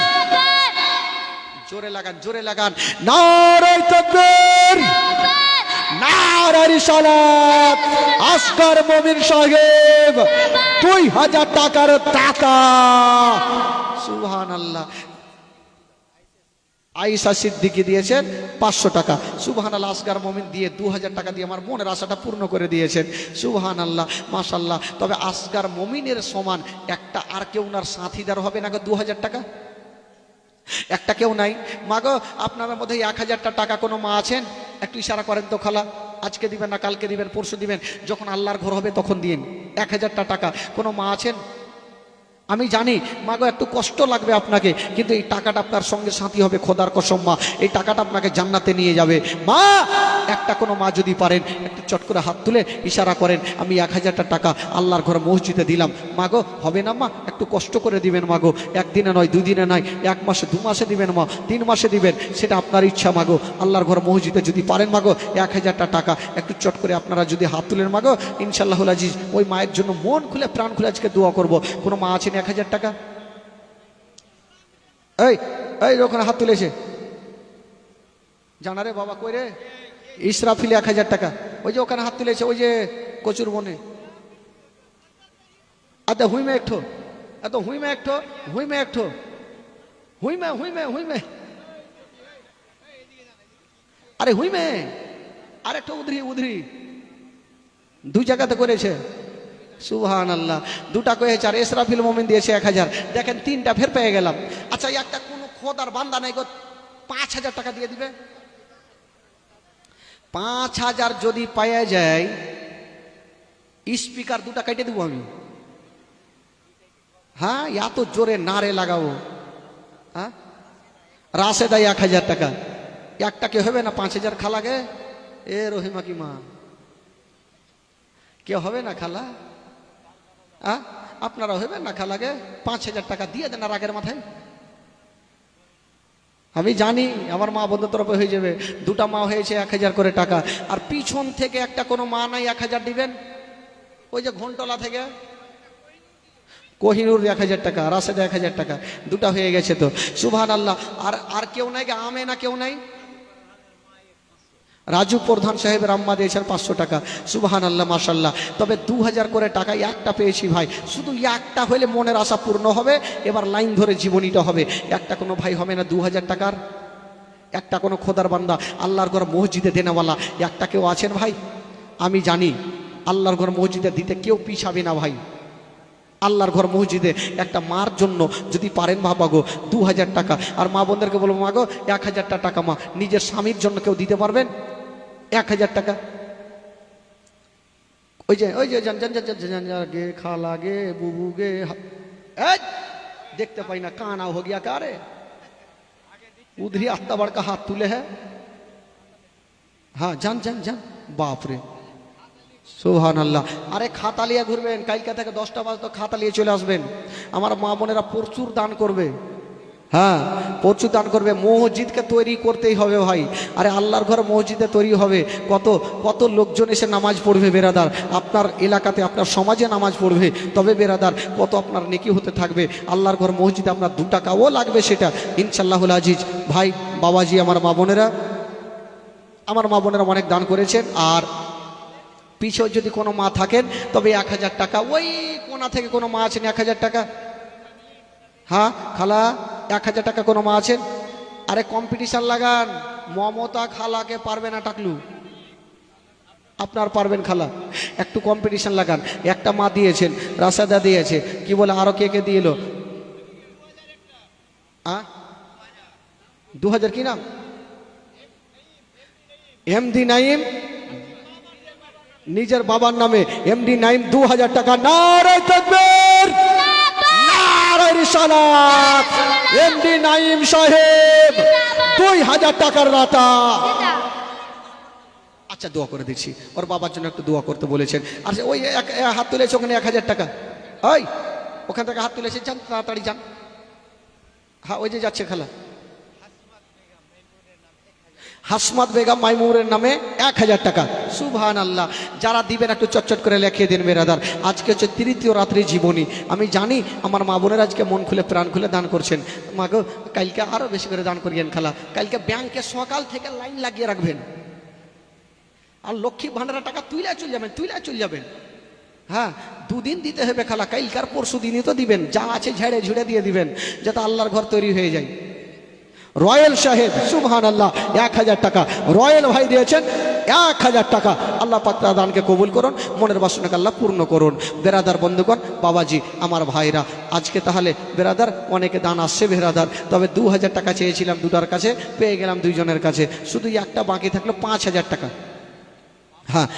জোরে লাগান, জোরে লাগান, নারে তাকবীর, নারে রিসালাত। আসগর মমিন সাহেব 2000 টাকার দাতা, সুবহানাল্লাহ। আয়েশা সিদ্দিকী দিয়েছেন 500 টাকা, সুবহানাল্লাহ। আসগার মমিন দিয়ে 2000 টাকা দিয়ে আমার মনের আশাটা পূর্ণ করে দিয়েছেন, সুবহানাল্লাহ, মাশাআল্লাহ। তবে আসগার মমিনের সমান একটা আর কেউ ওনার সাথীদার হবে না গো 2000 টাকা? একটা কেউ নাই মাগো। আপনাদের মধ্যে 1000টা টাকা কোনো মা আছেন? একটু ইশারা করেন তো খালা। আজকে দিবেন না কালকে দিবেন, পরশু দিবেন, যখন আল্লাহর ঘর হবে তখন দিন। 1000টা টাকা কোনো মা আছেন? আমি জানি মাগো একটু কষ্ট লাগবে আপনাকে, কিন্তু এই টাকাটা আপনার সঙ্গে সাথী হবে, খোদার কসম মা, এই টাকাটা আপনাকে জান্নাতে নিয়ে যাবে। মা একটা কোনো মা যদি পারেন একটু চট করে হাত তুলে ইশারা করেন, আমি 1000টা টাকা আল্লাহর ঘর মসজিদে দিলাম। মাগো হবে না মা? একটু কষ্ট করে দিবেন মাগো। একদিনে নয়, 2 দিনে নয়, 1 মাসে, 2 মাসে দিবেন মা, 3 মাসে দিবেন, সেটা আপনার ইচ্ছা মাগো। আল্লাহর ঘর মসজিদে যদি পারেন মাগো 1000টা টাকা একটু চট করে আপনারা যদি হাত তুলেন মাগো ইনশাআল্লাহুল আজিজ, ওই মায়ের জন্য মন খুলে প্রাণ খুলে আজকে দোয়া করব। কোনো মা আছেন 1000 টাকা? এই ওখানে হাত তুলেছে, জানা রে বাবা কই রে? ইসরাফিল 1000 টাকা, ওই যে ওখানে হাত তুলেছে, ওই যে কচুর বনে। আচ্ছা হুইমে একঠো, এত হুইমে একঠো, হুইমে একঠো, হুইমে হুইমে হুইমে, আরে হুইমে আর একটা উধরি উধরি, 2 জায়গাতে করেছে, সুবহানাল্লাহ। 2টা কয়েছে। আর ইসরাফিল মোমিন দিয়েছে 1000। দেখেন 3টা ফের পেয়ে গেলাম। আচ্ছা একটা কোনো খোদার বান্দা নাই গো 5000 টাকা দিয়ে দিবে? 5000 যদি পাওয়া যায় স্পিকার 2টা কেটে দেবো আমি। হ্যাঁ এত জোরে নারে লাগাবো। হ্যাঁ রাশেদা 1000 টাকা, একটা কে হবে না 5000 খালাগে? এ রহিমা কি মা কে হবে না খালা? আপনারা হবেন না খালাগে? 5000 টাকা দিয়ে দেন রাগের মাথায়। আমি জানি আমার মা বন্ধুর তরফে হয়ে যাবে। 2টা মা হয়েছে 1000 করে টাকা। আর পিছন থেকে একটা কোনো মা নাই 1000 দিবেন? ওই যে ঘন্টলা থেকে কোহিনুর 1000 টাকা, রাশেদা 1000 টাকা, 2টা হয়ে গেছে তো, সুবহানাল্লাহ। আর কেউ নাই? আমে না কেউ নাই? রাজু প্রধান সাহেবের আম্মা দিয়েছেন 500 টাকা, সুবহানাল্লাহ, মাশাআল্লাহ। তবে 2000 করে টাকা একটা পেয়েছি ভাই। শুধু একটা হলে মনের আশা পূর্ণ হবে। এবার লাইন ধরে জীবনীটা হবে। একটা কোনো ভাই হবে না 2000 টাকার? একটা কোনো খোদার বান্দা আল্লাহর ঘর মসজিদে দেনাওয়ালা একটা কেউ আছেন ভাই? আমি জানি আল্লাহর ঘর মসজিদে দিতে কেউ পিছাবে না ভাই। আল্লাহর ঘর মসজিদে একটা মার জন্য যদি পারেন বাবা গো 2000 টাকা। আর মা বোনদেরকে বলবো মা গো 1000টা টাকা মা নিজের স্বামীর জন্য কেউ দিতে পারবেন? 1000 টাকা। ওই যে গে খালা গে বুবু গে, দেখতে পাই না কানা হো গিয়া কারে। उधरी आत्ता बड़का हाथ तुले है हाँ जान जान जान बाप रे সুবহান আল্লাহ আরে খাতা নিয়ে ঘুরবেন কালকে থেকে 10টা বাজে তো খাতা নিয়ে চলে আসবেন আমার মা বোনেরা প্রচুর দান করবে হ্যাঁ প্রচুর দান করবে মসজিদকে তৈরি করতেই হবে ভাই আরে আল্লাহর ঘর মসজিদে তৈরি হবে কত কত লোকজন এসে নামাজ পড়বে বেরাদার আপনার এলাকাতে আপনার সমাজে নামাজ পড়বে তবে বেরাদার কত আপনার নেকি হতে থাকবে আল্লাহর ঘর মসজিদে আপনার 2 টাকাও লাগবে সেটা ইনশাআল্লাহুল আজিজ ভাই বাবাজি আমার মা বোনেরা অনেক দান করেছেন আর পিছনে যদি কোনো মা থাকেন তবে 1000 টাকা ওই কোনা থেকে কোনো মা আছেন 1000 টাকা হ্যাঁ খালা 1000 টাকা কোনো মা আছেন আরে কম্পিটিশন লাগান মমতা খালাকে পারবে না টাকলু আপনার পারবেন খালা একটু কম্পিটিশন লাগান একটা মা দিয়েছেন রাসাদা দিয়েছে কি বলে আরো কে কে দিয়েল 2000 কি নাম এমডি নাইম নিজের বাবার নামে এমডি নাইম 2000 টাকা নারে তাকবীর নারে রিসালাত এমডি নাইম সাহেব 2000 টাকার দাতা আচ্ছা দোয়া করে দিচ্ছি ওর বাবার জন্য একটু দোয়া করতে বলেছেন আর ওই হাত তুলেছে ওখানে 1000 টাকা ওই ওখান থেকে হাত তুলেছে যান তাড়াতাড়ি যান হ্যাঁ ওই যে যাচ্ছে খালা হাসমাত বেগম মাইমুরের নামে 1000 টাকা সুবহানাল্লাহ যারা দিবেন একটু চটচট করে লিখে দিন বেরাদার আজকে হচ্ছে তৃতীয় রাত্রি জীবনী আমি জানি আমার মা বোনের আজকে মন খুলে প্রাণ খুলে দান করছেন মা গো কালকে আরো বেশি করে দান করিয়েন খালা কালকে ব্যাংকে সকাল থেকে লাইন লাগিয়ে রাখবেন আর লক্ষ্মী ভান্ডারের টাকা তুইলা চলে যাবেন হ্যাঁ 2 দিন দিতে হবে খালা কালকার পরশু দিনই তো দিবেন যা আছে ঝেড়ে ঝুড়ে দিয়ে দিবেন যাতে আল্লাহর ঘর তৈরি হয়ে যায় রয়্যাল সাহেব সুবহানাল্লাহ 1000 টাকা রয়্যাল ভাই দিয়েছেন 1000 টাকা আল্লাহ পাক তার দানকে কবুল করুন মনের বাসনাকে আল্লাহ পূর্ণ করুন বেরাদার বন্ধুগণ বাবাজি আমার ভাইরা আজকে তাহলে বেরাদার অনেকে দান আসছে বেরাদার তবে 2000 টাকা চেয়েছিলাম দুটার কাছে পেয়ে গেলাম দুইজনের কাছে শুধু একটা বাকি থাকলো 5000 টাকা হ্যাঁ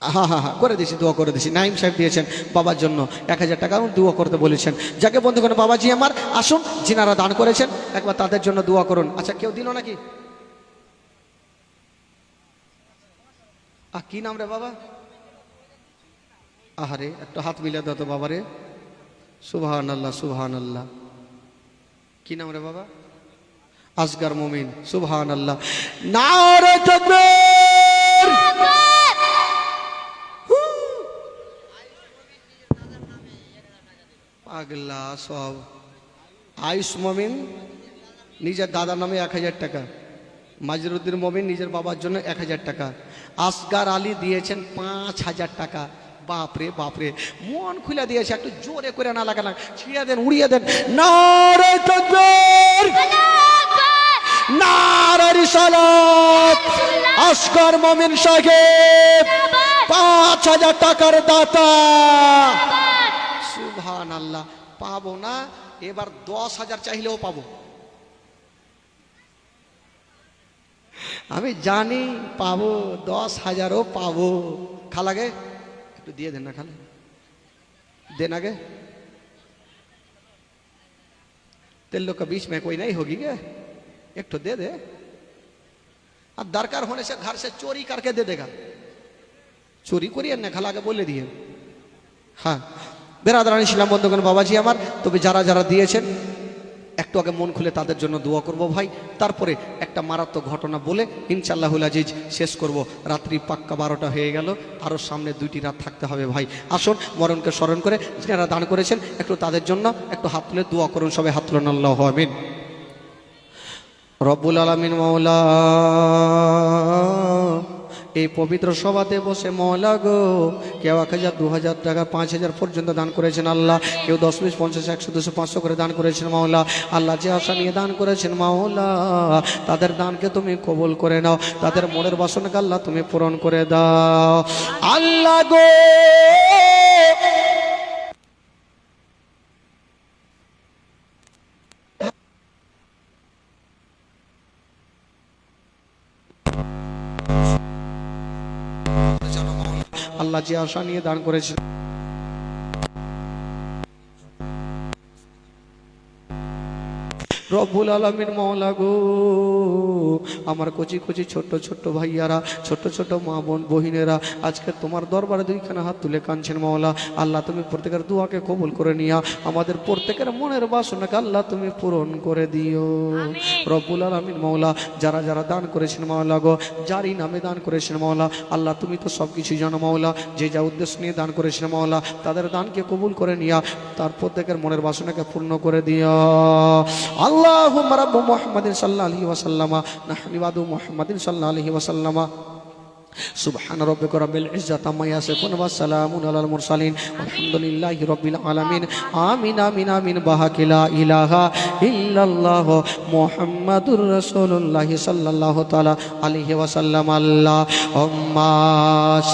হ্যাঁ হ্যাঁ হ্যাঁ করে দিয়েছি দোয়া করে দিয়েছি নাইম সাহেব দিয়েছেন বাবার জন্য 1000 টাকা দোয়া করতে বলেছেন যাকে বন্ধুগণ বাবাজি আমার আসুন যিনারা দান করেছেন একবার তাদের জন্য দোয়া করুন আচ্ছা কেউ দিল নাকি কি নাম রে বাবা আহারে একটু হাত মিলে দাও তো বাবারে সুবহানাল্লাহ সুবহানাল্লাহ কি নাম রে বাবা আসগার মুমিন সুবহানাল্লাহ নারে তাকবীর পাগলা সব আয়ুষ মমিন নিজের দাদার নামে 1000 টাকা মাজরুদ্দিন মমিন নিজের বাবার জন্য 1000 টাকা আসগার আলী দিয়েছেন 5000 টাকা বাপরে বাপরে মন খুলে দিয়েছে একটু জোরে করে না লাগান ছিঁড়ে দেন উড়িয়ে দেন নারে তাকবীর নারে রিসালাত আসগার মমিন সাহেব 5000 টাকার দাতা সুবহানাল্লাহ পাবো না এবার 10,000 চাইলেও পাবো আমি জানি পাবো 10,000ও পাবো খালাগে একটু দিয়ে দেন না খালা देन आगे तेल लोग का बीच में कोई नहीं होगी क्या एक तो दे दे अब दरकार होने से घर से चोरी करके दे देगा चोरी करिए ना खाला के बोले दिए हाँ बेरादारान इस्लाम बंधुगण बाबाजी आमार तबे যারা যারা দিয়েছেন একটু আগে মন খুলে তাদের জন্য দোয়া করব ভাই তারপরে একটা মারাত্মক ঘটনা বলে ইনশাআল্লাহুল আজিজ শেষ করব রাত্রি পাক্কা 12টা হয়ে গেল আরো সামনে 2টি রাত থাকতে হবে ভাই আসুন মরণকে স্মরণ করে যারা দান করেছেন একটু তাদের জন্য একটু হাত তুলে দোয়া করুন সবাই হাত তুলুন আল্লাহু আমিন রব্বুল আলামিন মাওলা এই পবিত্র সভাতে বসে মওলা গো কেউ 1000 2000 টাকা 5000 পর্যন্ত দান করেছেন আল্লাহ কেউ 10 20 50 100 200 500 করে দান করেছেন মাওলা আল্লাহ যে আশা নিয়ে দান করেছেন মাওলা তাদের দানকে তুমি কবুল করে নাও তাদের মনের বাসনাকে আল্লাহ তুমি পূরণ করে দাও আল্লাহ গো আল্লাহ যে আশা নিয়ে দান করেছেন রব্বুল আলামিন মওলা গো, আমার কচি কচি ছোট্ট ছোট্ট ভাইয়ারা, ছোট্ট ছোট্ট মা বোন বহিনেরা আজকে তোমার দরবারে দুইখানা হাত তুলে কাঁদছেন মওলা। আল্লাহ তুমি প্রত্যেকের দোয়াকে কবুল করে নিয়া আমাদের প্রত্যেকের মনের বাসনাকে আল্লাহ তুমি পূরণ করে দিও রব্বুল আলামিন মওলা। যারা যারা দান করেছেন মওলা গো, যারই নামে দান করেছেন মওলা, আল্লাহ তুমি তো সব কিছুই জানো মওলা। যে যা উদ্দেশ্য নিয়ে দান করেছেন মওলা, তাদের দানকে কবুল করে নিয়া তার প্রত্যেকের মনের বাসনাকে পূর্ণ করে দিও। আল্লাহুম্মা রাব্বু মুহাম্মাদিন সাল্লাল্লাহু আলাইহি ওয়াসাল্লামা নাহনু ইবাদু মুহাম্মাদিন সাল্লাল্লাহু আলাইহি ওয়াসাল্লামা সুবহানা রাব্বিকা রাব্বিল ইজ্জাতি আম্মা ইয়াসিফুন ওয়া সালামুন আলাল মুরসালিন আলহামদুলিল্লাহি রাব্বিল আলামিন। আমিন আমিন আমিন। বাহাকি লা ইলাহা ইল্লাল্লাহ মুহাম্মাদুর রাসূলুল্লাহ সাল্লাল্লাহু তাআলা আলাইহি ওয়াসাল্লাম। আল্লাহুম্মা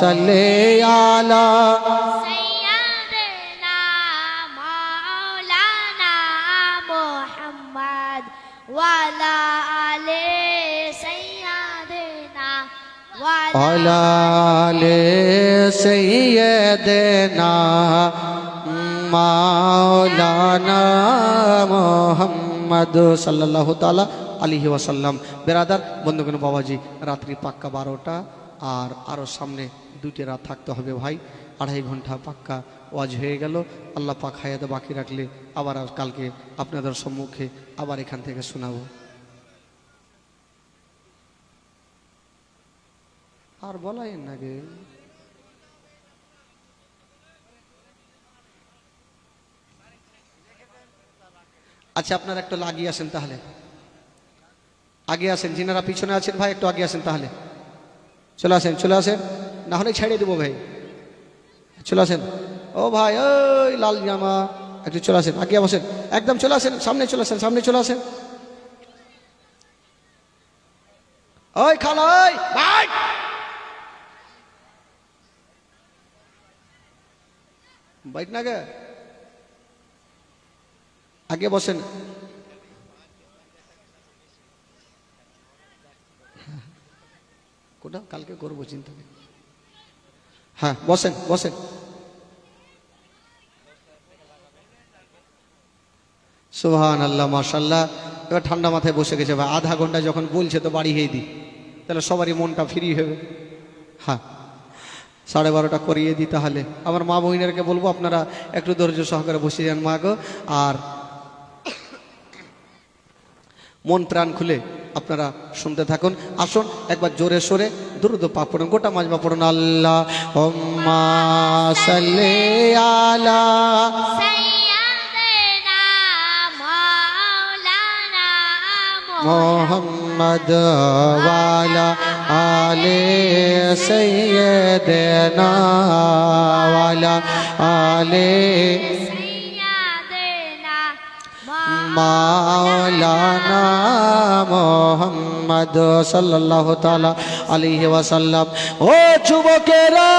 সাল্লি আলা سيدنا مولانا محمد وعلى آل سيدنا আলা আলি সাইয়্যিদিনা মাওলানা মুহাম্মদ সাল্লাল্লাহু তাআলা আলাইহি ওয়াসাল্লাম। বেরাদার বন্ধুগণ, বাবাজি রাত্রি পাক্কা 12টা, আর আরও সামনে 2টি রাত থাকতে হবে ভাই। 2.5 ঘন্টা পাক্কা ওয়াজ হয়ে গেল। আল্লাহ পাক হায়াতে বাকি রাখলে আবার কালকে আপনাদের সম্মুখে আবার এখান থেকে শোনাবো। আর বলাই নাকি আচ্ছা, আপনারা একটু লাগিয়ে আসেন, তাহলে আগে আসেন। যিনারা পিছনে আছেন ভাই একটু আগে আসেন, তাহলে চলে আসেন, চলে আসেন, না হলে ছেড়ে দেবো ভাই। চলে আসেন ও ভাই, ওই লাল জামা, একটু চলে আসেন, আগে বসেন, একদম চলে আসেন, সামনে চলে আসেন, সামনে চলে আসেন। ওই খালা, ওই ভাই, বাইক না গে, আগে বসেন। কোটা কালকে করবো, চিন্তা নেই। হ্যাঁ বসেন বসেন। সুবহানাল্লাহ, মাশাআল্লাহ। এবার ঠান্ডা মাথায় বসে গেছে ভাই। আধা ঘন্টা যখন বলছে তো বাড়ি হয়ে দিই, তাহলে সবারই মনটা ফ্রি হবে। হ্যাঁ 12:30 করিয়ে দিই। তাহলে আমার মা বহিনেরকে বলবো আপনারা একটু ধৈর্য সহকারে বসে যান মা গো, আর মন প্রাণ খুলে আপনারা শুনতে থাকুন। আসুন একবার জোরে সোরে দুরূদ পাক পড়ুন, গোটা মাজমা পড়ুন। আল্লাহুম্মা সাল্লি আলা سيدنا مولانا মুহাম্মদ ওয়া আলা আলি সাইয়্যিদিনা ওয়া আলা আলি سيدنا মাওলানা মুহাম্মদ সাল্লাল্লাহু তাআলা আলাইহি ওয়াসাল্লাম। ও যুবকেরা,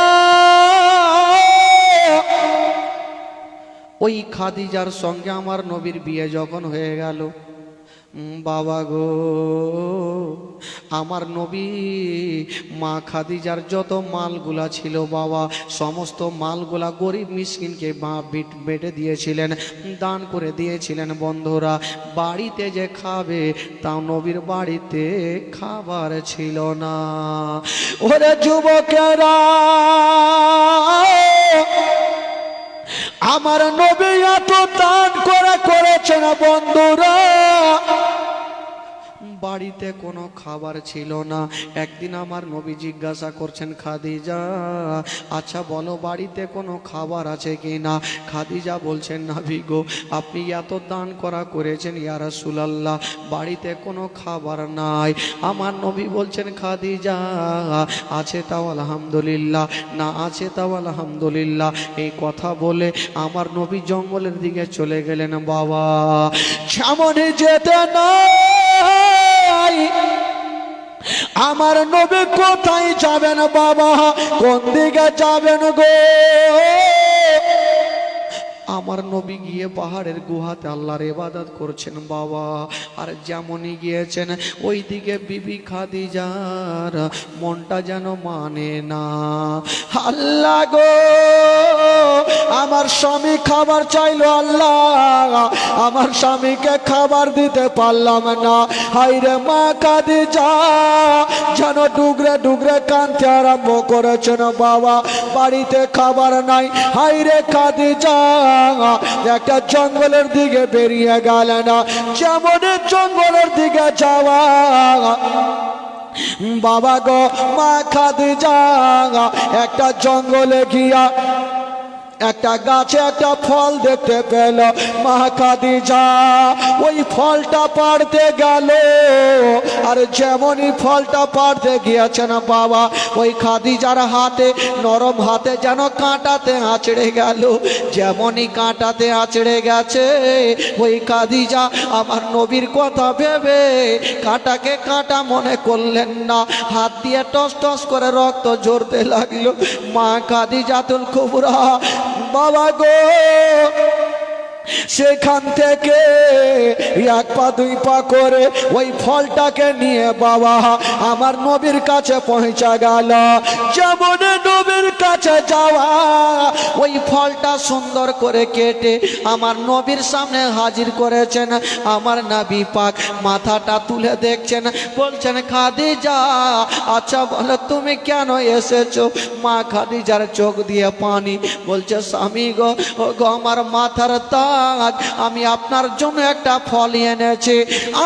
ওই খাদিজার সঙ্গে আমার নবীর বিয়ে যখন হয়ে গেল, বাবা গো, আমার নবী মা খাদিজার যত মালগুলা ছিল বাবা, সমস্ত মালগুলা গরিব মিসকিনকে বেটে দিয়েছিলেন, দান করে দিয়েছিলেন। বন্ধুরা, বাড়িতে যে খাবে তা নবীর বাড়িতে খাবার ছিল না। ওরে যুবকেরা, আমার নবী এত দান করেছেন বন্ধুরা, বাড়িতে কোনো খাবার ছিল না। একদিন আমার নবী জিজ্ঞাসা করছেন, খাদিজা আচ্ছা বলো বাড়িতে কোনো খাবার আছে কি না? খাদিজা বলছেন, নবী গো আপনি এত দান করেছেন ইয়া রাসূলুল্লাহ, বাড়িতে কোনো খাবার নাই। আমার নবী বলছেন, খাদিজা আছে তাও আলহামদুলিল্লাহ, না আছে তাও আলহামদুলিল্লাহ। এই কথা বলে আমার নবী জঙ্গলের দিকে চলে গেলেন। বাবা সামনে যেতে না, আমার নবী কোথায় যাবেন বাবা, কোন দিকে যাবেন গো? আমার নবী গিয়ে পাহাড়ের গুহাতে আল্লাহর ইবাদত করছেন বাবা। আর যেমনই গিয়েছেন ওই দিকে বিবি খাদিজার মনটা যেন মানে না। আল্লাহ গো আমার স্বামী খাবার চাইলো আল্লাহ, আমার স্বামীকে খাবার দিতে পারলাম না। হাইরে মা খাদিজা যেন ডুগরে ডুগরে কাঁদতে আরম্ভ করেছেন। বাবা বাড়িতে খাবার নাই। হাইরে খাদিজা একটা জঙ্গলের দিকে বেরিয়ে গেলেন। যেমন জঙ্গলের দিকে যাওয়া বাবা গো, মা খাদিজা একটা জঙ্গলে গিয়া একটা গাছে একটা ফল দেখতে পেল। মা খাদিজা ওই ফলটা পাড়তে গেল, আর যেমনই ফলটা পাড়তে গিয়েছেন বাবা, ওই খাদিজার হাতে, নরম হাতে যেন কাঁটাতে আঁচড়ে গেল। যেমনই কাঁটাতে আঁচড়ে গেছে, ওই খাদিজা আমার নবীর কথা ভেবে কাঁটাকে কাঁটা মনে করলেন না, হাত দিয়ে টস টস করে রক্ত ঝরতে লাগলো। মা খাদিজাতুল কুবরা বাবা গো সেখান থেকে এক পা দুই পা করে ওই ফলটাকে নিয়ে বাবা আমার নবীর কাছে পৌঁছা গেল। যেমন নবীর কাছে যাওয়া, ওই ফলটা সুন্দর করে কেটে আমার নবীর সামনে হাজির করেছেন। আমার নবী পাক মাথাটা তুলে দেখছেন, বলছেন খাদিজা আচ্ছা বলো তুমি কেন এসেছো? মা খাদিজার চোখ দিয়ে পানি, বলছে স্বামী গো, ও গো আমার মাথার তাজ, আমি আপনার জন্য একটা ফল এনেছি।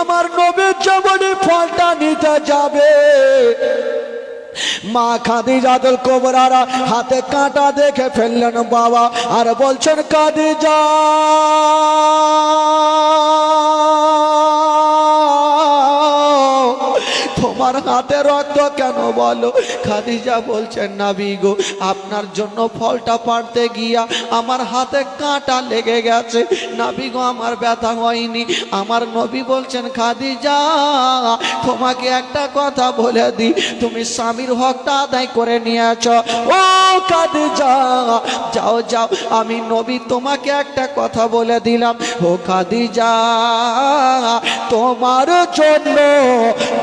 আমার নবী যেমনই ফলটা নিতে যাবে, মা খাদিজাতুল কুবরা হাতে কাঁটা দেখে ফেললেন বাবা, আর বলছেন খাদিজা তোমার হাতে রক্ত কেন বলো? খাদিজা বলছেন নবী গো, আপনার জন্য ফলটা পাড়তে গিয়া আমার হাতে কাঁটা লেগে গেছে। নবী গো আমার ব্যথা হয়নি। আমার নবী বলছেন খাদিজা তোমাকে একটা কথা বলে দি, তুমি স্বামীর হকটা আদায় করে নিয়েছ। ও খাদিজা যাও যাও, আমি নবী তোমাকে একটা কথা বলে দিলাম। ও খাদিজা তোমার জন্য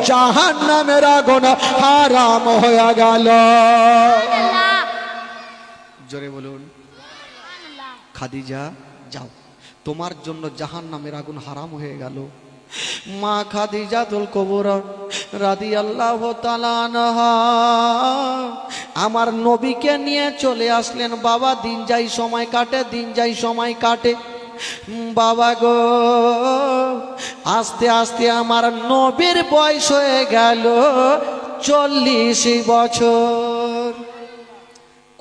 জাহান্নামের আগুন হারাম হয়ে গেল। জোরে বলুন খাদিজা যাও, তোমার জন্য জাহান্নামের আগুন হারাম হয়ে গেল। মা খাদিজাতুল কুবরা রাদিয়াল্লাহু তাআলা আনহা আমার নবীকে নিয়ে চলে আসলেন। বাবা দিন যাই সময় কাটে, দিন যাই সময় কাটে। বাবা গো আস্তে আস্তে আমার নবীর বয়স হয়ে গেল 40 বছর।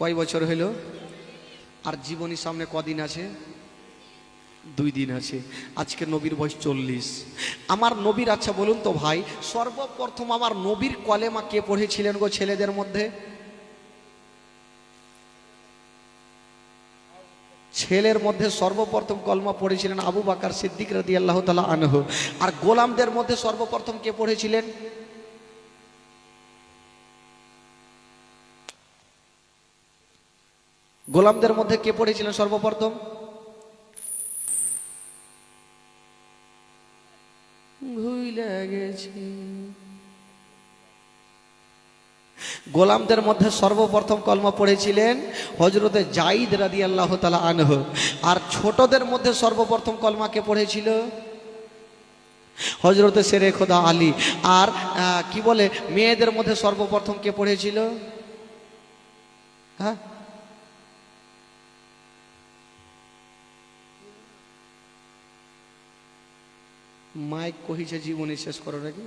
কয় বছর হইল? আর জীবনীর সামনে কদিন আছে? 2 দিন আছে। আজকে নবীর বয়স 40। আমার নবীর, আচ্ছা বলুন তো ভাই, সর্বপ্রথম আমার নবীর কলেমা কে পড়েছিলেন গো ছেলেদের মধ্যে? ছেলের মধ্যে সর্বপ্রথম কলমা পড়েছিলেন আবু বকর সিদ্দিক রাদিয়াল্লাহু তাআলা আনহু। আর গোলামদের মধ্যে সর্বপ্রথম কে পড়েছিলেন? গোলামদের মধ্যে কে পড়েছিলেন সর্বপ্রথম? ভুলে গেছি। গোলামদের মধ্যে সর্বপ্রথম কলমা পড়েছিলেন হযরতে যায়েদ রাদিয়াল্লাহু তাআলা আনহু। আর ছোটদের মধ্যে সর্বপ্রথম কলমা কে পড়েছিল? হযরতে শেরে খোদা আলী। আর কি বলে মেয়েদের মধ্যে সর্বপ্রথম কে পড়েছিল? হ্যাঁ, মাইক কহিছে জীবনী শেষ করো নাকি?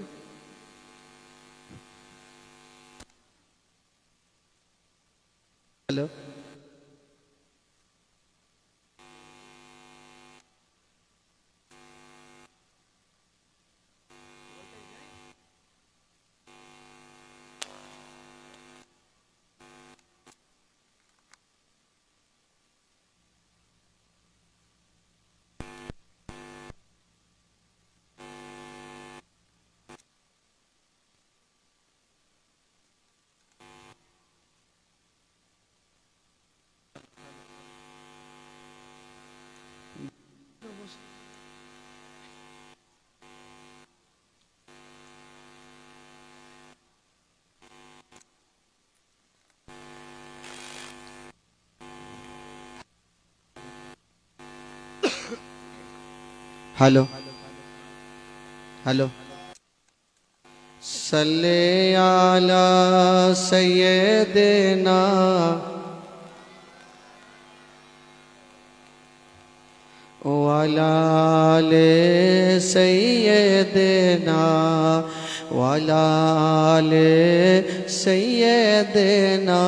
হ্যালো, हेलो हेलो सल्ले आला सय्यदना वाला ले सय्यदना वाला ले सय्यदना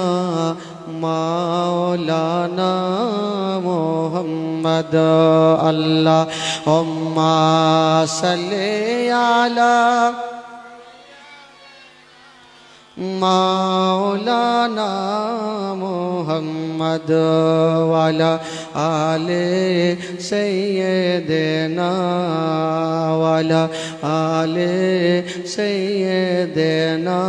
मौलाना मोहम्मद अल्लाहुम्मा सल्ली अला मौलाना मोहम्मद वाला आले सय्यदना वाला आले सय्यदना।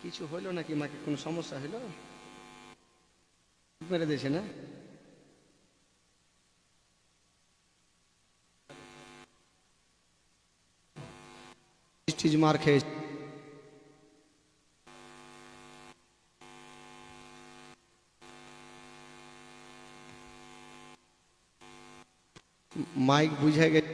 কিছু হলো নাকি মাকে কোনো সমস্যা হলো মেরে দিয়েছে না চিজ মার খেয়ে মাইক বুঝে গেছে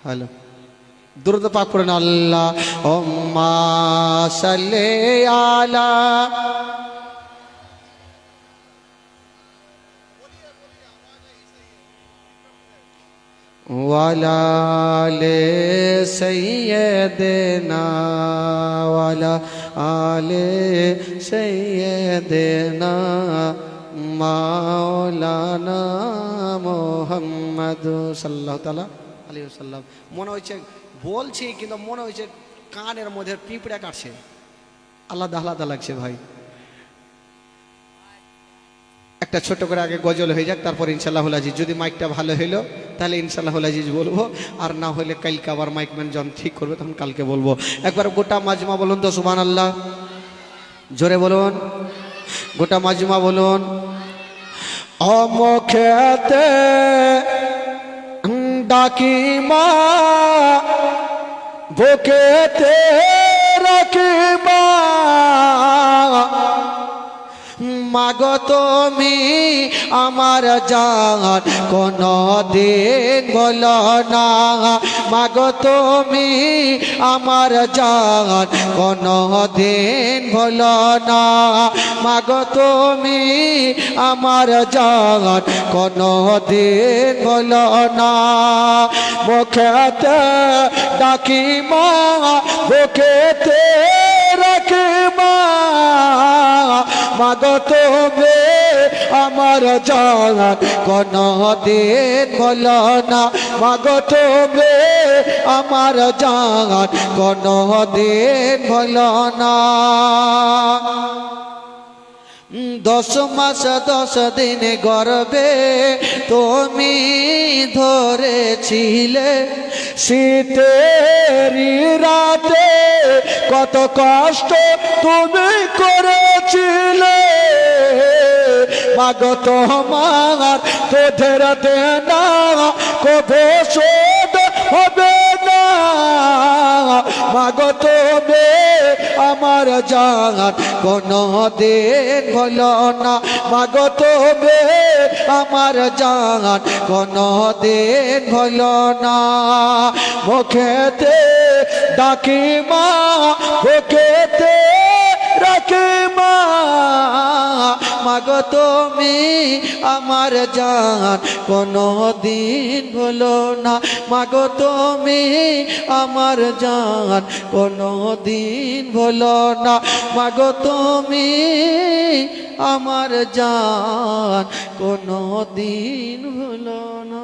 हेलो दुरूद पाक पढ़ें अल्लाहुम्मा सल्ली अला वाला ले सय्यदना वाला आले सय्यदना मौलाना मोहम्मद सल्लल्लाहु ताला अलैहि वसल्लम। মনে হচ্ছে বলছি কিন্তু মনে হচ্ছে কানের মধ্যে পিঁপড়া কাটছে আলাদা আলাদা লাগছে ভাই। একটা ছোট করে আগে গজল হয়ে যাক তারপর ইনশাআল্লাহুল আজিজ যদি মাইকটা ভালো হইলো তাহলে ইনশাআল্লাহুল আজিজ বলবো আর না হলে কালকে আবার মাইকম্যান যখন ঠিক করবে তখন কালকে বলবো। একবার গোটা মাজমা বলুন তো সুবহানাল্লাহ জোরে বলুন গোটা মাজমা বলুন অমুখেতে ডাকি মা বুকেতে রাখি মা মাগো তুমি আমার জান কোনো দিন বলো না মাগো তুমি আমার জান কোনো দিন বলো না মাগো তুমি আমার জান কোনো দিন বলো না মুখেতে ডাকি মা বুকেতে রাখি মা মাগো তুমি আমার জান কোনো দিন বলো না মাগো তুমি আমার জান কোনো দিন বলো না। 10 মাস 10 দিন গর্ভে তুমি ধরেছিলে শীতেরি রাতে কত কষ্ট তুমি করেছিলে মাগো তোমার তোদের দেনা কবে শোধ হবে না মাগো তুমি আমার জান কোনো দিন বলো না মাগো তুমি আমার জান কোনো দিন বলো না মুখেতে ডাকি মা বুকেতে রাখি মা মাগো তুমি আমার জান কোনো দিন ভুলো না মাগো তুমি আমার জান কোনো দিন ভুলো না মাগো তুমি আমার জান কোনো দিন ভুলো না।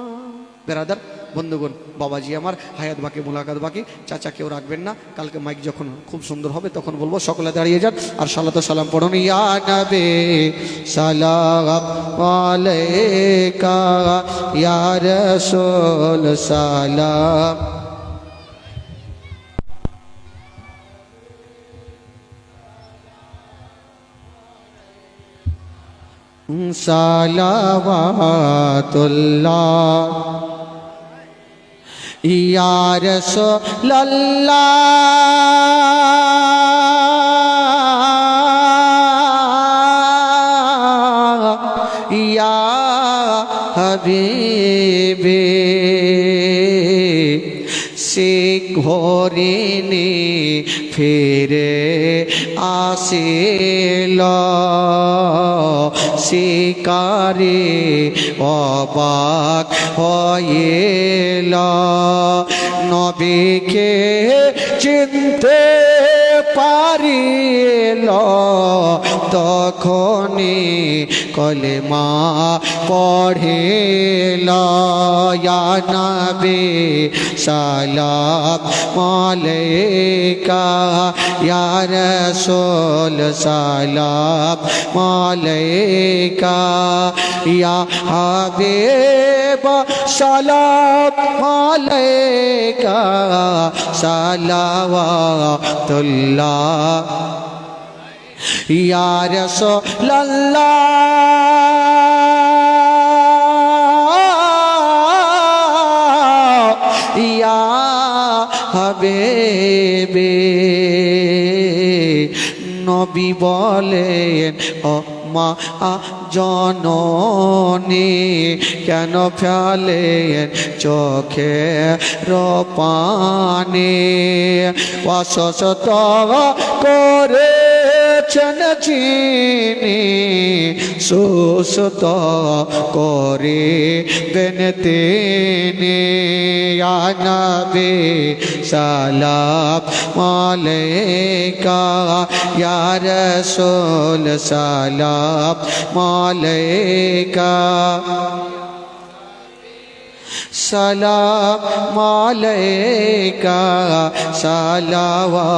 বেরাদার বন্ধুগণ বাবাজি আমার হায়াত বাকি মুলাকাত বাকি চাচা কেউ রাখবেন না কালকে মাইক যখন খুব সুন্দর হবে তখন বলবো সকলে দাঁড়িয়ে যান আর সালাত ও সালাম পড়ুন ইয়া নবী সালাম আলাইকা ইয়া রাসূল সালাম সালাওয়াতুল্লাহ ইয়া রাসূলুল্লাহ ইয়া হাবিবি শিখ হরিণী ফিরে আসিল শিকারে অবাক হইল নবীকে চিনতে পারিল তখনই কলেমা পড়িল ইয়া নবী সালাম আলাইকা ইয়া রাসূল সালাম আলাইকা ইয়া হাবিব সালাম আলাইকা সালাওয়াতুল্লাহ ইয়া রাসূলুল্লাহ ইয়া হাবিবি নবী বলেন ও মা জননী কেন ফেলেন চোখে পানি অসুস্থ করেছেন চিনি সুস্থ করে তিনি ইয়া নবী সালাম আলাইকা ইয়া রাসূল সালাম আলাইকা সালাম আলাইকা সালাওয়াতুল্লাহ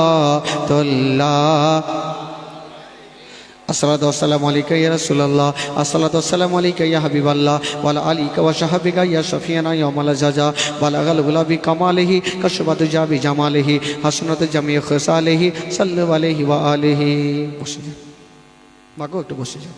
আসসালাতু ওয়াসসালামু আলাইকা ইয়া রাসূলুল্লাহ আসসালাতু ওয়াসসালামু আলাইকা ইয়া হাবিবাল্লাহ ওয়া আলা আলিকা ওয়া সাহবিকা ইয়া শাফিয়ানা ইয়াউমাল জাজা বালাগাল গুলাবি কামালিহি কাশফাতু জাবি জামালিহি হাসনাতু জামি খিসালিহি সাল্লাল্লাহু আলাইহি ওয়া আলিহি বসে যান মাগো একটু বসে যান।